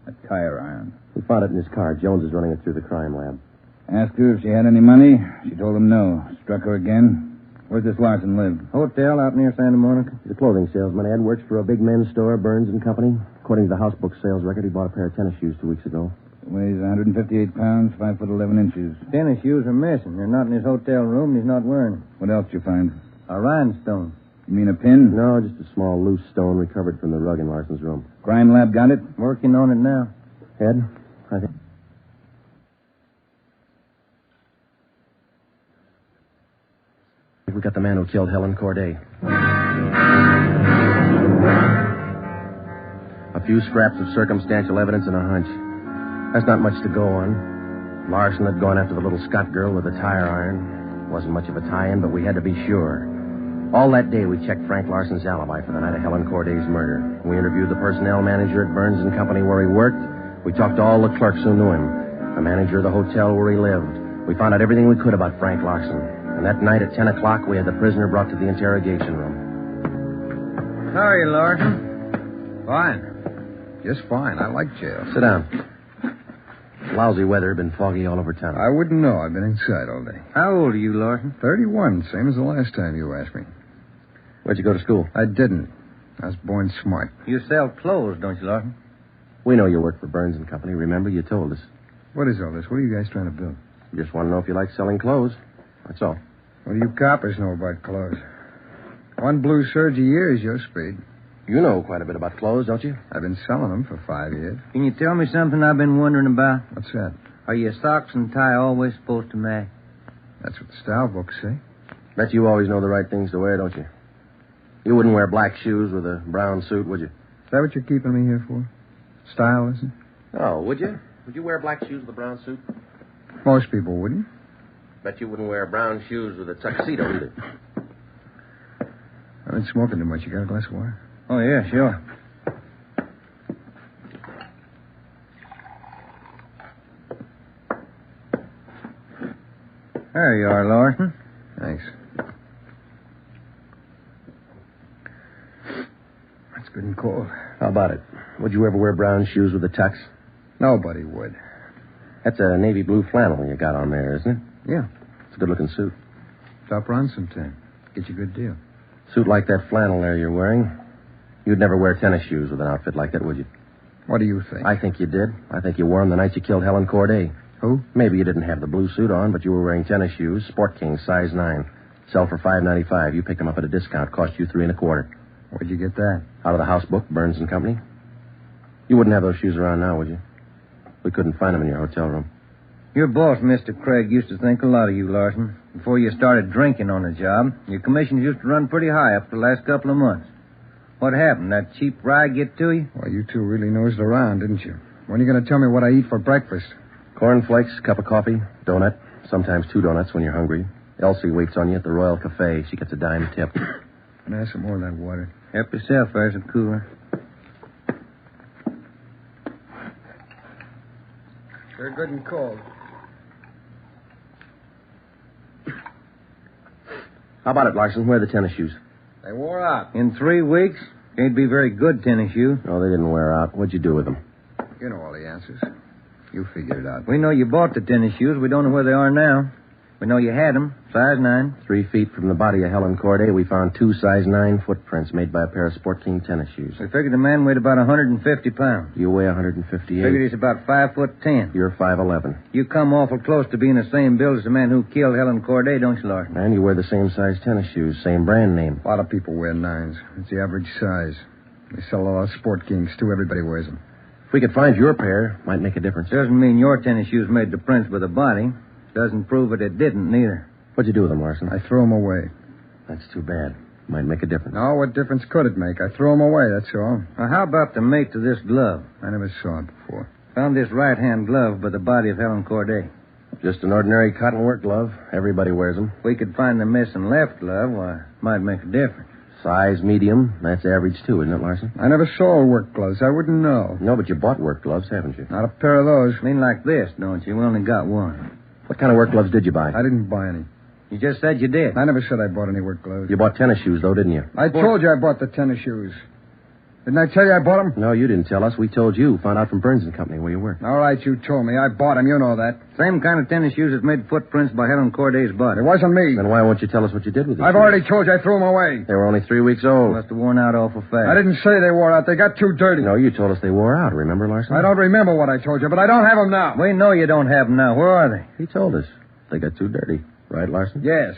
A tire iron. We found it in his car. Jones is running it through the crime lab. Asked her if she had any money. She told him no. Struck her again. Where's this Larson live? Hotel out near Santa Monica. He's a clothing salesman. Ed works for a big men's store, Burns and Company. According to the house book sales record, he bought a pair of tennis shoes 2 weeks ago. Weighs 158 pounds, 5 foot 11 inches. Tennis shoes are missing. They're not in his hotel room, and he's not wearing them. What else did you find? A rhinestone. You mean a pin? No, just a small loose stone recovered from the rug in Larson's room. Crime lab got it? Working on it now. Ed, I think... We got the man who killed Helen Corday. A few scraps of circumstantial evidence and a hunch. That's not much to go on. Larson had gone after the little Scott girl with a tire iron. Wasn't much of a tie-in, but we had to be sure. All that day, we checked Frank Larson's alibi for the night of Helen Corday's murder. We interviewed the personnel manager at Burns and Company where he worked. We talked to all the clerks who knew him. The manager of the hotel where he lived. We found out everything we could about Frank Larson. And that night at 10 o'clock, we had the prisoner brought to the interrogation room. How are you, Larson? Fine. Just fine. I like jail. Sit down. Lousy weather, been foggy all over town. I wouldn't know. I've been inside all day. How old are you, Larson? 31, same as the last time you asked me. Where'd you go to school? I didn't. I was born smart. You sell clothes, don't you, Larson? We know you work for Burns and Company. Remember, you told us. What is all this? What are you guys trying to build? Just want to know if you like selling clothes. That's all. What do you coppers know about clothes? One blue serge a year is your speed. You know quite a bit about clothes, don't you? I've been selling them for 5 years. Can you tell me something I've been wondering about? What's that? Are your socks and tie always supposed to match? That's what the style books say. Bet you always know the right things to wear, don't you? You wouldn't wear black shoes with a brown suit, would you? Is that what you're keeping me here for? Style, isn't it? Oh, would you? Would you wear black shoes with a brown suit? Most people wouldn't. Bet you wouldn't wear brown shoes with a tuxedo either. I've been smoking too much. You got a glass of water? Oh, yeah, sure. There you are, Larson. Thanks. That's good and cold. How about it? Would you ever wear brown shoes with a tux? Nobody would. That's a navy blue flannel you got on there, isn't it? Yeah. It's a good-looking suit. Stop around sometime. Get you a good deal. Suit like that flannel there you're wearing. You'd never wear tennis shoes with an outfit like that, would you? What do you think? I think you did. I think you wore them the night you killed Helen Corday. Who? Maybe you didn't have the blue suit on, but you were wearing tennis shoes, Sport King, size 9. Sell for $5.95. You picked them up at a discount. Cost you $3.25. Where'd you get that? Out of the house book, Burns and Company. You wouldn't have those shoes around now, would you? We couldn't find them in your hotel room. Your boss, Mr. Craig, used to think a lot of you, Larson. Before you started drinking on the job, your commissions used to run pretty high up the last couple of months. What happened? That cheap rye get to you? Well, you two really nosed around, didn't you? When are you going to tell me what I eat for breakfast? Cornflakes, cup of coffee, donut, sometimes 2 donuts when you're hungry. Elsie waits on you at the Royal Cafe. She gets a dime tip. And ask some more of that water. Help yourself, there's a cooler. They're good and cold. How about it, Larson? Where are the tennis shoes? They wore out. In 3 weeks? Can't be very good tennis shoes. No, they didn't wear out. What'd you do with them? You know all the answers. You figure it out. We know you bought the tennis shoes. We don't know where they are now. We know you had them. Size 9. 3 feet from the body of Helen Corday, we found 2 size 9 footprints made by a pair of Sport King tennis shoes. We figured the man weighed about 150 pounds. You weigh 158. Figured he's about 5'10". You're 5'11". You come awful close to being the same build as the man who killed Helen Corday, don't you, Larson? And you wear the same size tennis shoes, same brand name. A lot of people wear 9s. It's the average size. They sell a lot of Sport Kings, too. Everybody wears them. If we could find your pair, might make a difference. Doesn't mean your tennis shoes made the prints with the body. Doesn't prove it didn't, neither. What'd you do with them, Larson? I threw them away. That's too bad. Might make a difference. No, what difference could it make? I threw them away, that's all. Now, how about the mate to this glove? I never saw it before. Found this right-hand glove by the body of Helen Corday. Just an ordinary cotton work glove. Everybody wears them. If we could find the missing left glove, why, might make a difference. Size medium. That's average, too, isn't it, Larson? I never saw work gloves. I wouldn't know. No, but you bought work gloves, haven't you? Not a pair of those. Mean like this, don't you? We only got one. What kind of work gloves did you buy? I didn't buy any. You just said you did. I never said I bought any work gloves. You bought tennis shoes, though, didn't you? I told you I bought the tennis shoes. Didn't I tell you I bought them? No, you didn't tell us. We told you. Found out from Burns and Company where you work. All right, you told me. I bought them. You know that. Same kind of tennis shoes that made footprints by Helen Corday's body. It wasn't me. Then why won't you tell us what you did with them? I've already told you I threw them away. They were only 3 weeks old. Must have worn out awful fast. I didn't say they wore out. They got too dirty. No, you told us they wore out. Remember, Larson? I don't remember what I told you, but I don't have them now. We know you don't have them now. Where are they? He told us. They got too dirty. Right, Larson? Yes.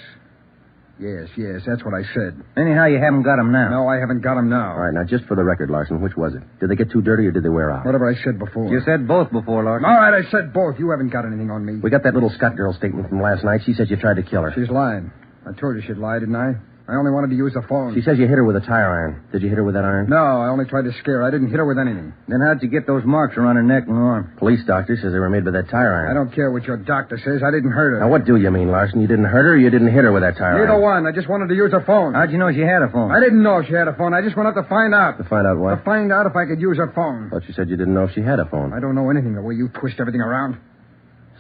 Yes, that's what I said. Anyhow, you haven't got them now. No, I haven't got them now. All right, now, just for the record, Larson, which was it? Did they get too dirty or did they wear out? Whatever I said before. You said both before, Larson. All right, I said both. You haven't got anything on me. We got that little Scott girl statement from last night. She said you tried to kill her. She's lying. I told you she'd lie, didn't I? I only wanted to use the phone. She says you hit her with a tire iron. Did you hit her with that iron? No, I only tried to scare her. I didn't hit her with anything. Then how'd you get those marks around her neck and arm? Police doctor says they were made by that tire iron. I don't care what your doctor says. I didn't hurt her. Now, what do you mean, Larson? You didn't hurt her or you didn't hit her with that tire iron? Neither one. I just wanted to use her phone. How'd you know she had a phone? I didn't know she had a phone. I just went out to find out. To find out what? To find out if I could use her phone. Thought you said you didn't know if she had a phone. I don't know anything the way you twist everything around.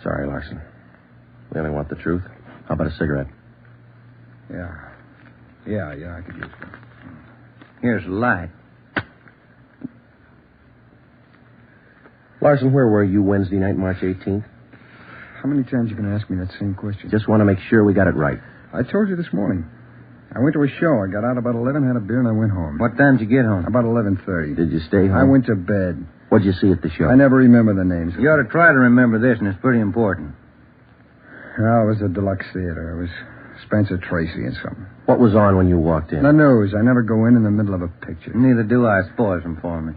Sorry, Larson. We only want the truth. How about a cigarette? Yeah, I could use one. Here's the light. Larson, where were you Wednesday night, March 18th? How many times you going to ask me that same question? Just want to make sure we got it right. I told you this morning. I went to a show. I got out about 11, had a beer, and I went home. What time did you get home? About 11:30. Did you stay home? I went to bed. What'd you see at the show? I never remember the names. You ought to try to remember this, and it's pretty important. Oh, it was a deluxe theater. It was Spencer Tracy and something. What was on when you walked in? The news. I never go in the middle of a picture. Neither do I. Spoils them for me.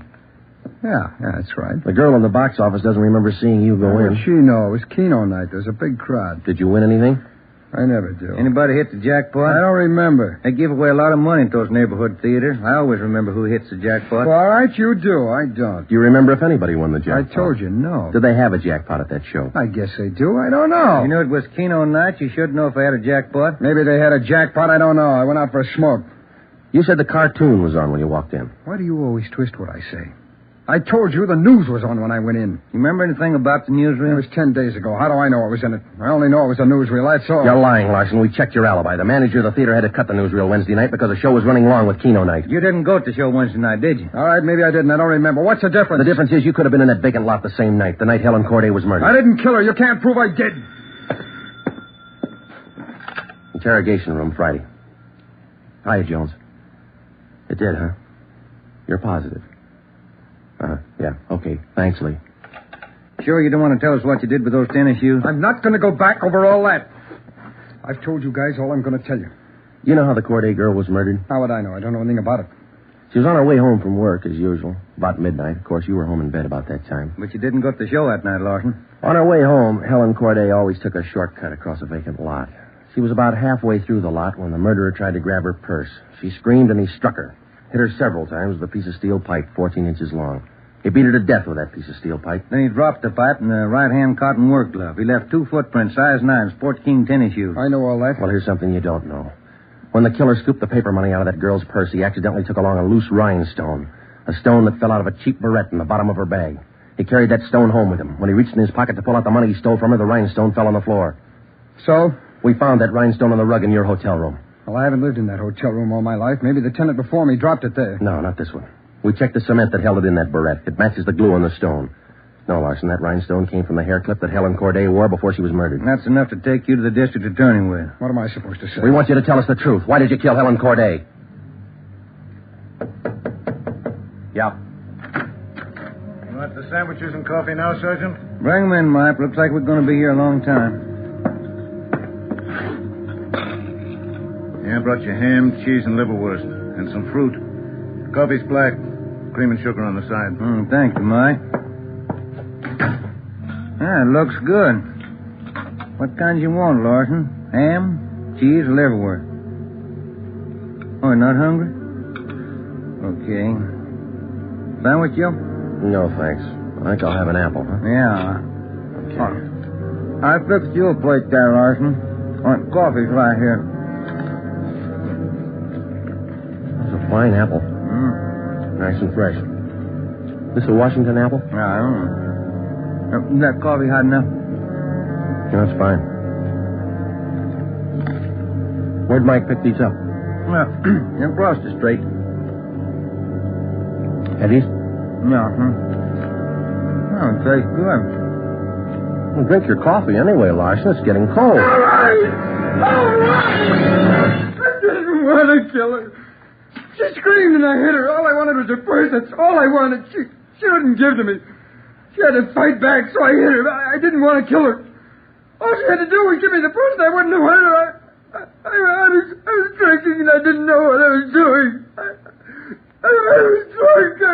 Yeah, that's right. The girl in the box office doesn't remember seeing you go in. She know. It was Keno night. There was a big crowd. Did you win anything? I never do. Anybody hit the jackpot? I don't remember. They give away a lot of money at those neighborhood theaters. I always remember who hits the jackpot. Well, all right, you do. I don't. Do you remember if anybody won the jackpot? I told you, no. Did they have a jackpot at that show? I guess they do. I don't know. You knew it was Keno night. You should know if they had a jackpot. Maybe they had a jackpot. I don't know. I went out for a smoke. You said the cartoon was on when you walked in. Why do you always twist what I say? I told you the news was on when I went in. You remember anything about the newsreel? It was 10 days ago. How do I know it was in it? I only know it was a newsreel, that's all. You're lying, Larson. We checked your alibi. The manager of the theater had to cut the newsreel Wednesday night because the show was running long with Keno night. You didn't go to the show Wednesday night, did you? All right, maybe I didn't. I don't remember. What's the difference? The difference is you could have been in that vacant lot the same night, the night Helen Corday was murdered. I didn't kill her. You can't prove I did. Interrogation room, Friday. Hiya, Jones. It did, huh? You're positive. Yeah, okay. Thanks, Lee. Sure you don't want to tell us what you did with those tennis shoes? I'm not going to go back over all that. I've told you guys all I'm going to tell you. You know how the Corday girl was murdered? How would I know? I don't know anything about it. She was on her way home from work, as usual. About midnight. Of course, you were home in bed about that time. But you didn't go to the show that night, Larson. On her way home, Helen Corday always took a shortcut across a vacant lot. She was about halfway through the lot when the murderer tried to grab her purse. She screamed and he struck her. Hit her several times with a piece of steel pipe 14 inches long. He beat her to death with that piece of steel pipe. Then he dropped the pipe in the right-hand cotton work glove. He left 2 footprints, size 9, Sport King tennis shoes. I know all that. Well, here's something you don't know. When the killer scooped the paper money out of that girl's purse, he accidentally took along a loose rhinestone. A stone that fell out of a cheap barrette in the bottom of her bag. He carried that stone home with him. When he reached in his pocket to pull out the money he stole from her, the rhinestone fell on the floor. So? We found that rhinestone on the rug in your hotel room. Well, I haven't lived in that hotel room all my life. Maybe the tenant before me dropped it there. No, not this one. We checked the cement that held it in that barrette. It matches the glue on the stone. No, Larson, that rhinestone came from the hair clip that Helen Corday wore before she was murdered. That's enough to take you to the district attorney with. What am I supposed to say? We want you to tell us the truth. Why did you kill Helen Corday? Yeah. You want the sandwiches and coffee now, Sergeant? Bring them in, Mike. Looks like we're going to be here a long time. Yeah, I brought you ham, cheese, and liverwurst, and some fruit. Coffee's black, cream and sugar on the side. Thank you, Mike. It looks good. What kinds you want, Larson? Ham, cheese, or liverwurst? Oh, you're not hungry? Okay. Sandwich, Joe? No, thanks. I think I'll have an apple, huh? Yeah. Okay. I fixed you a plate there, Larson. Coffee's right here. That's a fine apple. Nice and fresh. This a Washington apple? Yeah, I don't know. Is that coffee hot enough? Yeah, that's fine. Where'd Mike pick these up? Well, across the street. Eddie's? No, Oh, it tastes good. Well, drink your coffee anyway, Larson. It's getting cold. All right! I didn't want to kill her. She screamed and I hit her. All I wanted was her purse. That's all I wanted. She wouldn't give to me. She had to fight back, so I hit her. I didn't want to kill her. All she had to do was give me the purse and I wouldn't have hurt her. I was drinking and I didn't know what I was doing. I was drunk. I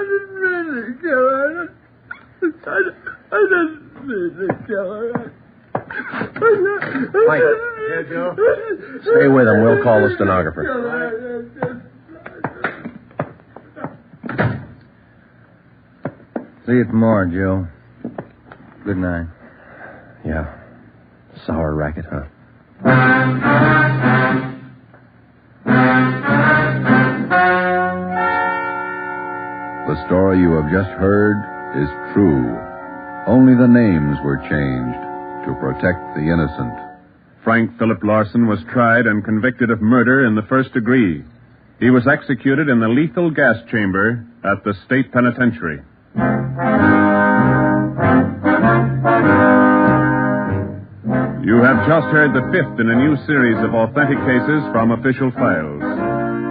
didn't mean to kill her. I didn't mean to kill her. Mike. Yeah, Joe? Stay with him. We'll call the stenographer. See you tomorrow, Joe. Good night. Yeah. Sour racket, huh? The story you have just heard is true. Only the names were changed to protect the innocent. Frank Philip Larson was tried and convicted of murder in the first degree. He was executed in the lethal gas chamber at the state penitentiary. You have just heard the fifth in a new series of authentic cases from official files.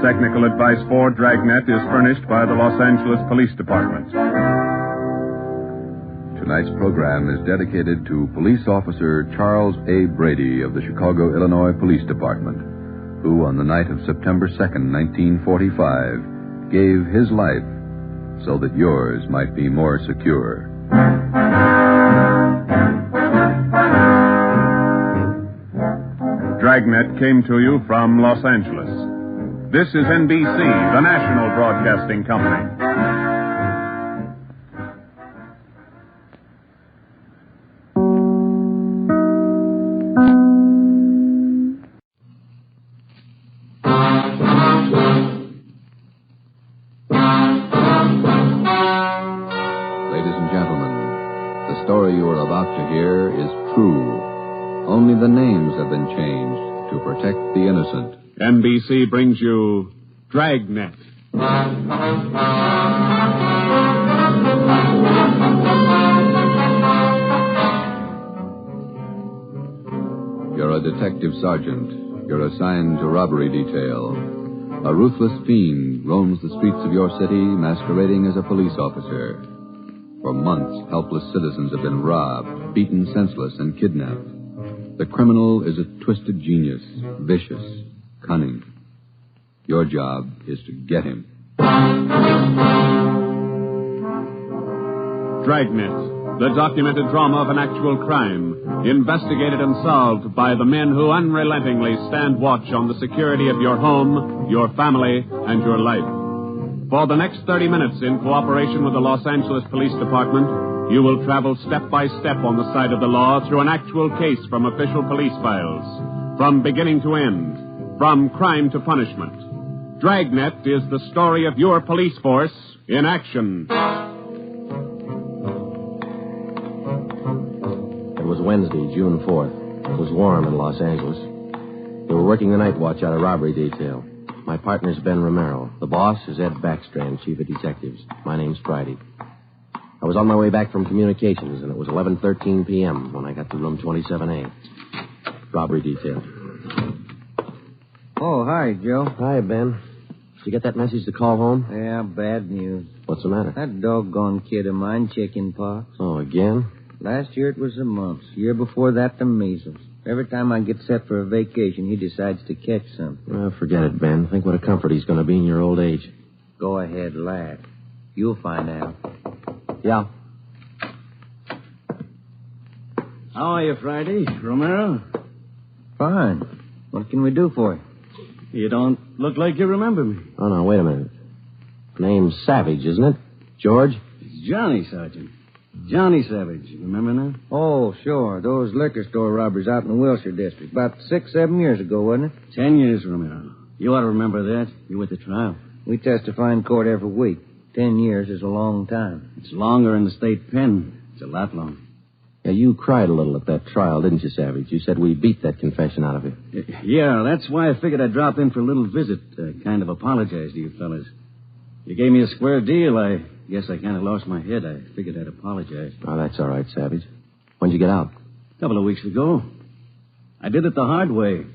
Technical advice for Dragnet is furnished by the Los Angeles Police Department. Tonight's program is dedicated to Police Officer Charles A. Brady of the Chicago, Illinois Police Department, who on the night of September 2nd, 1945, gave his life so that yours might be more secure. Dragnet came to you from Los Angeles. This is NBC, the national broadcasting company. Ladies and gentlemen, the story you are about to hear is true. Only the names have been changed to protect the innocent. NBC brings you Dragnet. You're a detective sergeant. You're assigned to robbery detail. A ruthless fiend roams the streets of your city masquerading as a police officer. For months, helpless citizens have been robbed, beaten senseless, and kidnapped. The criminal is a twisted genius, vicious, cunning. Your job is to get him. Dragnet, the documented drama of an actual crime, investigated and solved by the men who unrelentingly stand watch on the security of your home, your family, and your life. For the next 30 minutes, in cooperation with the Los Angeles Police Department, you will travel step by step on the side of the law through an actual case from official police files, from beginning to end, from crime to punishment. Dragnet is the story of your police force in action. It was Wednesday, June 4th. It was warm in Los Angeles. We were working the night watch out of robbery detail. My partner's Ben Romero. The boss is Ed Backstrand, chief of detectives. My name's Friday. I was on my way back from communications, and it was 11:13 p.m. when I got to room 27A. Robbery detail. Oh, hi, Joe. Hi, Ben. Did you get that message to call home? Yeah, bad news. What's the matter? That doggone kid of mine, chicken pox. Oh, again? Last year it was the mumps. Year before that, the measles. Every time I get set for a vacation, he decides to catch something. Well, forget it, Ben. Think what a comfort he's going to be in your old age. Go ahead, laugh. You'll find out. Yeah. How are you, Friday? Romero? Fine. What can we do for you? You don't look like you remember me. Oh, no, wait a minute. Name's Savage, isn't it? George? It's Johnny, Sergeant. Johnny Savage. Remember now? Oh, sure. Those liquor store robberies out in the Wilshire district. About 6-7 years ago, wasn't it? 10 years, Romero. You ought to remember that. You were at the trial. We testify in court every week. 10 years is a long time. It's longer in the state pen. It's a lot longer. Yeah, you cried a little at that trial, didn't you, Savage? You said we beat that confession out of you. Yeah, that's why I figured I'd drop in for a little visit. Kind of apologize to you fellas. You gave me a square deal. I guess I kind of lost my head. I figured I'd apologize. Oh, that's all right, Savage. When'd you get out? A couple of weeks ago. I did it the hard way.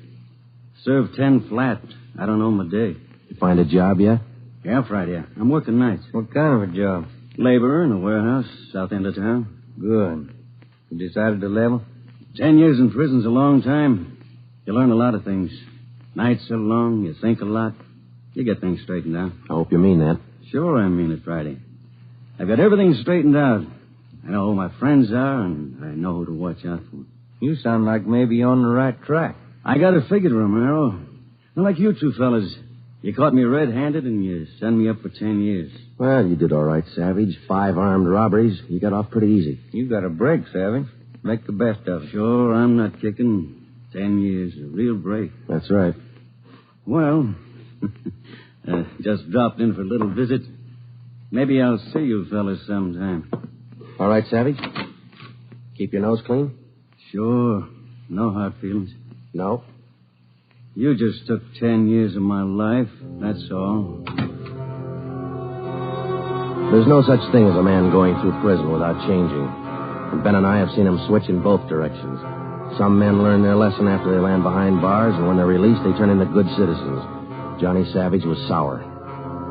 Served 10 flat. I don't know my day. You find a job yet? Yeah, Friday. I'm working nights. What kind of a job? Laborer in a warehouse, south end of town. Good. You decided to level? 10 years in prison's a long time. You learn a lot of things. Nights are long. You think a lot. You get things straightened out. I hope you mean that. Sure I mean it, Friday. I've got everything straightened out. I know who my friends are, and I know who to watch out for. You sound like maybe you're on the right track. I got it figured, Romero. Not like you two fellas. You caught me red-handed, and you sent me up for 10 years. Well, you did all right, Savage. 5 armed robberies. You got off pretty easy. You got a break, Savage. Make the best of it. Sure, I'm not kicking. 10 years, a real break. That's right. Well, just dropped in for a little visit. Maybe I'll see you fellas sometime. All right, Savage? Keep your nose clean? Sure. No hard feelings. No? You just took 10 years of my life, that's all. There's no such thing as a man going through prison without changing. And Ben and I have seen him switch in both directions. Some men learn their lesson after they land behind bars, and when they're released, they turn into good citizens. Johnny Savage was sour.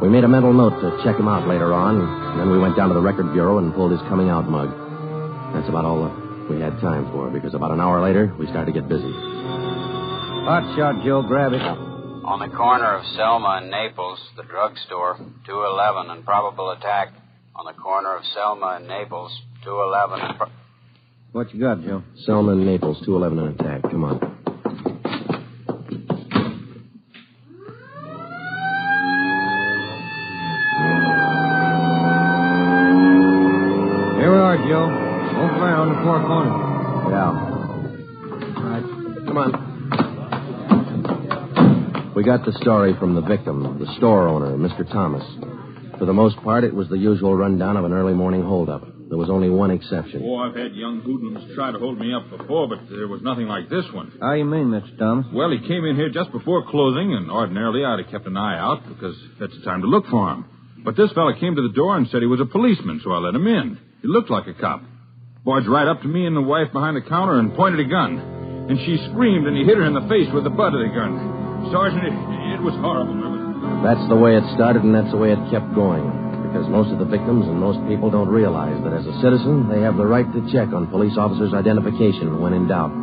We made a mental note to check him out later on, and then we went down to the record bureau and pulled his coming out mug. That's about all we had time for, because about an hour later, we started to get busy. Hot shot, Joe. Grab it. On the corner of Selma and Naples, the drugstore, 211 and probable attack. On the corner of Selma and Naples, 211 and... What you got, Joe? Selma and Naples, 211 and attack. Come on. Come on. We got the story from the victim, the store owner, Mr. Thomas. For the most part, it was the usual rundown of an early morning holdup. There was only one exception. Oh, I've had young hoodlums try to hold me up before, but there was nothing like this one. How you mean, Mr. Thomas? Well, he came in here just before closing, and ordinarily I'd have kept an eye out because that's the time to look for him. But this fella came to the door and said he was a policeman, so I let him in. He looked like a cop. Barged right up to me and the wife behind the counter and pointed a gun. And she screamed, and he hit her in the face with the butt of the gun. Sergeant, it was horrible. That's the way it started, and that's the way it kept going. Because most of the victims and most people don't realize that as a citizen, they have the right to check on police officers' identification when in doubt.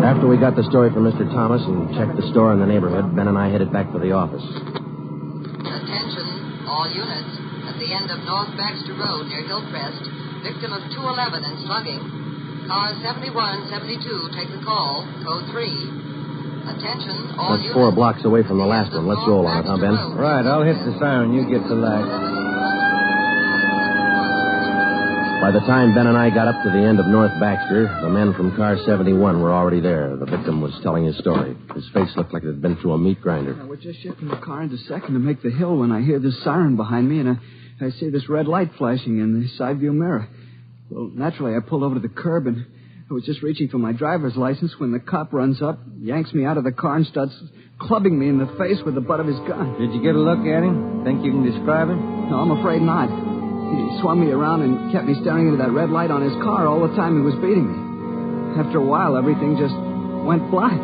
After we got the story from Mr. Thomas and checked the store in the neighborhood, Ben and I headed back for the office. Attention, all units. At the end of North Baxter Road near Hillcrest, victim of 211 and slugging. Car 7172, take the call. Code 3. Attention, all That's units. 4 blocks away from the last one. Let's roll on it, huh, Ben? Right, I'll hit the siren. You get the light. By the time Ben and I got up to the end of North Baxter, the men from car 71 were already there. The victim was telling his story. His face looked like it had been through a meat grinder. I was just shifting the car into second to make the hill when I hear this siren behind me, and I see this red light flashing in the side view mirror. Well, naturally, I pulled over to the curb, and I was just reaching for my driver's license when the cop runs up, yanks me out of the car, and starts clubbing me in the face with the butt of his gun. Did you get a look at him? Think you can describe him? No, I'm afraid not. He swung me around and kept me staring into that red light on his car all the time he was beating me. After a while, everything just went black.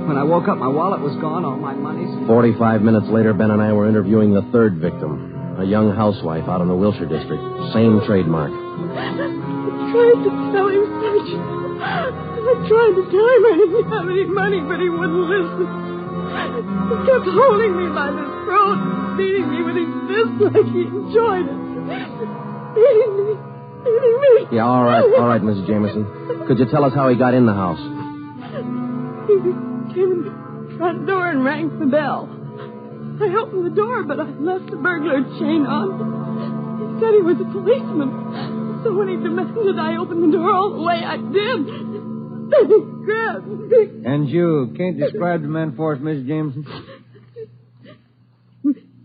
When I woke up, my wallet was gone, all my money. 45 minutes later, Ben and I were interviewing the third victim, a young housewife out in the Wilshire district. Same trademark. I tried to tell him, Sergeant. I tried to tell him I didn't have any money, but he wouldn't listen. He kept holding me by the throat, beating me with his fist like he enjoyed it. Beating me. Yeah, all right, Mrs. Jameson. Could you tell us how he got in the house? He came in the front door and rang the bell. I opened the door, but I left the burglar chain on. He said he was a policeman. So when he demanded I open the door all the way, I did. Then he grabbed me. And you can't describe the man for us, Mrs. Jameson?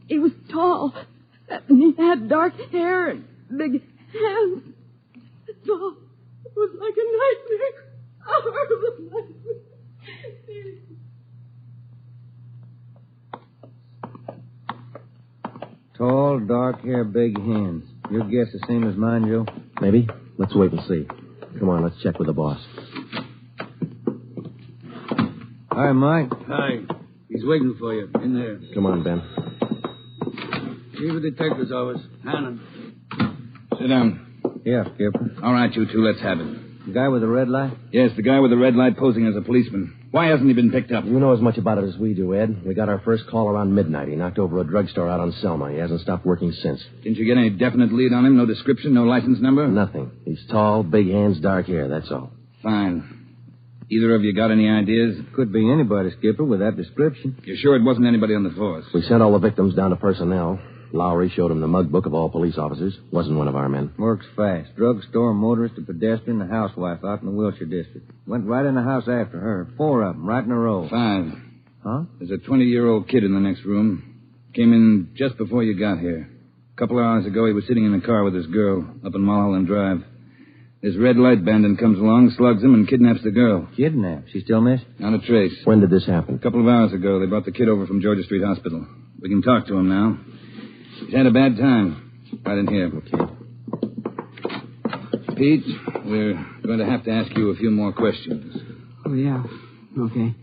He was tall, and he had dark hair and big hands. That's all. It was like a nightmare. A horrible nightmare. Tall, dark hair, big hands. Your guess the same as mine, Joe? Maybe. Let's wait and see. Come on, let's check with the boss. Hi, Mike. Hi. He's waiting for you in there. Come on, Ben. Chief of Detective's office. Helen. Sit down. Yeah, Skipper. All right, you two, let's have it. The guy with the red light? Yes, the guy with the red light posing as a policeman. Why hasn't he been picked up? You know as much about it as we do, Ed. We got our first call around midnight. He knocked over a drugstore out on Selma. He hasn't stopped working since. Didn't you get any definite lead on him? No description, no license number? Nothing. He's tall, big hands, dark hair, that's all. Fine. Either of you got any ideas? Could be anybody, Skipper, with that description. You're sure it wasn't anybody on the force? We sent all the victims down to personnel. Lowry showed him the mug book of all police officers. Wasn't one of our men. Works fast. Drugstore, motorist, a pedestrian, a housewife out in the Wilshire district. Went right in the house after her. 4 of them, right in a row. 5. Huh? There's a 20-year-old kid in the next room. Came in just before you got here. A couple of hours ago, he was sitting in the car with his girl up in Mulholland Drive. This red light bandit comes along, slugs him, and kidnaps the girl. Kidnapped? She still missed? Not a trace. When did this happen? A couple of hours ago. They brought the kid over from Georgia Street Hospital. We can talk to him now. He's had a bad time. Right in here. Okay. Pete, we're going to have to ask you a few more questions. Oh, yeah. Okay.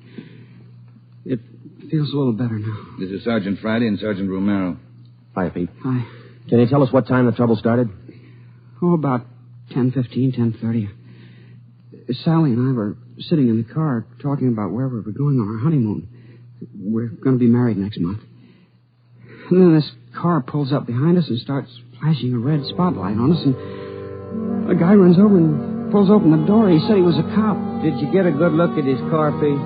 It feels a little better now. This is Sergeant Friday and Sergeant Romero. Hi, Pete. Hi. Can you tell us what time the trouble started? Oh, about 10:15, 10:30. Sally and I were sitting in the car talking about where we were going on our honeymoon. We're going to be married next month. And then this car pulls up behind us and starts flashing a red spotlight on us, and a guy runs over and pulls open the door. He said he was a cop. Did you get a good look at his car, Pete?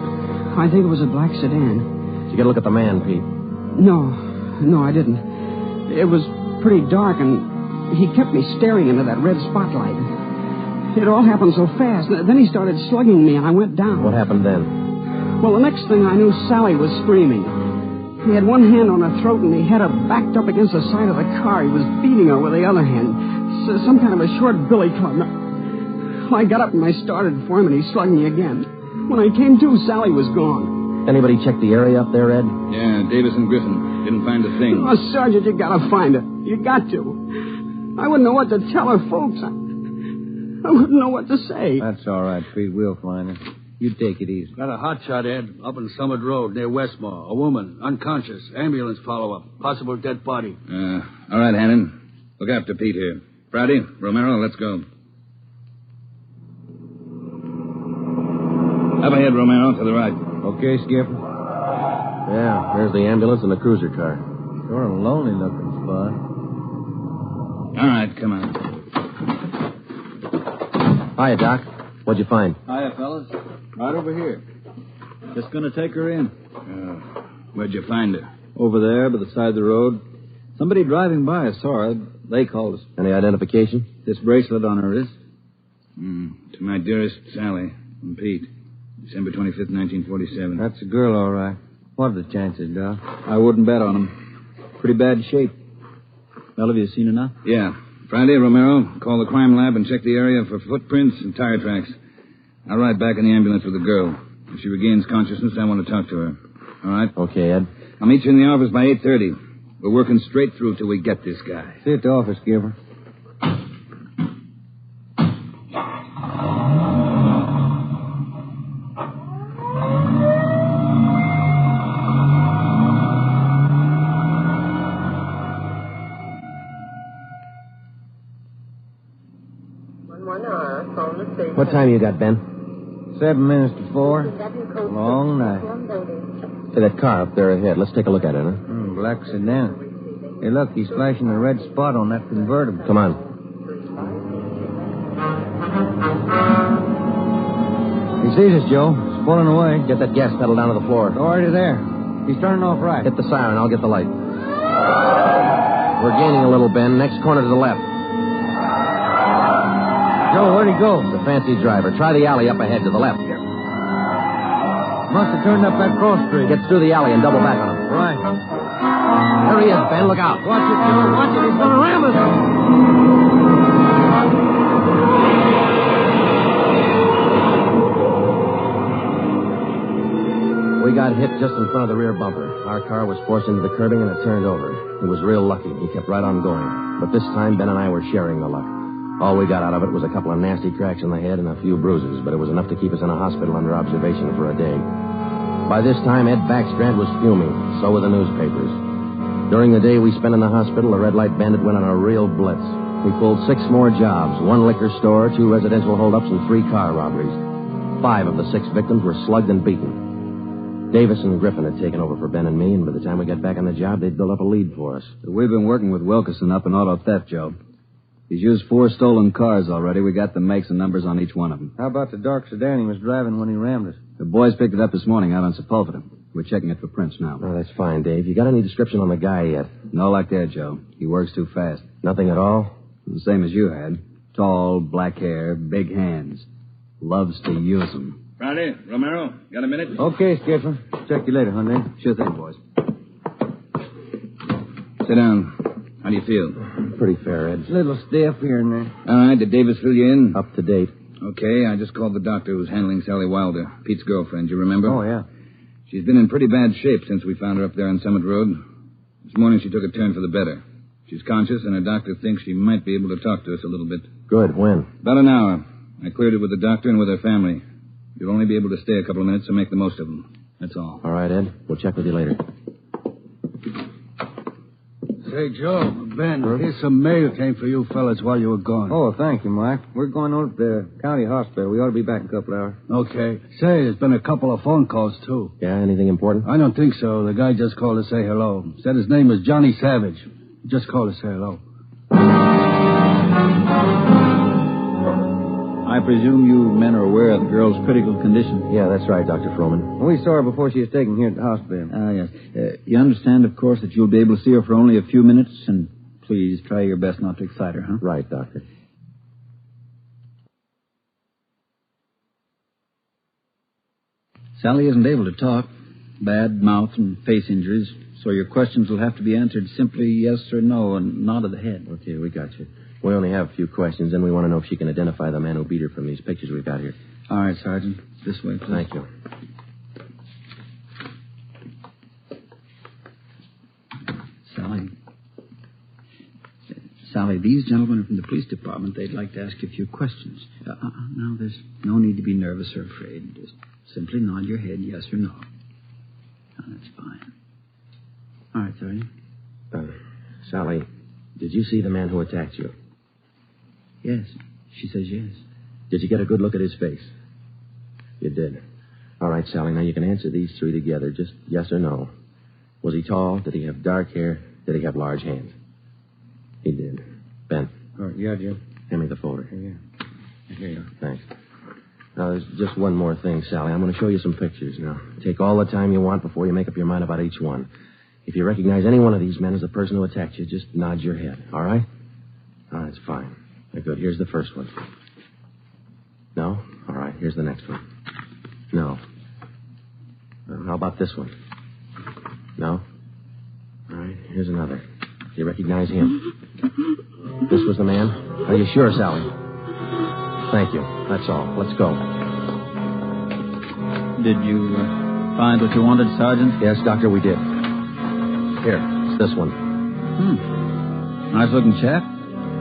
I think it was a black sedan. Did you get a look at the man, Pete? No, I didn't. It was pretty dark, and he kept me staring into that red spotlight. It all happened so fast. Then he started slugging me, and I went down. What happened then? Well, the next thing I knew, Sally was screaming. He had one hand on her throat, and he had her backed up against the side of the car. He was beating her with the other hand. Some kind of a short billy club. Well, I got up and I started for him, and he slugged me again. When I came to, Sally was gone. Anybody check the area up there, Ed? Yeah, Davis and Griffin. Didn't find a thing. Oh, Sergeant, you gotta find her. You got to. I wouldn't know what to tell her folks. I wouldn't know what to say. That's all right, Pete. We'll find her. You take it easy. Got a hot shot, Ed, up in Summit Road near Westmore. A woman, unconscious. Ambulance follow-up. Possible dead body. All right, Helen. Look after Pete here. Friday, Romero, let's go. Up ahead, Romero, to the right. Okay, Skipper. Yeah, there's the ambulance and the cruiser car. Sort of lonely-looking spot. All right, come on. Hiya, Doc. What'd you find? Hiya, fellas. Right over here. Just going to take her in. Where'd you find her? Over there, by the side of the road. Somebody driving by saw her. They called us. Any identification? This bracelet on her wrist. To my dearest Sally and Pete. December 25th, 1947. That's a girl, all right. What are the chances, Doc? I wouldn't bet on them. Pretty bad shape. Well, have you seen her now? Yeah. Friday, Romero, call the crime lab and check the area for footprints and tire tracks. I'll ride back in the ambulance with the girl. If she regains consciousness, I want to talk to her. All right? Okay, Ed. I'll meet you in the office by 8:30. We're working straight through till we get this guy. See you at the office, Skipper. What time you got, Ben? 7 minutes to 4. Long night. Hey, that car up there ahead. Let's take a look at it, huh? Black sedan. Hey, look, he's flashing a red spot on that convertible. Come on. He sees us, Joe. He's pulling away. Get that gas pedal down to the floor. Already there. He's turning off right. Hit the siren. I'll get the light. We're gaining a little, Ben. Next corner to the left. Joe, where'd he go? The fancy driver. Try the alley up ahead to the left. Must have turned up that cross street. Get through the alley and double back on him. Right. There he is, Ben. Look out. Watch it, Joe. Watch it. He's going to ram us. We got hit just in front of the rear bumper. Our car was forced into the curbing and it turned over. He was real lucky. He kept right on going. But this time, Ben and I were sharing the luck. All we got out of it was a couple of nasty cracks in the head and a few bruises, but it was enough to keep us in a hospital under observation for a day. By this time, Ed Backstrand was fuming. So were the newspapers. During the day we spent in the hospital, the Red Light Bandit went on a real blitz. We pulled 6 more jobs, 1 liquor store, 2 residential holdups, and 3 car robberies. 5 of the 6 victims were slugged and beaten. Davis and Griffin had taken over for Ben and me, and by the time we got back on the job, they'd built up a lead for us. We've been working with Wilkerson up in auto theft, Joe. He's used 4 stolen cars already. We got the makes and numbers on each one of them. How about the dark sedan he was driving when he rammed us? The boys picked it up this morning out on Sepulveda. We're checking it for prints now. Oh, that's fine, Dave. You got any description on the guy yet? No like that, Joe. He works too fast. Nothing at all? The same as you had. Tall, black hair, big hands. Loves to use them. Friday, Romero, got a minute? Okay, Skipper. Check you later, Hyundai. Sure thing, boys. Sit down. How do you feel? Pretty fair, Ed. A little stiff here and there. All right, did Davis fill you in? Up to date. Okay, I just called the doctor who's handling Sally Wilder, Pete's girlfriend, you remember? Oh, yeah. She's been in pretty bad shape since we found her up there on Summit Road. This morning she took a turn for the better. She's conscious, and her doctor thinks she might be able to talk to us a little bit. Good. When? About an hour. I cleared it with the doctor and with her family. You'll only be able to stay a couple of minutes, so make the most of them. That's all. All right, Ed. We'll check with you later. Say, Joe, Ben, here's some mail came for you fellas while you were gone. Oh, thank you, Mike. We're going over to the county hospital. We ought to be back in a couple hours. Okay. Say, there's been a couple of phone calls, too. Yeah, anything important? I don't think so. The guy just called to say hello. Said his name was Johnny Savage. Just called to say hello. I presume you men are aware of the girl's critical condition. Yeah, that's right, Dr. Froman. We saw her before she was taken here at the hospital. Yes. You understand, of course, that you'll be able to see her for only a few minutes, and please try your best not to excite her, huh? Right, Doctor. Sally isn't able to talk. Bad mouth and face injuries. So your questions will have to be answered simply yes or no and nod of the head. Okay, we got you. We only have a few questions, and we want to know if she can identify the man who beat her from these pictures we've got here. All right, Sergeant. This way, please. Thank you. Sally, these gentlemen are from the police department. They'd like to ask you a few questions. Now, there's no need to be nervous or afraid. Just simply nod your head yes or no. That's fine. All right, Sergeant. Sally, did you see the man who attacked you? Yes. She says yes. Did you get a good look at his face? You did. All right, Sally, now you can answer these three together. Just yes or no. Was he tall? Did he have dark hair? Did he have large hands? He did. Ben. All right, yeah, Jim. Hand me the folder. Yeah. Here you go. Thanks. Now, there's just one more thing, Sally. I'm going to show you some pictures now. Take all the time you want before you make up your mind about each one. If you recognize any one of these men as the person who attacked you, just nod your head, all right? All right, that's fine. Good. Here's the first one. No? All right, here's the next one. No. How about this one? No? All right, here's another. Do you recognize him? This was the man? Are you sure, Sally? Thank you. That's all. Let's go. Did you find what you wanted, Sergeant? Yes, Doctor, we did. Here, it's this one. Nice-looking chap.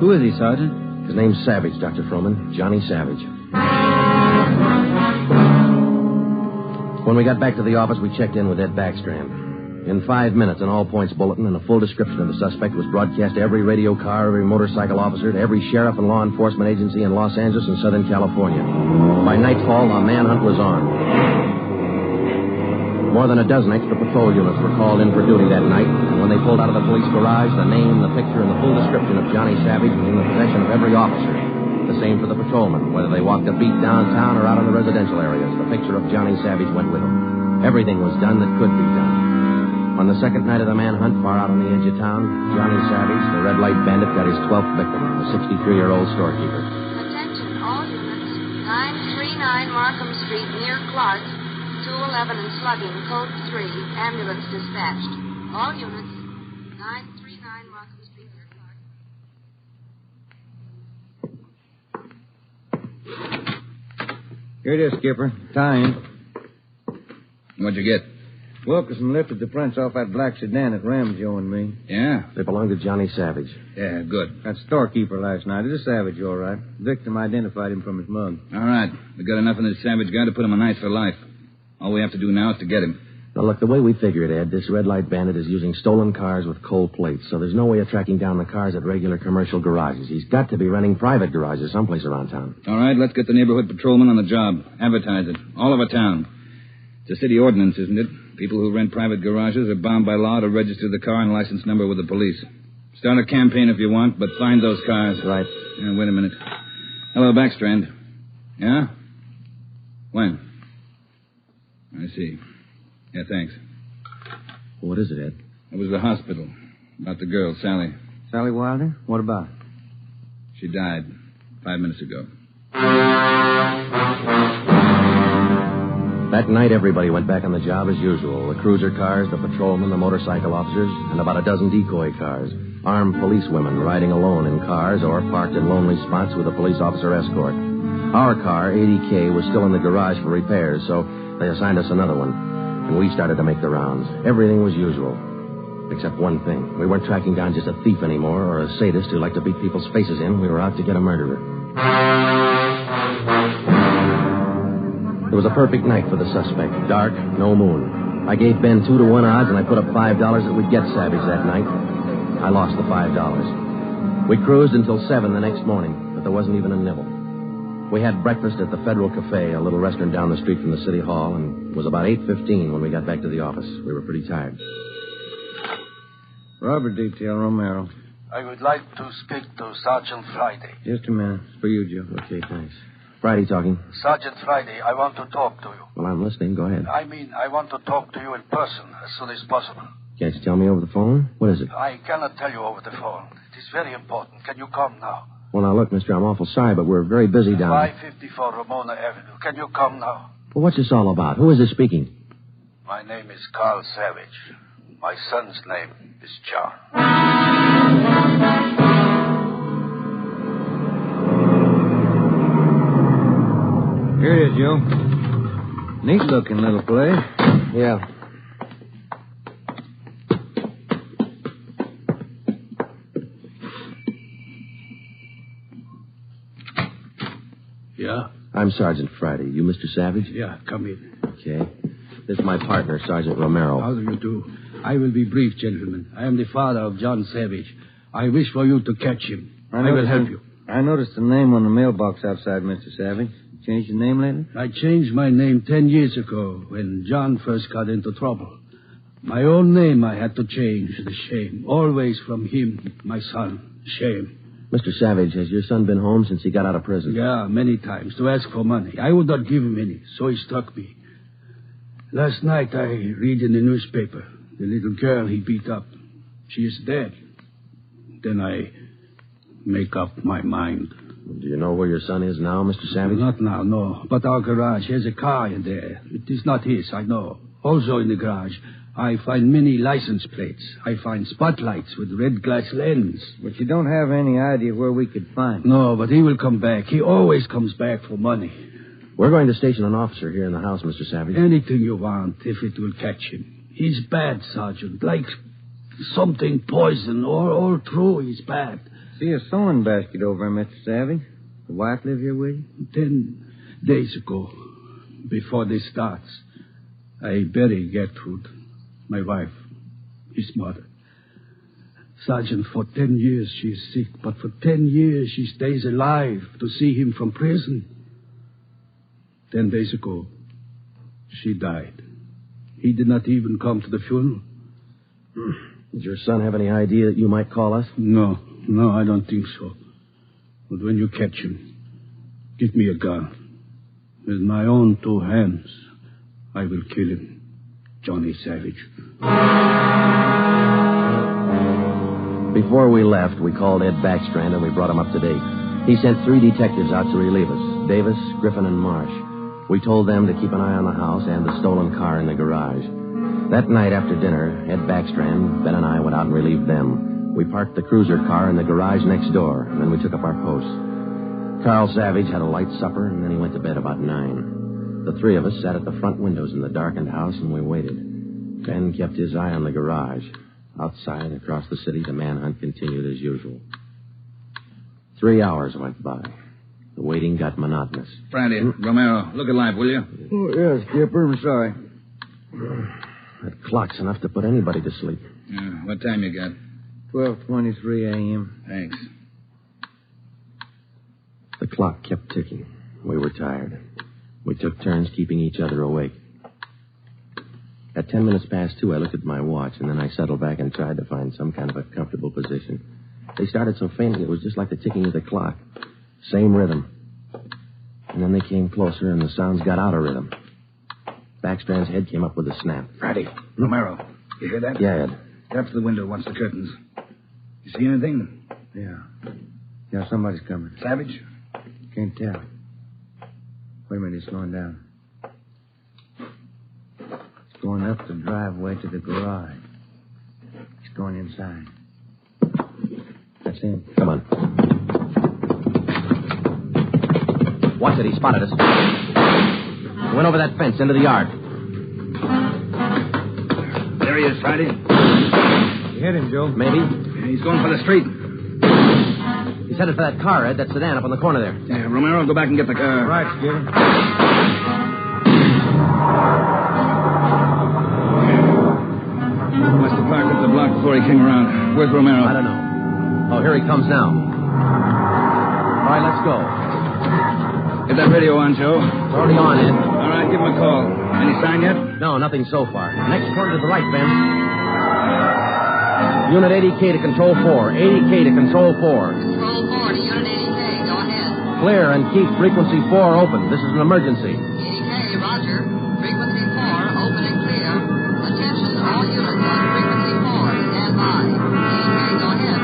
Who is he, Sergeant? His name's Savage, Dr. Froman. Johnny Savage. When we got back to the office, we checked in with Ed Backstrand. In 5 minutes, an all-points bulletin and a full description of the suspect was broadcast to every radio car, every motorcycle officer, to every sheriff and law enforcement agency in Los Angeles and Southern California. By nightfall, the manhunt was on. More than a dozen extra patrol units were called in for duty that night, and when they pulled out of the police garage, the name, the picture, and the full description of Johnny Savage was in the possession of every officer. The same for the patrolmen, whether they walked a beat downtown or out in the residential areas. The picture of Johnny Savage went with them. Everything was done that could be done. On the second night of the manhunt, far out on the edge of town, Johnny Savage, the red light bandit, got his 12th victim, a 63-year-old storekeeper. Attention, all units. 939 Markham Street, near Clark. 211 and slugging, code 3, ambulance dispatched. All units, 939 Markham Street, near Clark. Here it is, Skipper. Tying. What'd you get? Wilkerson lifted the prints off that black sedan that rammed Joe and me. Yeah? They belong to Johnny Savage. Yeah, good. That storekeeper last night. It is Savage, all right. Victim identified him from his mug. All right. We got enough in this Savage guy to put him on ice for life. All we have to do now is to get him. Now, look, the way we figure it, Ed, this red light bandit is using stolen cars with cold plates, so there's no way of tracking down the cars at regular commercial garages. He's got to be renting private garages someplace around town. All right, let's get the neighborhood patrolman on the job. Advertise it. All over town. It's a city ordinance, isn't it? People who rent private garages are bound by law to register the car and license number with the police. Start a campaign if you want, but find those cars. Right. Wait a minute. Hello, Backstrand. Yeah? When? I see. Yeah, thanks. What is it, Ed? It was the hospital. About the girl, Sally. Sally Wilder? What about? She died 5 minutes ago. That night, everybody went back on the job as usual. The cruiser cars, the patrolmen, the motorcycle officers, and about a dozen decoy cars. Armed policewomen riding alone in cars or parked in lonely spots with a police officer escort. Our car, 80K, was still in the garage for repairs, so they assigned us another one. And we started to make the rounds. Everything was usual. Except one thing. We weren't tracking down just a thief anymore or a sadist who liked to beat people's faces in. We were out to get a murderer. It was a perfect night for the suspect. Dark, no moon. I gave Ben 2-to-1 odds, and I put up $5 that we'd get Savage that night. I lost the $5. We cruised until 7 the next morning, but there wasn't even a nibble. We had breakfast at the Federal Cafe, a little restaurant down the street from the city hall, and it was about 8:15 when we got back to the office. We were pretty tired. Robert Detail, Romero. I would like to speak to Sergeant Friday. Just a minute. It's for you, Joe. Okay, thanks. Friday talking. Sergeant Friday, I want to talk to you. Well, I'm listening. Go ahead. I want to talk to you in person as soon as possible. Can't you tell me over the phone? What is it? I cannot tell you over the phone. It is very important. Can you come now? Well, now, look, mister, I'm awful sorry, but we're very busy down 554 Ramona Avenue. Can you come now? Well, what's this all about? Who is this speaking? My name is Carl Savage. My son's name is John. Here it is, Joe. Neat-looking little place. Yeah. Yeah? I'm Sergeant Friday. You Mr. Savage? Yeah, come in. Okay. This is my partner, Sergeant Romero. How do you do? I will be brief, gentlemen. I am the father of John Savage. I wish for you to catch him. I will help you. I noticed the name on the mailbox outside, Mr. Savage. Changed your name lately? I changed my name 10 years ago when John first got into trouble. My own name I had to change. The shame. Always from him, my son. Shame. Mr. Savage, has your son been home since he got out of prison? Yeah, many times to ask for money. I would not give him any, so he struck me. Last night I read in the newspaper the little girl he beat up. She is dead. Then I make up my mind. Do you know where your son is now, Mr. Savage? Not now, no. But our garage has a car in there. It is not his, I know. Also in the garage, I find many license plates. I find spotlights with red glass lens. But you don't have any idea where we could find him. No, but he will come back. He always comes back for money. We're going to station an officer here in the house, Mr. Savage. Anything you want, if it will catch him. He's bad, Sergeant. Like something poison. All through, he's bad. See a sewing basket over there, Mr. Savage. The wife live here with you? 10 days ago, before this starts, I buried Gertrude, my wife, his mother. Sergeant, for 10 years she is sick, but for 10 years she stays alive to see him from prison. 10 days ago, she died. He did not even come to the funeral. Does your son have any idea that you might call us? No, I don't think so. But when you catch him, give me a gun. With my own 2 hands, I will kill him. Johnny Savage. Before we left, we called Ed Backstrand and we brought him up to date. He sent 3 detectives out to relieve us, Davis, Griffin, and Marsh. We told them to keep an eye on the house and the stolen car in the garage. That night after dinner, Ed Backstrand, Ben, and I went out and relieved them. We parked the cruiser car in the garage next door, and then we took up our posts. Carl Savage had a light supper, and then he went to bed about 9. The 3 of us sat at the front windows in the darkened house, and we waited. Ben kept his eye on the garage. Outside, across the city, the manhunt continued as usual. 3 hours went by. The waiting got monotonous. Friday, Romero, look alive, will you? Oh, yes, Skipper. I'm sorry. That clock's enough to put anybody to sleep. Yeah, what time you got? 12:23 a.m. Thanks. The clock kept ticking. We were tired. We took turns keeping each other awake. At 10 minutes past 2, I looked at my watch, and then I settled back and tried to find some kind of a comfortable position. They started so faintly, it was just like the ticking of the clock. Same rhythm. And then they came closer, and the sounds got out of rhythm. Backstrand's head came up with a snap. Friday, Romero, you hear that? Yeah, Ed. Tap to the window, watch the curtains. You see anything? Yeah, somebody's coming. Savage? Can't tell. Wait a minute, he's slowing down. He's going up the driveway to the garage. He's going inside. That's him. Come on. Watch it, he spotted us. He went over that fence into the yard. There he is, Friday. You hit him, Joe. Maybe. Yeah, he's going for the street. He's headed for that car, Ed, that sedan up on the corner there. Yeah, Romero, go back and get the car. Right, Skipper. Must have parked up the block before he came around. Where's Romero? I don't know. Oh, here he comes now. All right, let's go. Get that radio on, Joe. It's already on, Ed. All right, give him a call. Any sign yet? No, nothing so far. Next corner to the right, Ben. Unit 80K to Control 4. 80K to Control 4. Control 4 to Unit 80K. Go ahead. Clear and keep frequency 4 open. This is an emergency. 80K, roger. Frequency 4, open and clear. Attention, all units on frequency 4. Stand by. 80K, go ahead.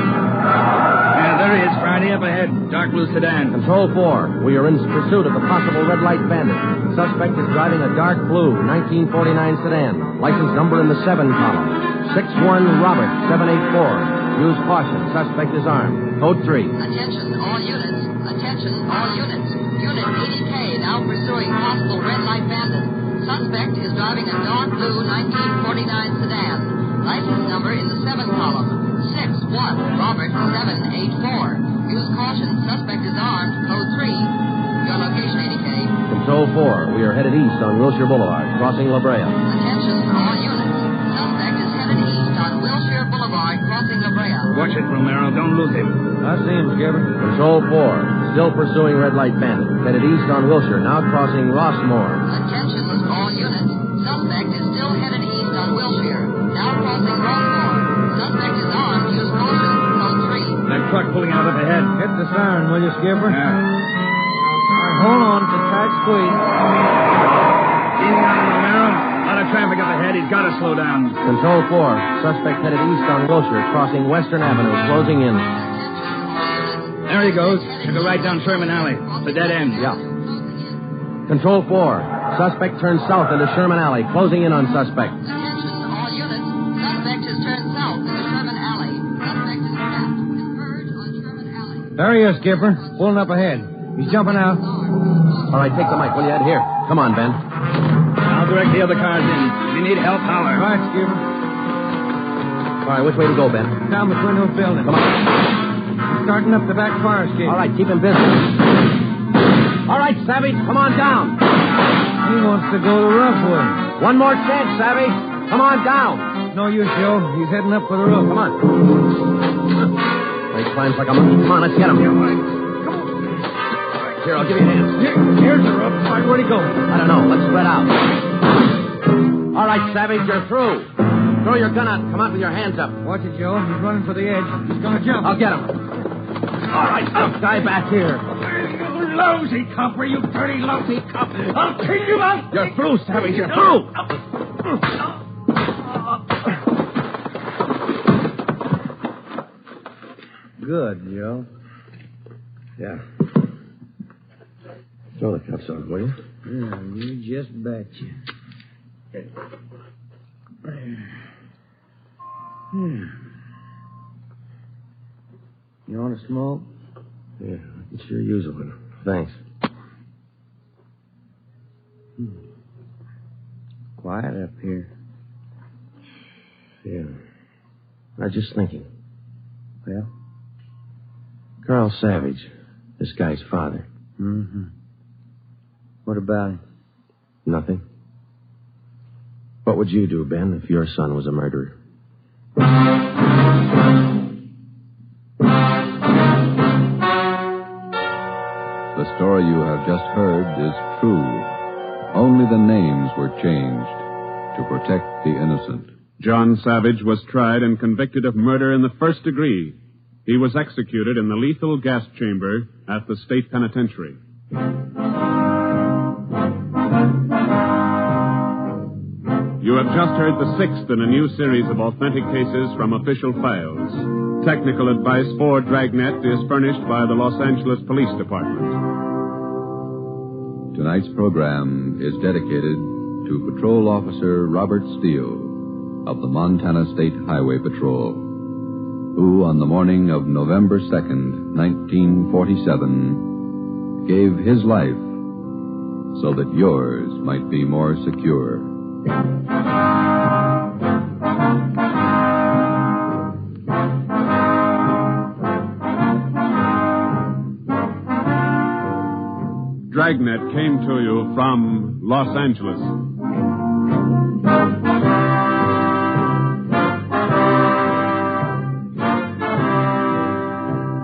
Yeah, there he is, Friday, up ahead. Dark dark blue sedan. Control 4, we are in pursuit of the possible red light bandit. Suspect is driving a dark blue 1949 sedan. License number in the 7 column. 61 Robert 784. Use caution. Suspect is armed. Code 3. Attention, all units. Attention, all units. Unit 80K now pursuing possible red light bandit. Suspect is driving a dark blue 1949 sedan. License number in the 7 column. 61 Robert 784. Use caution. Suspect is armed. Code 3. Your location, 80K. Control 4, we are headed east on Wilshire Boulevard, crossing La Brea. Attention, all units. Suspect is headed east on Wilshire Boulevard, crossing La Brea. Watch it, Romero. Don't lose him. I see him, Skipper. Control 4, still pursuing red light bandit. Headed east on Wilshire, now crossing Rossmore. Attention, all units. Suspect is still headed east on Wilshire, now crossing Rossmore. Suspect is armed. Use caution. Code 3. That truck pulling out up ahead. Hit the siren, will you, Skipper? Yeah. Hold on, it's a tight squeeze. Easy on him, Romero. A lot of traffic up ahead. He's got to slow down. Control 4, suspect headed east on Wilshire, crossing Western Avenue, closing in. There he goes. Took a right down Sherman Alley. The dead end. Yeah. Control 4, suspect turns south into Sherman Alley, closing in on suspect. Attention, all units. Suspect has turned south into Sherman Alley. Suspect is trapped. Converge on Sherman Alley. There he is, Skipper. Pulling up ahead. He's jumping out. All right, take the mic, will you, Ed? Here. Come on, Ben. I'll direct the other cars in. If you need help, holler. Right, Skipper. All right, which way to go, Ben? Down between those buildings. Come on. Starting up the back fire escape. All right, keep him busy. All right, Savage, come on down. He wants to go the rough way. One more chance, Savage. Come on down. No use, Joe. He's heading up for the roof. Come on. He climbs like a monkey. Come on, let's get him. Here, I'll give you a hand. Here's the roof. Where'd he go? I don't know. Let's spread out. All right, Savage, you're through. Throw your gun out and come out with your hands up. Watch it, Joe. He's running for the edge. He's going to jump. I'll get him. All right, guy back here. You lousy copper, you dirty, lousy cop. I'll kill you out. You're through, Savage. You're through. Good, Joe. Yeah. Throw the cuffs on, will you? Yeah, you just betcha. You want to smoke? Yeah, I can sure use one. Thanks. Quiet up here. Yeah. I was just thinking. Well? Carl Savage, this guy's father. Mm-hmm. What about him? Nothing. What would you do, Ben, if your son was a murderer? The story you have just heard is true. Only the names were changed to protect the innocent. John Savage was tried and convicted of murder in the first degree. He was executed in the lethal gas chamber at the state penitentiary. You have just heard the sixth in a new series of authentic cases from official files. Technical advice for Dragnet is furnished by the Los Angeles Police Department. Tonight's program is dedicated to Patrol Officer Robert Steele of the Montana State Highway Patrol, who on the morning of November 2nd, 1947, gave his life so that yours might be more secure. Dragnet came to you from Los Angeles.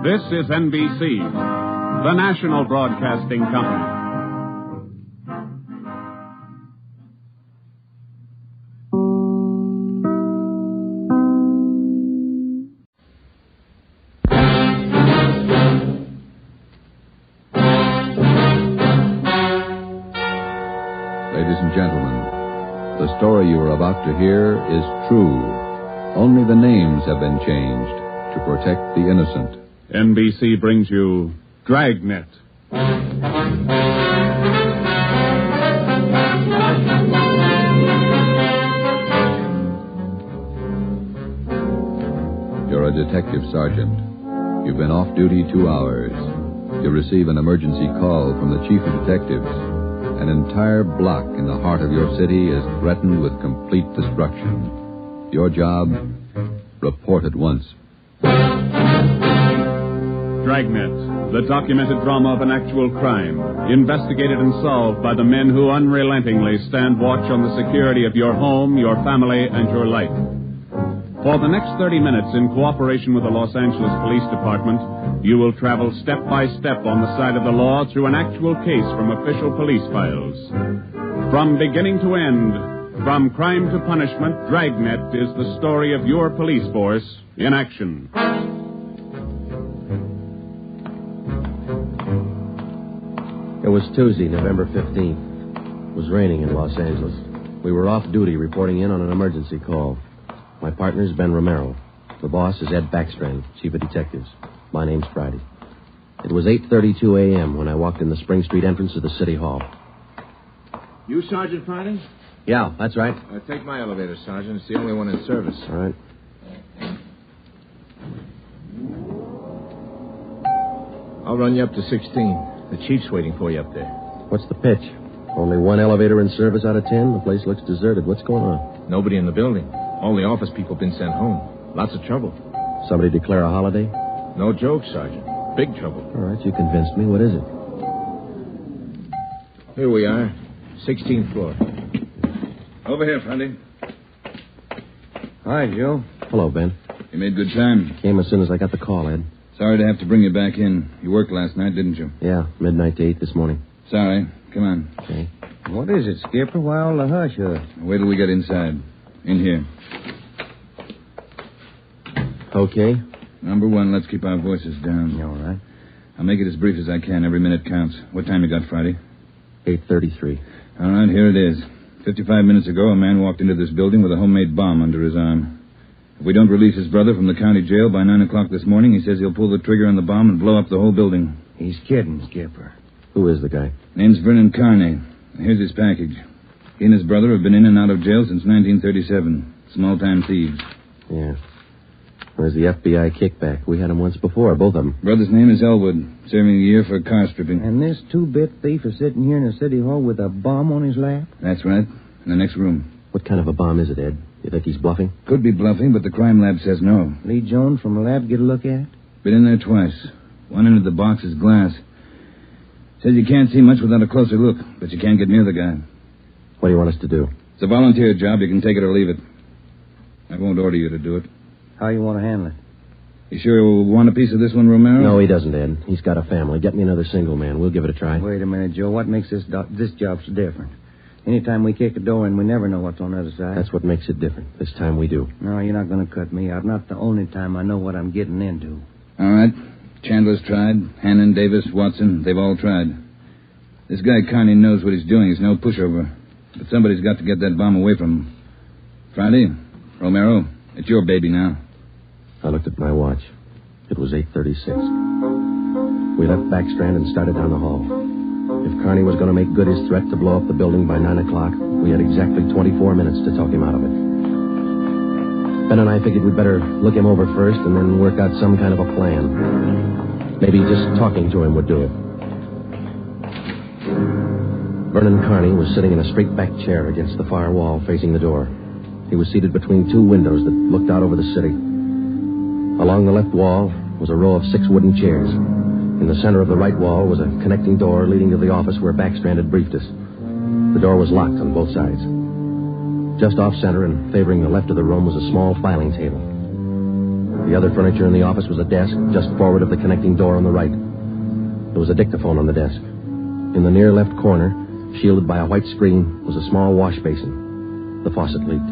This is NBC, the national broadcasting company. Ladies and gentlemen, the story you are about to hear is true. Only the names have been changed to protect the innocent. NBC brings you Dragnet. You're a detective sergeant. You've been off duty 2 hours. You receive an emergency call from the chief of detectives. An entire block in the heart of your city is threatened with complete destruction. Your job? Report at once. Dragnet, the documented drama of an actual crime, investigated and solved by the men who unrelentingly stand watch on the security of your home, your family, and your life. For the next 30 minutes, in cooperation with the Los Angeles Police Department, you will travel step by step on the side of the law through an actual case from official police files. From beginning to end, from crime to punishment, Dragnet is the story of your police force in action. It was Tuesday, November 15th. It was raining in Los Angeles. We were off duty reporting in on an emergency call. My partner's Ben Romero. The boss is Ed Backstrand, chief of detectives. My name's Friday. It was 8:32 a.m. when I walked in the Spring Street entrance of the City Hall. You Sergeant Friday? Yeah, that's right. Take my elevator, Sergeant. It's the only one in service. All right. I'll run you up to 16. The chief's waiting for you up there. What's the pitch? Only one elevator in service out of 10? The place looks deserted. What's going on? Nobody in the building. All the office people have been sent home. Lots of trouble. Somebody declare a holiday? No joke, Sergeant. Big trouble. All right, you convinced me. What is it? Here we are. 16th floor. Over here, Friday. Hi, Joe. Hello, Ben. You made good time. Came as soon as I got the call, Ed. Sorry to have to bring you back in. You worked last night, didn't you? Yeah, midnight to 8 this morning. Sorry. Come on. Okay. What is it, Skipper? Why all the hush? Wait till we get inside. In here. Okay. Number one, let's keep our voices down. You all right? I'll make it as brief as I can. Every minute counts. What time you got, Friday? 8:33. All right, here it is. 55 minutes ago, a man walked into this building with a homemade bomb under his arm. If we don't release his brother from the county jail by 9 o'clock this morning, he says he'll pull the trigger on the bomb and blow up the whole building. He's kidding, Skipper. Who is the guy? Name's Vernon Carney. Here's his package. He and his brother have been in and out of jail since 1937. Small-time thieves. Yeah. Where's the FBI kickback? We had him once before, both of them. Brother's name is Elwood, serving a year for car stripping. And this two-bit thief is sitting here in the city hall with a bomb on his lap? That's right. In the next room. What kind of a bomb is it, Ed? You think he's bluffing? Could be bluffing, but the crime lab says no. Lee Jones from the lab get a look at? Been in there twice. One end of the box is glass. Says you can't see much without a closer look, but you can't get near the guy. What do you want us to do? It's a volunteer job. You can take it or leave it. I won't order you to do it. How you want to handle it? You sure you want a piece of this one, Romero? No, he doesn't, Ed. He's got a family. Get me another single man. We'll give it a try. Wait a minute, Joe. What makes this job so different? Anytime we kick a door in, we never know what's on the other side. That's what makes it different. This time we do. No, you're not going to cut me out. Not the only time I know what I'm getting into. All right. Chandler's tried. Hannon, Davis, Watson, they've all tried. This guy Carney knows what he's doing. He's no pushover. But somebody's got to get that bomb away from him. Friday, Romero, it's your baby now. I looked at my watch. It was 8:36. We left Backstrand and started down the hall. If Carney was going to make good his threat to blow up the building by 9 o'clock, we had exactly 24 minutes to talk him out of it. Ben and I figured we'd better look him over first and then work out some kind of a plan. Maybe just talking to him would do it. Vernon Carney was sitting in a straight-back chair against the far wall facing the door. He was seated between two windows that looked out over the city. Along the left wall was a row of 6 wooden chairs. In the center of the right wall was a connecting door leading to the office where Backstrand had briefed us. The door was locked on both sides. Just off-center and favoring the left of the room was a small filing table. The other furniture in the office was a desk just forward of the connecting door on the right. There was a dictaphone on the desk. In the near left corner, shielded by a white screen, was a small wash basin. The faucet leaked.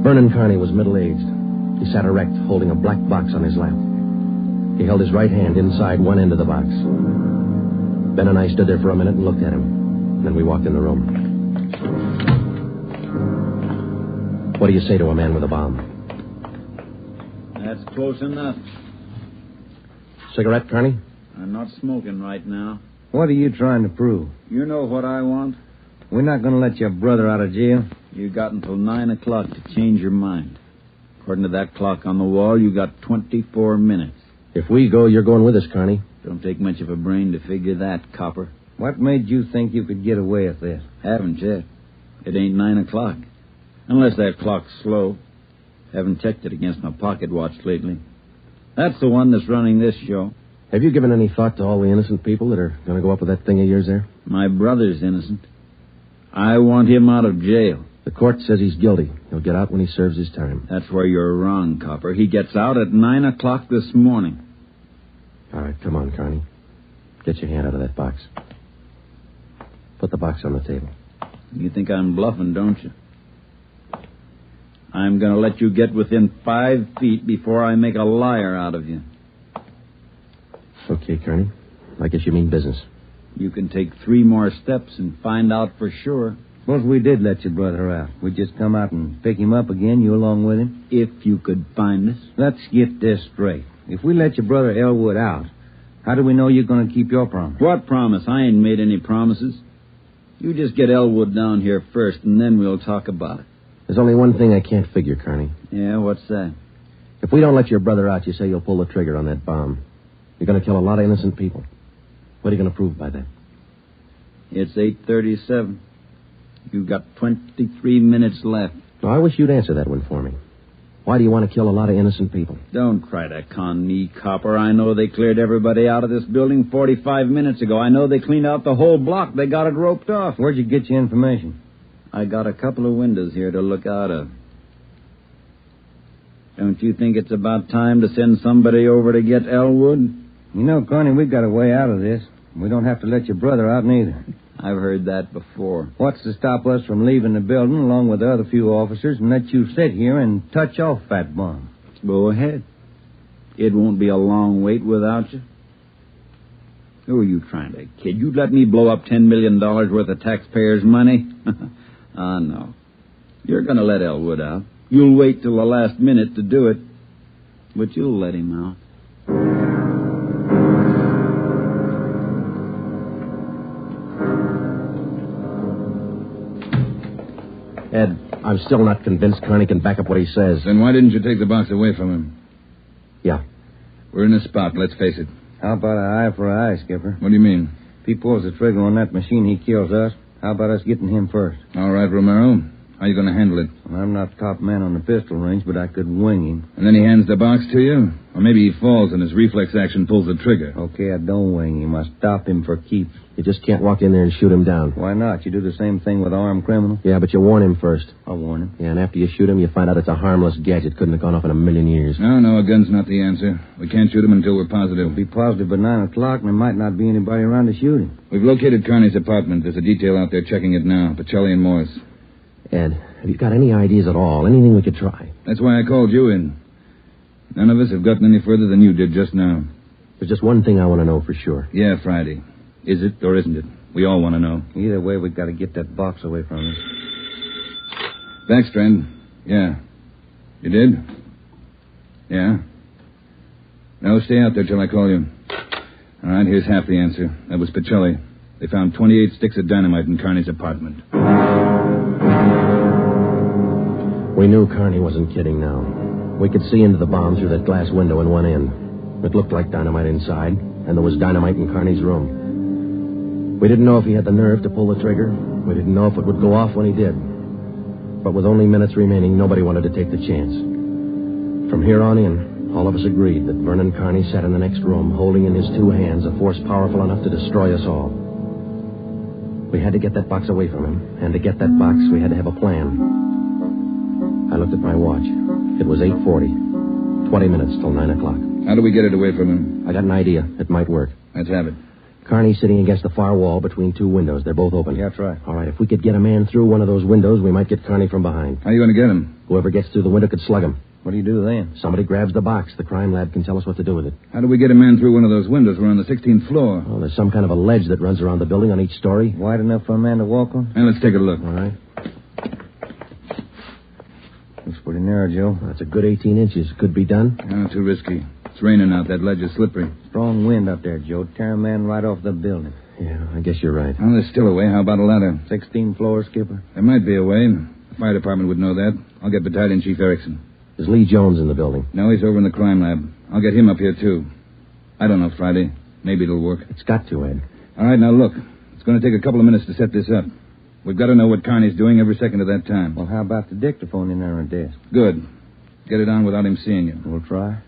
Vernon Carney was middle-aged. He sat erect, holding a black box on his lap. He held his right hand inside one end of the box. Ben and I stood there for a minute and looked at him. Then we walked in the room. What do you say to a man with a bomb? That's close enough. Cigarette, Carney? I'm not smoking right now. What are you trying to prove? You know what I want? We're not going to let your brother out of jail. You got until 9 o'clock to change your mind. According to that clock on the wall, you got 24 minutes. If we go, you're going with us, Carney. Don't take much of a brain to figure that, copper. What made you think you could get away with this? Haven't yet. It ain't 9 o'clock. Unless that clock's slow. Haven't checked it against my pocket watch lately. That's the one that's running this show. Have you given any thought to all the innocent people that are going to go up with that thing of yours there? My brother's innocent. I want him out of jail. The court says he's guilty. He'll get out when he serves his time. That's where you're wrong, Copper. He gets out at 9 o'clock this morning. All right, come on, Carney. Get your hand out of that box. Put the box on the table. You think I'm bluffing, don't you? I'm going to let you get within 5 feet before I make a liar out of you. Okay, Carney. I guess you mean business. You can take 3 more steps and find out for sure. Suppose we did let your brother out. We'd just come out and pick him up again, you along with him? If you could find us. Let's get this straight. If we let your brother Elwood out, how do we know you're going to keep your promise? What promise? I ain't made any promises. You just get Elwood down here first, and then we'll talk about it. There's only one thing I can't figure, Carney. Yeah, what's that? If we don't let your brother out, you say you'll pull the trigger on that bomb. You're going to kill a lot of innocent people. What are you going to prove by that? It's 8:37. You've got 23 minutes left. Well, I wish you'd answer that one for me. Why do you want to kill a lot of innocent people? Don't try to con me, Copper. I know they cleared everybody out of this building 45 minutes ago. I know they cleaned out the whole block. They got it roped off. Where'd you get your information? I got a couple of windows here to look out of. Don't you think it's about time to send somebody over to get Elwood? You know, Carney, we've got a way out of this. We don't have to let your brother out neither. I've heard that before. What's to stop us from leaving the building along with the other few officers and let you sit here and touch off that bomb? Go ahead. It won't be a long wait without you. Who are you trying to kid? You'd let me blow up $10 million worth of taxpayers' money? No. You're going to let Elwood out. You'll wait till the last minute to do it, but you'll let him out. Ed, I'm still not convinced Carney can back up what he says. Then why didn't you take the box away from him? Yeah. We're in a spot, let's face it. How about an eye for an eye, Skipper? What do you mean? If he pulls the trigger on that machine, he kills us. How about us getting him first? All right, Romero. How are you going to handle it? Well, I'm not top man on the pistol range, but I could wing him. And then he hands the box to you? Or maybe he falls and his reflex action pulls the trigger. Okay, I don't wing him. I stop him for keeps. You just can't walk in there and shoot him down. Why not? You do the same thing with armed criminals. Yeah, but you warn him first. I'll warn him. Yeah, and after you shoot him, you find out it's a harmless gadget. Couldn't have gone off in a million years. No, a gun's not the answer. We can't shoot him until we're positive. We'll be positive by 9 o'clock, and there might not be anybody around to shoot him. We've located Carney's apartment. There's a detail out there checking it now. Pacelli and Morris. Ed, have you got any ideas at all? Anything we could try? That's why I called you in. None of us have gotten any further than you did just now. There's just one thing I want to know for sure. Yeah, Friday. Is it or isn't it? We all want to know. Either way, we've got to get that box away from us. Backstrand. Yeah. You did? Yeah. No, stay out there till I call you. All right, here's half the answer. That was Pacelli. They found 28 sticks of dynamite in Carney's apartment. We knew Carney wasn't kidding now. We could see into the bomb through that glass window in one end. It looked like dynamite inside, and there was dynamite in Carney's room. We didn't know if he had the nerve to pull the trigger. We didn't know if it would go off when he did. But with only minutes remaining, nobody wanted to take the chance. From here on in, all of us agreed that Vernon Carney sat in the next room, holding in his two hands a force powerful enough to destroy us all. We had to get that box away from him, and to get that box, we had to have a plan. I looked at my watch. It was 8:40. 20 minutes till 9 o'clock. How do we get it away from him? I got an idea. It might work. Let's have it. Carney's sitting against the far wall between two windows. They're both open. Yeah, that's right. All right, if we could get a man through one of those windows, we might get Carney from behind. How are you going to get him? Whoever gets through the window could slug him. What do you do then? Somebody grabs the box. The crime lab can tell us what to do with it. How do we get a man through one of those windows? We're on the 16th floor. Oh, there's some kind of a ledge that runs around the building on each story. Wide enough for a man to walk on? Hey, let's take a look. All right. Looks pretty narrow, Joe. That's a good 18 inches. Could be done. Too risky. It's raining out. That ledge is slippery. Strong wind up there, Joe. Tear a man right off the building. Yeah, I guess you're right. Well, there's still a way. How about a ladder? 16 floors, Skipper. There might be a way. The fire department would know that. I'll get Battalion Chief Erickson. Is Lee Jones in the building? No, he's over in the crime lab. I'll get him up here, too. I don't know, Friday. Maybe it'll work. It's got to, Ed. All right, now look. It's going to take a couple of minutes to set this up. We've got to know what Carney's doing every second of that time. Well, how about the dictaphone in there on the desk? Good. Get it on without him seeing you. We'll try.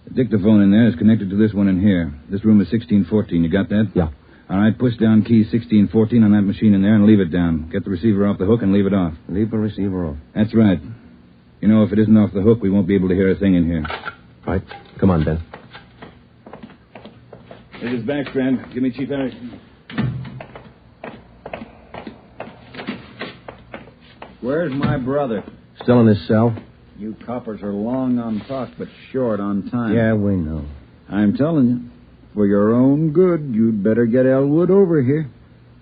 The dictaphone in there is connected to this one in here. This room is 1614. You got that? Yeah. All right, push down key 1614 on that machine in there and leave it down. Get the receiver off the hook and leave it off. Leave the receiver off. That's right. You know, if it isn't off the hook, we won't be able to hear a thing in here. Right. Come on, Ben. This is Backstrand. Give me Chief Erickson. Where's my brother? Still in his cell? You coppers are long on talk, but short on time. Yeah, we know. I'm telling you, for your own good, you'd better get Elwood over here.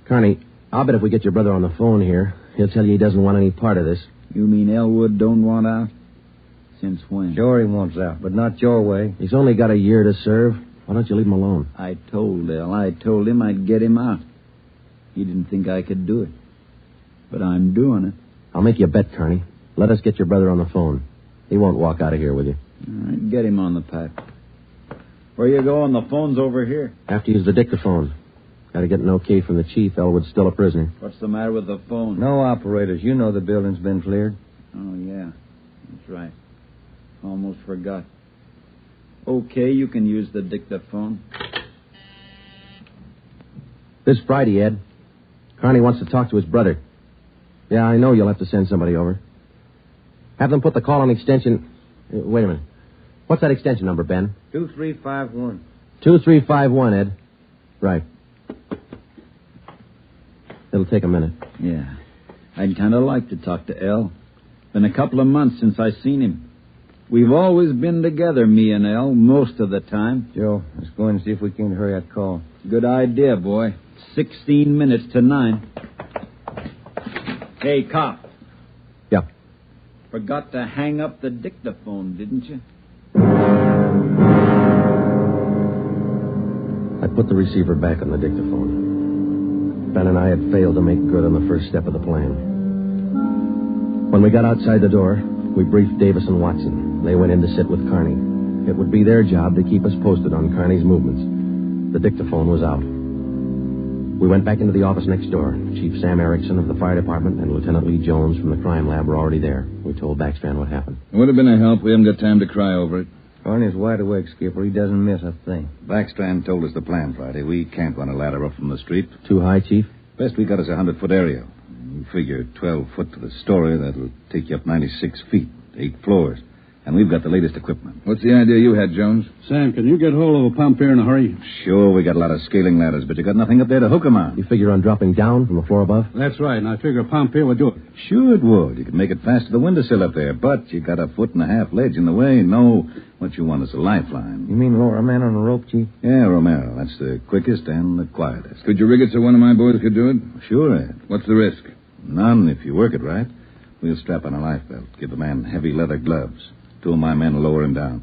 Carney, I'll bet if we get your brother on the phone here, he'll tell you he doesn't want any part of this. You mean Elwood don't want out? Since when? Sure he wants out, but not your way. He's only got a year to serve. Why don't you leave him alone? I told him I'd get him out. He didn't think I could do it. But I'm doing it. I'll make you a bet, Carney. Let us get your brother on the phone. He won't walk out of here with you. All right, get him on the pack. Where you going? The phone's over here. Have to use the dictaphone. Got to get an okay from the chief. Elwood's still a prisoner. What's the matter with the phone? No operators. You know the building's been cleared. Oh, yeah. That's right. Almost forgot. Okay, you can use the dictaphone. This Friday, Ed. Carney wants to talk to his brother. Yeah, I know you'll have to send somebody over. Have them put the call on extension... wait a minute. What's that extension number, Ben? 2351. 2351, Ed. Right. It'll take a minute. Yeah. I'd kind of like to talk to El. Been a couple of months since I seen him. We've always been together, me and El, most of the time. Joe, let's go in and see if we can hurry that call. Good idea, boy. 16 minutes to 9. Hey, cop. Yeah. Forgot to hang up the dictaphone, didn't you? I put the receiver back on the dictaphone. Ben and I had failed to make good on the first step of the plan. When we got outside the door, we briefed Davis and Watson. They went in to sit with Carney. It would be their job to keep us posted on Carney's movements. The dictaphone was out. We went back into the office next door. Chief Sam Erickson of the fire department and Lieutenant Lee Jones from the crime lab were already there. We told Backstrand what happened. It would have been a help. We haven't got time to cry over it. Carney's wide awake, Skipper. He doesn't miss a thing. Backstrand told us the plan Friday. We can't run a ladder up from the street. Too high, Chief? Best we got is a 100-foot area. You figure 12 foot to the story, that'll take you up 96 feet, 8 floors. And we've got the latest equipment. What's the idea you had, Jones? Sam, can you get hold of a pump here in a hurry? Sure, we got a lot of scaling ladders, but you got nothing up there to hook 'em on. You figure on dropping down from the floor above? That's right, and I figure a pump here would do it. Sure it would. You could make it fast to the windowsill up there, but you got a 1.5 ledge in the way. No, what you want is a lifeline. You mean lower a man on a rope, Chief? Yeah, Romero. That's the quickest and the quietest. Could you rig it so one of my boys could do it? Sure, Ed. What's the risk? None if you work it right. We'll strap on a life belt, give the man heavy leather gloves. 2 of my men will lower him down.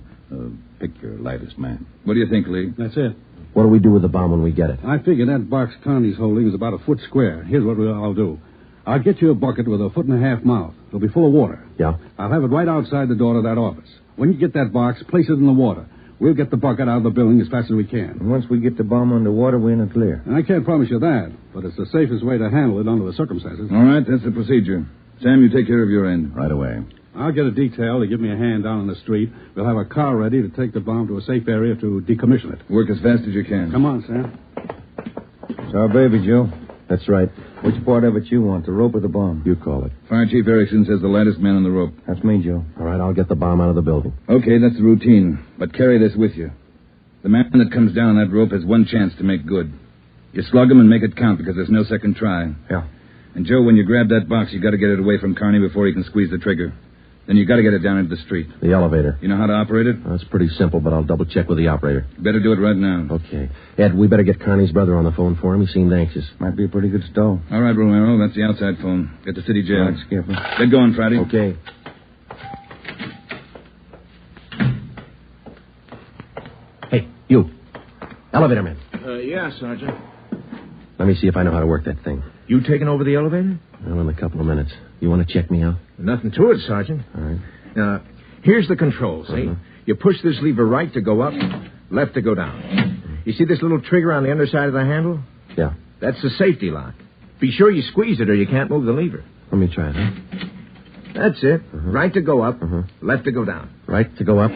Pick your lightest man. What do you think, Lee? That's it. What do we do with the bomb when we get it? I figure that box Connie's holding is about a foot square. Here's what I'll do. I'll get you a bucket with a 1.5 mouth. It'll be full of water. Yeah? I'll have it right outside the door to that office. When you get that box, place it in the water. We'll get the bucket out of the building as fast as we can. And once we get the bomb underwater, we're in the clear. And I can't promise you that, but it's the safest way to handle it under the circumstances. All right, that's the procedure. Sam, you take care of your end. Right away. I'll get a detail to give me a hand down on the street. We'll have a car ready to take the bomb to a safe area to decommission it. Work as fast as you can. Come on, Sam. It's our baby, Joe. That's right. Which part of it you want, the rope or the bomb? You call it. Fire Chief Erickson says the lightest man on the rope. That's me, Joe. All right, I'll get the bomb out of the building. Okay, that's the routine. But carry this with you. The man that comes down that rope has one chance to make good. You slug him and make it count because there's no second try. Yeah. And, Joe, when you grab that box, you got to get it away from Carney before he can squeeze the trigger. Then you got to get it down into the street. The elevator. You know how to operate it? It's pretty simple, but I'll double-check with the operator. You better do it right now. Okay. Ed, we better get Carney's brother on the phone for him. He seemed anxious. Might be a pretty good stall. All right, Romero. That's the outside phone. Get to city jail. Right, Skipper. Get going, Friday. Okay. You. Elevator man. Yeah, Sergeant. Let me see if I know how to work that thing. You taking over the elevator? Well, in a couple of minutes. You want to check me out? Nothing to it, Sergeant. All right. Now, here's the controls, see? You push this lever right to go up, left to go down. You see this little trigger on the underside of the handle? Yeah. That's the safety lock. Be sure you squeeze it or you can't move the lever. Let me try it, huh? That's it. Right to go up, left to go down. Right to go up,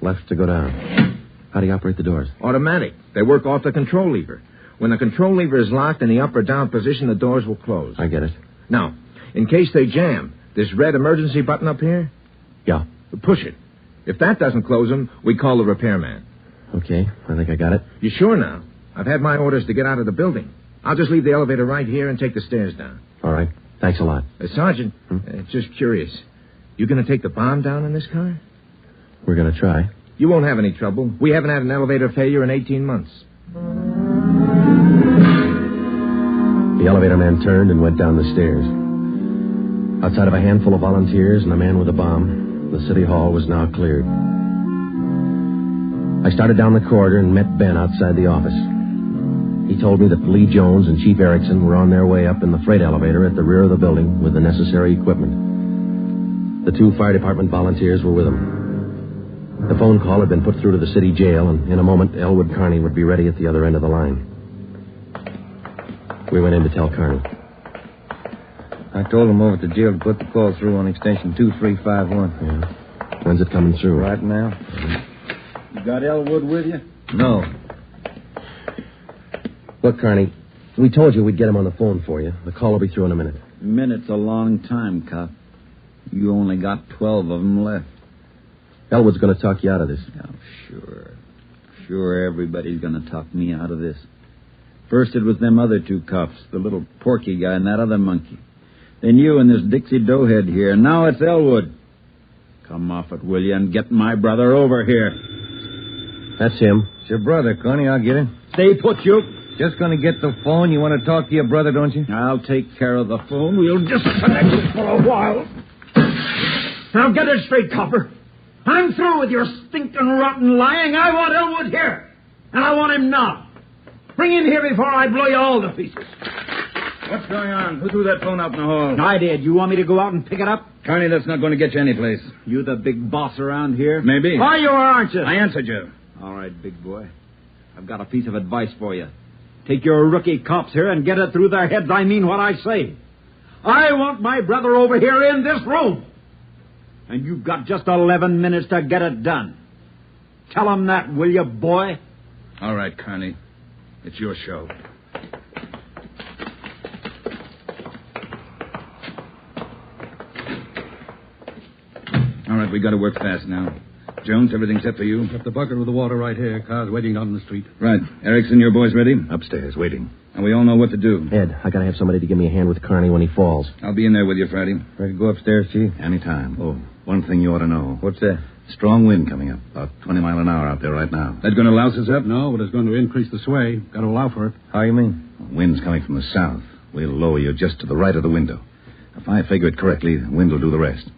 left to go down. How do you operate the doors? Automatic. They work off the control lever. When the control lever is locked in the up or down position, the doors will close. I get it. Now, in case they jam, this red emergency button up here? Yeah. Push it. If that doesn't close them, we call the repairman. Okay, I think I got it. You sure now? I've had my orders to get out of the building. I'll just leave the elevator right here and take the stairs down. All right. Thanks a lot. Sergeant, just curious. You going to take the bomb down in this car? We're going to try. You won't have any trouble. We haven't had an elevator failure in 18 months. The elevator man turned and went down the stairs. Outside of a handful of volunteers and a man with a bomb, the city hall was now cleared. I started down the corridor and met Ben outside the office. He told me that Lee Jones and Chief Erickson were on their way up in the freight elevator at the rear of the building with the necessary equipment. The 2 fire department volunteers were with them. The phone call had been put through to the city jail, and in a moment, Elwood Carney would be ready at the other end of the line. We went in to tell Carney. I told him over at the jail to put the call through on extension 2351. Yeah. When's it coming through? Right now. You got Elwood with you? No. Look, Carney, we told you we'd get him on the phone for you. The call will be through in a minute. A minute's a long time, cop. You only got 12 of them left. Elwood's going to talk you out of this. Oh, sure. Sure, everybody's going to talk me out of this. First it was them other 2 cops, the little Porky guy and that other monkey. Then you and this Dixie Doughhead here. And now it's Elwood. Come off it, will you, and get my brother over here. That's him. It's your brother, Connie. I'll get him. Stay put, you. Just going to get the phone. You want to talk to your brother, don't you? I'll take care of the phone. We'll disconnect it for a while. Now get it straight, copper. I'm through with your stinking rotten lying. I want Elwood here. And I want him now. Bring him here before I blow you all to pieces. What's going on? Who threw that phone out in the hall? I did. You want me to go out and pick it up? Carney, that's not going to get you anyplace. You the big boss around here? Maybe. Are you or aren't you? I answered you. All right, big boy. I've got a piece of advice for you. Take your rookie cops here and get it through their heads I mean what I say. I want my brother over here in this room. And you've got just 11 minutes to get it done. Tell them that, will you, boy? All right, Carney. It's your show. All right, we got to work fast now. Jones, everything set for you? Got the bucket with the water right here. Car's waiting out on the street. Right. Erickson, your boys ready? Upstairs, waiting. And we all know what to do. Ed, I got to have somebody to give me a hand with Carney when he falls. I'll be in there with you Friday. Ready to go upstairs, Chief? Anytime. Oh, one thing you ought to know. What's that? Strong wind coming up. About 20 miles an hour out there right now. That going to louse us up? No, but it's going to increase the sway. Got to allow for it. How you mean? Wind's coming from the south. We'll lower you just to the right of the window. If I figure it correctly, the wind will do the rest.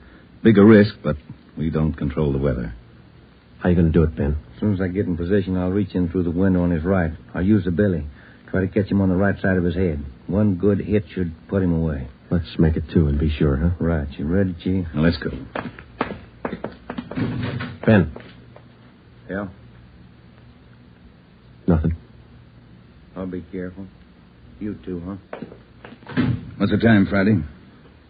Bigger risk, but we don't control the weather. How you going to do it, Ben? As soon as I get in position, I'll reach in through the window on his right. I'll use the billy. Try to catch him on the right side of his head. One good hit should put him away. Let's make it 2 and be sure, huh? Right. You ready, Chief? Now, let's go. Ben. Yeah? Nothing. I'll be careful. You too, huh? What's the time, Friday?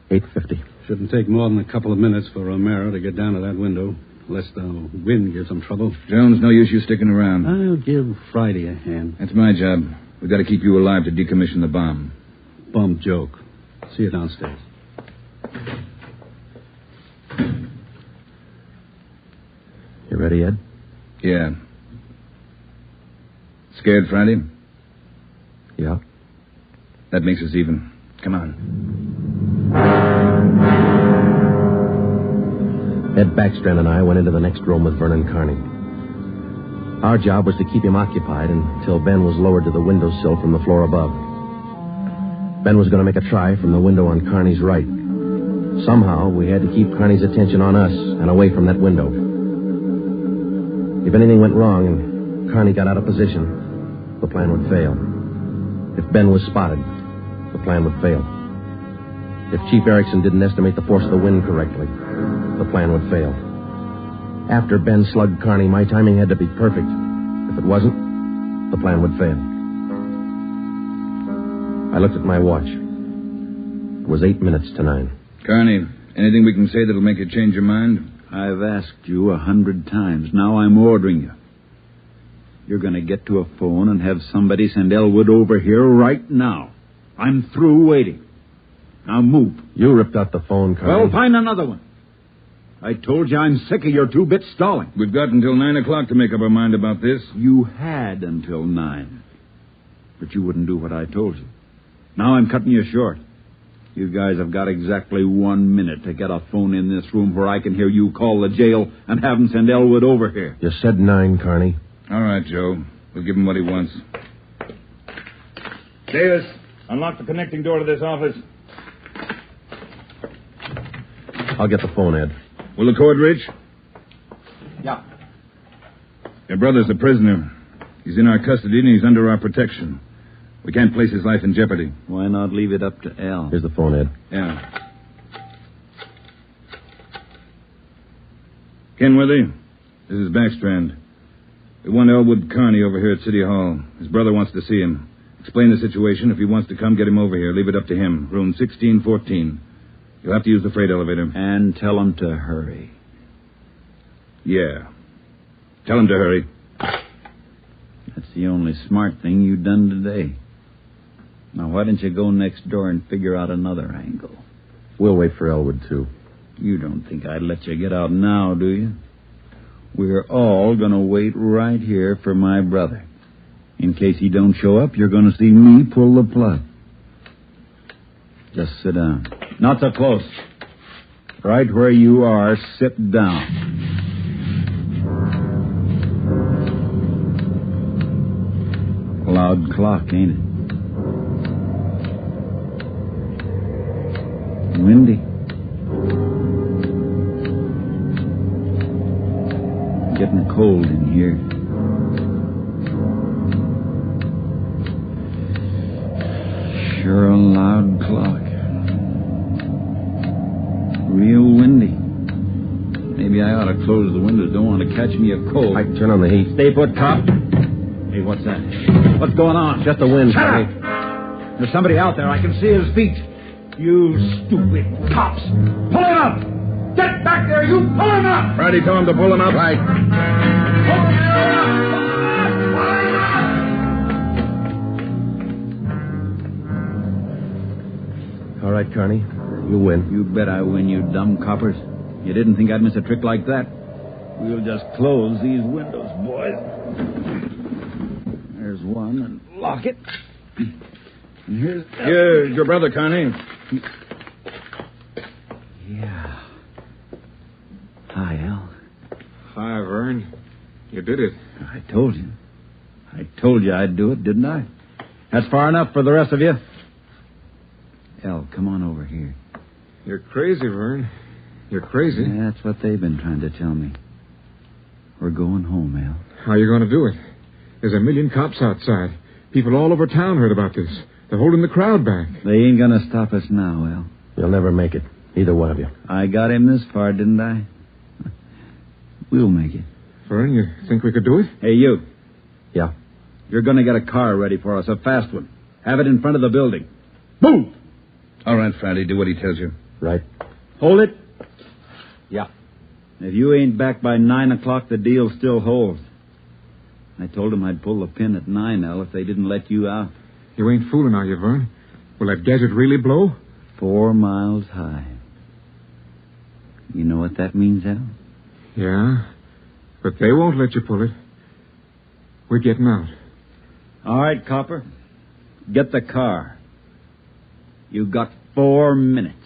8:50. Shouldn't take more than a couple of minutes for Romero to get down to that window, unless the wind gives him trouble. Jones, no use you sticking around. I'll give Friday a hand. That's my job. We've got to keep you alive to decommission the bomb. Bum joke. See you downstairs. You ready, Ed? Yeah. Scared, Friday? Yeah. That makes us even. Come on. Ed Backstrand and I went into the next room with Vernon Carney. Our job was to keep him occupied until Ben was lowered to the windowsill from the floor above. Ben was going to make a try from the window on Carney's right. Somehow, we had to keep Carney's attention on us and away from that window. If anything went wrong and Carney got out of position, the plan would fail. If Ben was spotted, the plan would fail. If Chief Erickson didn't estimate the force of the wind correctly, the plan would fail. After Ben slugged Carney, my timing had to be perfect. If it wasn't, the plan would fail. I looked at my watch. It was 8 minutes to 9. Carney, anything we can say that'll make you change your mind? I've asked you 100 times. Now I'm ordering you. You're going to get to a phone and have somebody send Elwood over here right now. I'm through waiting. Now move. You ripped out the phone, Carney. Well, find another one. I told you I'm sick of your 2 bits stalling. We've got until 9 o'clock to make up our mind about this. You had until 9. But you wouldn't do what I told you. Now I'm cutting you short. You guys have got exactly 1 minute to get a phone in this room where I can hear you call the jail and have them send Elwood over here. You said 9, Carney. All right, Joe. We'll give him what he wants. Davis, unlock the connecting door to this office. I'll get the phone, Ed. Will the cord reach? Yeah. Your brother's a prisoner. He's in our custody and he's under our protection. We can't place his life in jeopardy. Why not leave it up to Al? Here's the phone, Ed. Yeah. Kenworthy, this is Backstrand. We want Elwood Carney over here at City Hall. His brother wants to see him. Explain the situation. If he wants to come, get him over here. Leave it up to him. Room 1614. You'll have to use the freight elevator. And tell him to hurry. Yeah. Tell him to hurry. That's the only smart thing you've done today. Now, why don't you go next door and figure out another angle? We'll wait for Elwood, too. You don't think I'd let you get out now, do you? We're all going to wait right here for my brother. In case he don't show up, you're going to see me pull the plug. Just sit down. Not so close. Right where you are, sit down. Loud clock, ain't it? Windy. Getting cold in here. Sure a loud clock. Real windy. Maybe I ought to close the windows. Don't want to catch me a cold. I turn on the heat. Stay put, cop. Hey, what's that? What's going on? Just the wind, Shut Carney. up! There's somebody out there. I can see his feet. You stupid cops. Pull him up! Get back there, you! Pull him up! Friday told him to pull him up. Right. All right, Carney. You win. You bet I win, you dumb coppers. You didn't think I'd miss a trick like that? We'll just close these windows, boys. There's one, and lock it. And here's... Here's your brother, Carney. Yeah. Hi, Al. Hi, Vern. You did it. I told you. I told you I'd do it, didn't I? That's far enough for the rest of you. Al, come on over here. You're crazy, Vern. You're crazy. Yeah, that's what they've been trying to tell me. We're going home, Al. How are you going to do it? There's 1 million cops outside. People all over town heard about this. They're holding the crowd back. They ain't going to stop us now, Al. You'll never make it. Either one of you. I got him this far, didn't I? We'll make it. Vern, you think we could do it? Hey, you. Yeah. You're going to get a car ready for us, a fast one. Have it in front of the building. Move! All right, Friday, do what he tells you. Right. Hold it. Yeah. If you ain't back by 9 o'clock, the deal still holds. I told them I'd pull the pin at 9, Al, if they didn't let you out. You ain't fooling, are you, Vern? Will that desert really blow? 4 miles high. You know what that means, Al? Yeah, but they won't let you pull it. We're getting out. All right, Copper. Get the car. You got 4 minutes.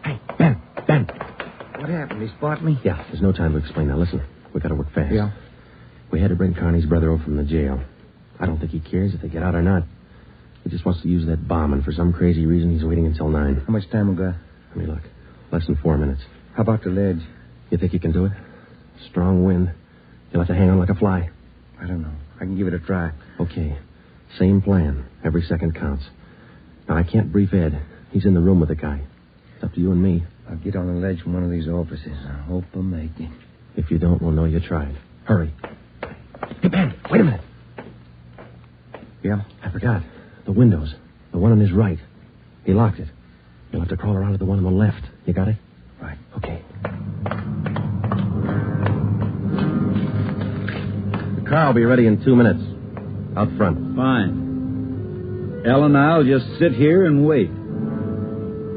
Hey, Ben. What happened? He spot me? Yeah, there's no time to explain. Now, listen. We got to work fast. Yeah. We had to bring Carney's brother over from the jail. I don't think he cares if they get out or not. He just wants to use that bomb, and for some crazy reason, he's waiting until 9. How much time we got? Let me look. Less than 4 minutes. How about the ledge? You think you can do it? Strong wind. You'll have to hang on like a fly. I don't know. I can give it a try. Okay. Same plan. Every second counts. Now, I can't brief Ed. He's in the room with the guy. It's up to you and me. I'll get on the ledge from one of these offices. I hope I make it. If you don't, we'll know you tried. Hurry. Hey, Ben, wait a minute. Yeah? I forgot. The windows. The one on his right. He locked it. You'll have to crawl around to the one on the left. You got it? Right. Okay. The car will be ready in 2 minutes. Out front. Fine. Ellen and I'll just sit here and wait.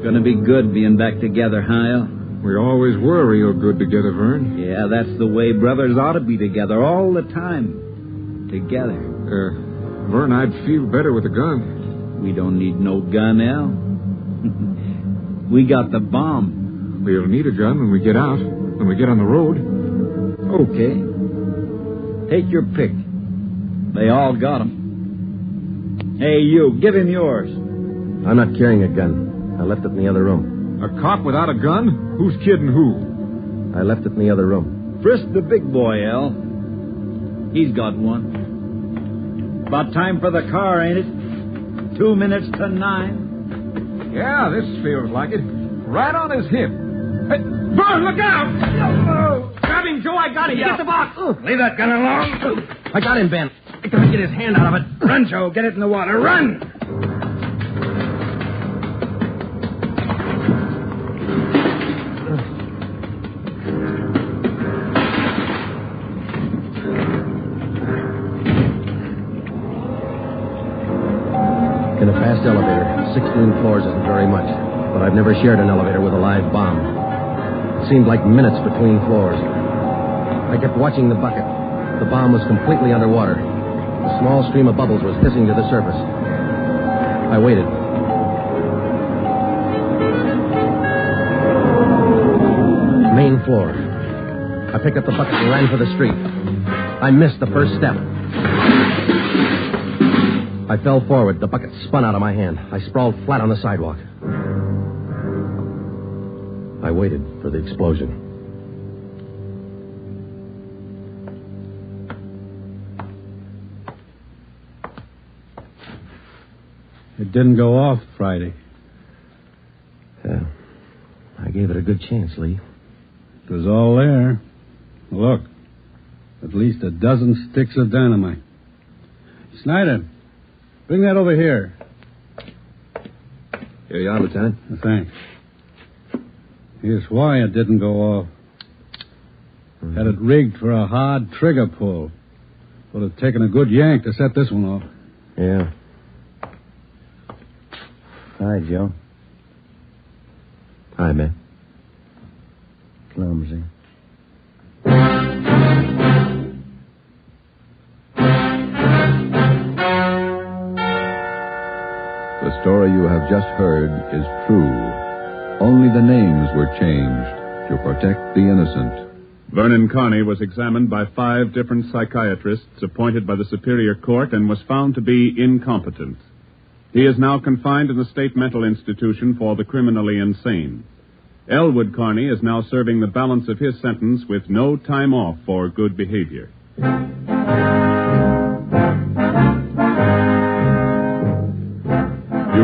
Gonna be good being back together, huh, El? We always were real good together, Vern. Yeah, that's the way brothers ought to be together all the time. Together. Vern, I'd feel better with a gun. We don't need no gun, El. We got the bomb. We'll need a gun when we get out, when we get on the road. Okay. Take your pick. They all got 'em. Hey, you, give him yours. I'm not carrying a gun. I left it in the other room. A cop without a gun? Who's kidding who? I left it in the other room. Frisk the big boy, El. He's got one. About time for the car, ain't it? 2 minutes to 9. Yeah, this feels like it. Right on his hip. Hey, Vern, look out! Grab him, Joe. I got him. Get the box. Leave that gun alone. I got him, Ben. I gotta get his hand out of it. Run, Joe. Get it in the water. Run! In a fast elevator, 16 floors isn't very much, but I've never shared an elevator with a live bomb. It seemed like minutes between floors. I kept watching the bucket. The bomb was completely underwater. A small stream of bubbles was hissing to the surface. I waited. Main floor. I picked up the bucket and ran for the street. I missed the first step. I fell forward. The bucket spun out of my hand. I sprawled flat on the sidewalk. I waited for the explosion. It didn't go off Friday. I gave it a good chance, Lee. It was all there. Look, at least a dozen sticks of dynamite. Snyder, bring that over here. Here you are, Lieutenant. Thanks. Here's why it didn't go off. Had it rigged for a hard trigger pull. Would have taken a good yank to set this one off. Yeah. Hi, Joe. Hi, man. Clumsy. The story you have just heard is true. Only the names were changed to protect the innocent. Vernon Carney was examined by 5 different psychiatrists appointed by the Superior Court and was found to be incompetent. He is now confined in the state mental institution for the criminally insane. Elwood Carney is now serving the balance of his sentence with no time off for good behavior. You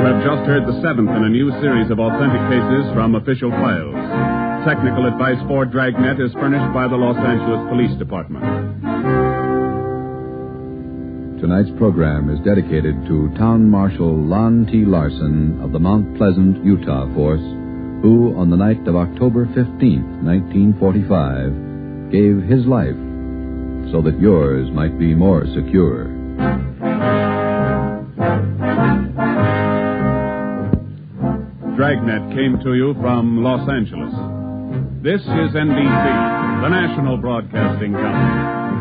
have just heard the 7th in a new series of authentic cases from official files. Technical advice for Dragnet is furnished by the Los Angeles Police Department. Tonight's program is dedicated to Town Marshal Lon T. Larson of the Mount Pleasant, Utah Force, who, on the night of October 15th, 1945, gave his life so that yours might be more secure. Dragnet came to you from Los Angeles. This is NBC, the national broadcasting company.